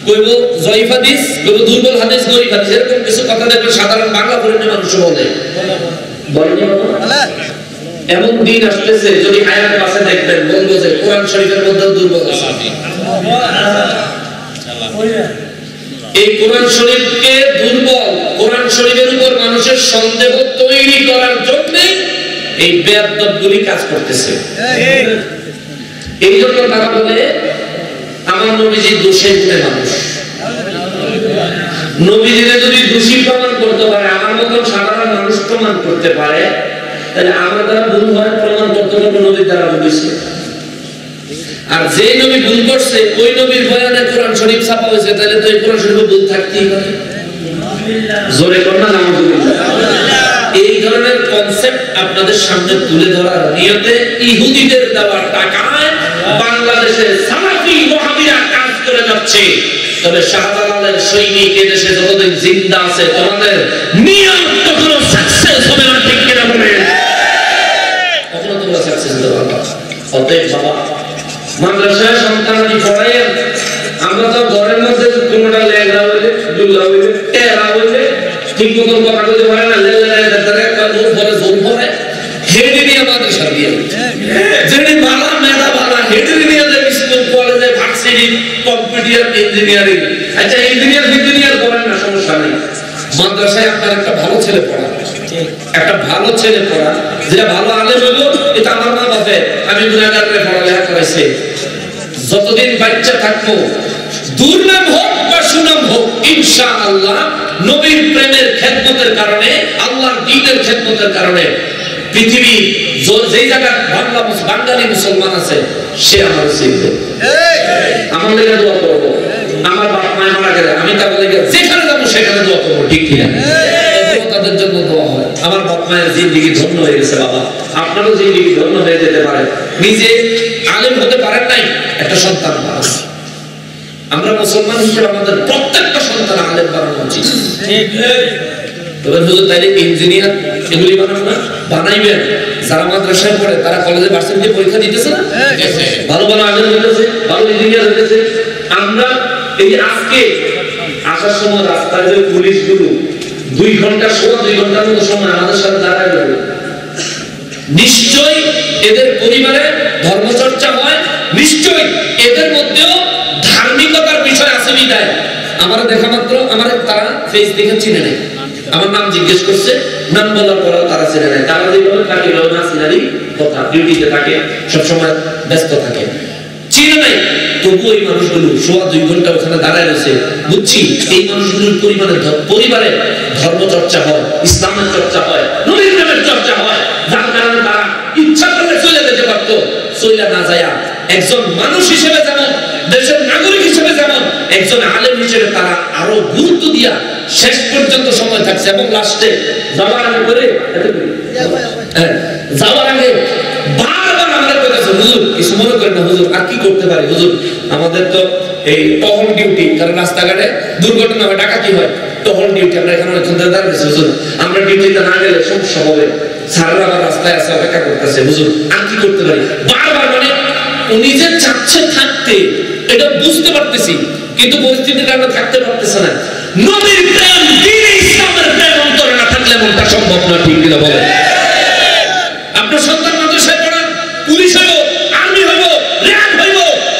কইব জয়ীফ হাদিস, কইব দুর্বল হাদিস, গরীব হাদিস, এরকম কিছু কথা দেখবেন সাধারণ বাংলা পড়েন মানুষ বলে। এমন দিন আসতেছে যদি হায়াত পাশে দেখবেন বলবো যে কোরআন শরীফের মধ্যে দুর্বল আছে। এই কোরআন শরীফকে দুর্বল, কোরআন শরীফের উপর মানুষের সন্দেহ তৈরি করার জন্য এই বেয়াদবগুলি কাজ করতেছে। এই জন্য তারা বলে আমার নবীজি দোষী গুণে মানুষ। নবীজিকে যদি দোষী প্রমাণ করতে পারে, আমার মতন সাধারণ মানুষ প্রমাণ করতে পারে, তাহলে আমার দ্বারা ভুল হয় প্রমাণ করতে পারবে নবীর দ্বারা ভুল হয়েছে। আর যে নবী ভুল করছে ওই নবীর বয়ানে কোরআন শরীফ ছাপা হয়েছে, তাহলে তো এই কোরআন শরীফে ভুল থাকতেই পারে। জোরে করনা নাউজুবিল্লাহ। এই ধরনের কনসেপ্ট আপনাদের সামনে তুলে ধরার নিয়তে ইহুদিদের দেওয়া টাকায় বাংলাদেশে সালাফি ওয়াহাবিরা কাজ করে যাচ্ছে। তবে শাহজালালের সৈনিক এদেশে যতদিন জিন্দা আছে তোমাদের নিয়ত কখনো সাকসেস হবে না, ঠিক কিনা বলেন? কখনো তোমরা সাকসেস হবে না। অতএব বাবা, মাদ্রাসায় সন্তানাদি পড়াইয়েন। আমরা তো ঘরের মধ্যে কোনটা লেগা হইলে দুল্লা হইলে টেরা হইলে ঠিক মতন কথা বলতে পারে না, লেলায় দাঁড়ায় কাজুর পরে জোর পরে হেডি নিয়ে মাদ্রাসা দিয়ে যেটি বালা মেধা বালা হেডি নিয়ে যে স্কুল কলেজে ভার্সিটি কম্পিউটার ইঞ্জিনিয়ারিং। আচ্ছা ইঞ্জিনিয়ার করেন না, সমস্যা নেই। মাদ্রাসায় আপনার একটা ভালো ছেলে পড়া, একটা ভালো ছেলে পড়া, যেটা ভালো আলেম হইল, এটা আমার মা বাপে আমি গুনাহগারের পড়ালেখা করাইছে। যতদিন বাচ্চা থাকবো, দুর্নাম হোক বা সুনাম হোক, ইনশাআল্লাহ নবীর প্রেমের খেদমতের কারণে, আল্লাহর দ্বীনের খেদমতের কারণে পৃথিবী যেই জায়গায় বাঙালি মুসলমান আছে সে আমার চিনবে। আমার লেগে দোয়া করবো। আমার বাপ মায়ের মারা গেলে আমি তার লেগে যেখানে যাবো সেখানে দোয়া করবো, ঠিক কিনা? তাদের জন্য দোয়া হয়। আমার বাপ মায়ের জিন্দেগি ধন্য হয়ে গেছে বাবা, আপনারও জিন্দেগি ধন্য হয়ে যেতে পারে। নিজে আলেম হতে পারেন নাই, একটা সন্তান পান। আমরা মুসলমান হিসেবে আমাদের প্রত্যেকটা সন্তান আলেম বানানো উচিত। তবে হুজুর তাইলে ইঞ্জিনিয়ার এগুলি বানাবো না, বানাইবেন। যারা মাদ্রাসায় পড়ে তারা কলেজে ভার্সিটিতে পরীক্ষা দিতেছে না, ভালো ভালো আলেম হইতেছে, ভালো ইঞ্জিনিয়ার হইতেছে। আমরা এই আজকে আসার সময় রাস্তায় যে পুলিশগুলো 2 ঘন্টা সোয়া 2 ঘন্টার মতো সময় আমাদের সাথে দাঁড়ায় রইল, নিশ্চয় এদের পরিবারে ধর্মচর্চা হয়, নিশ্চয় এদের মধ্যেও ধার্মিকতার বিষয় আছে বিদায়। আমার দেখা মাত্র আমার তারা ফেস দেখে চিনে নেয়, আমার নাম জিজ্ঞেস করছে, নাম বলার পরেও তারা চিনে নেয়। তারা যেভাবে থাকে না চিনারি কথা, ডিউটিতে থাকে, সবসময় ব্যস্ত থাকে, চিনে নাই। তবু ওই মানুষগুলো সোয়া 2 ঘন্টা ওখানে দাঁড়ায় রয়েছে। বুঝছি এই মানুষগুলোর পরিবারে ধর্মচর্চা হয়, ইসলামের চর্চা হয়, নবীর প্রেমের চর্চা হয়, যার কারণে তারা ইচ্ছা করলে চলে যেতে পারতো, চলে না যায় একজন মানুষ হিসেবে যেমন, দেশের নাগরিক হিসেবে যেমন, একজন আলেম হিসেবে তারা আরো গুরুত্ব দিয়া শেষ পর্যন্ত সময় থাকছে। এবং লাস্টে যাওয়ার আগে করে যাওয়ার আগে বারবার আমাদের বলেছে, হুজুর কিছু মনে করেন না, হুজুর আর কি করতে পারি, হুজুর আমাদের তো এই টহল ডিউটি, কারণ রাস্তাঘাটে দুর্ঘটনা হয়, ডাকাতি হয়, টহল ডিউটি। আমরা এখানে অনেকক্ষণ ধরে দাঁড়িয়েছি, হুজুর আমরা ডিউটিতে না গেলে সমস্যা হবে, স্যাররা আবার রাস্তায় আছে অপেক্ষা করতেছে, হুজুর আর কি করতে পারি। বারবার মানে উনি যে চাচ্ছে থাকতে, এটা বুঝতে পারতেছি, কিন্তু পরিস্থিতির কারণে থাকতে পারতেছে না। নবীর প্রেম, দ্বীনে ইসলামের প্রেম অন্তরে না থাকলে এমনটা সম্ভব না, ঠিক কিনা বলেন? আপনার সন্তান মাদ্রাসায় পড়ান, পুলিশ হইব, আর্মি হইব, র্যাব হইব,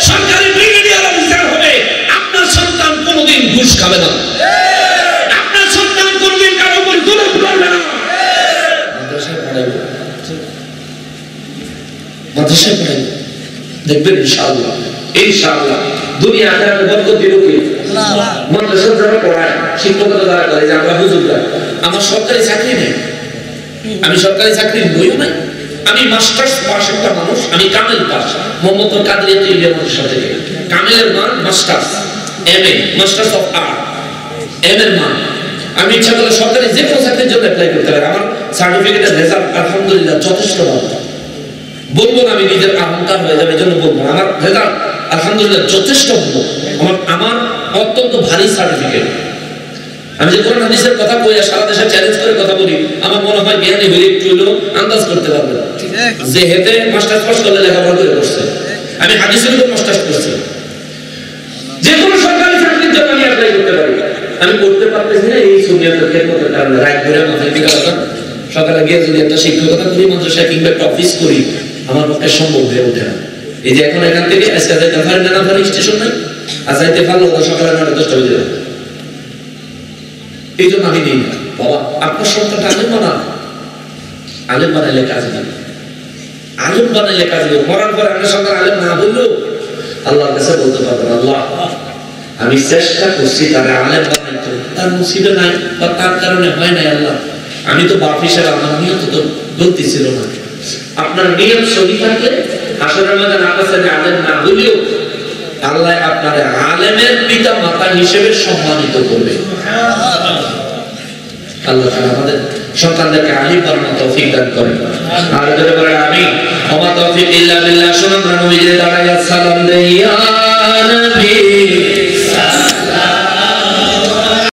সরকারি ব্রিগেডিয়ার অফিসার হবে, আপনার সন্তান কোনোদিন ঘুষ খাবে না, আপনার সন্তান কোনোদিন কারো উপর জুলুম করবে না। মাদ্রাসায় পড়াইব, মাদ্রাসায় পড়াইব, দেখবেন ইনশাআল্লাহ, ইনশাআল্লাহ দুনিয়া আখিরাতে বরকত দিব কি? মাদ্রাসা যারা পড়ায়, শিক্ষকতা যারা করে, যে আমরা হুজুররা, আমার সরকারি চাকরি নেই, আমি সরকারি চাকরি বইও নাই, আমি মাস্টার্স পাস একটা মানুষ, আমি কামেল পাস, মোহাম্মদ কাদরিয়া ইলিয়া মাদ্রাসা থেকে। কামেলের মান masters, MA, masters of art, M এর মান। আমি ইচ্ছা করলে সরকারি যে কোনো চাকরির জন্য অ্যাপ্লাই করতে পারি। আমার সার্টিফিকেটের রেজাল্ট আলহামদুলিল্লাহ যথেষ্ট ভালো। বলবো না আমি নিজের অহংকার হয়ে যাবে, এজন্য বলবো না। আমার রেজাল্ট আলহামদুলিল্লাহ যথেষ্ট ভালো। আমার অত্যন্ত ভারী সার্টিফিকেট। আমি যে কোরআন হাদিসের কথা কইয়া সারা দেশে চ্যালেঞ্জ করে কথা বলি, আমার মনে হয় জ্ঞানী হইলে একটু হলেও আন্দাজ করতে পারবে। যে হেতে মাস্টার্স পাস করলে লেখাপড়া করে করছে, আমি হাদিসের উপর মাস্টার্স করছি। যে কোনো সরকারি চাকরির জন্য আমি অ্যাপ্লাই করতে পারি। আমি করতে পারতেছি না এই সুনিয়তের খেদমতের কারণে। রাত ধরে মাথায় দিকে আসলাম, সকালে গিয়ে যদি একটা শিক্ষকতা করি মাদ্রাসায় কিংবা একটা অফিস করি, আমার পক্ষে সম্ভব হয়ে ওঠে না। এই যে এখন এখান থেকে আজকে যাইতে পারি না, পারি স্টেশন নাই, আর যাইতে পারলো ওটা সকালে 9টা-10টা বেজে যাবে। এই জন্য আমি নিই না। বাবা আপনার সন্তানটা আলেম বানান, আলেম বানাইলে কাজ দিবে, আলেম বানাইলে কাজ দিবে। মরার পরে আপনার সন্তান আলেম না বললেও আল্লাহর কাছে বলতে পারবেন, আল্লাহ আমি চেষ্টা করছি তারা আলেম বানাইতে, তার নসিবে নাই বা তার কারণে হয় নাই। আল্লাহ আমি তো বাপ হিসেবে আমার নিয়ত তো গলতি ছিল না। আপনার নিয়ত সহি থাকলে হাসরের ময়দানে আপনার সাথে আলেম না হলেও আল্লাহ আপনার আলেমের পিতা মাতা হিসেবে সম্মানিত করবে। আল্লাহ তাআলা আমাদের সন্তানদেরকে আলিম বানানোর তৌফিক দান করেন। আর যদি বলেন আমিন। ওয়া মা তৌফিক ইল্লা বিল্লাহ। শুনুন নবীজি দাঁড়াইয়া সালাম দেই, ইয়া নবী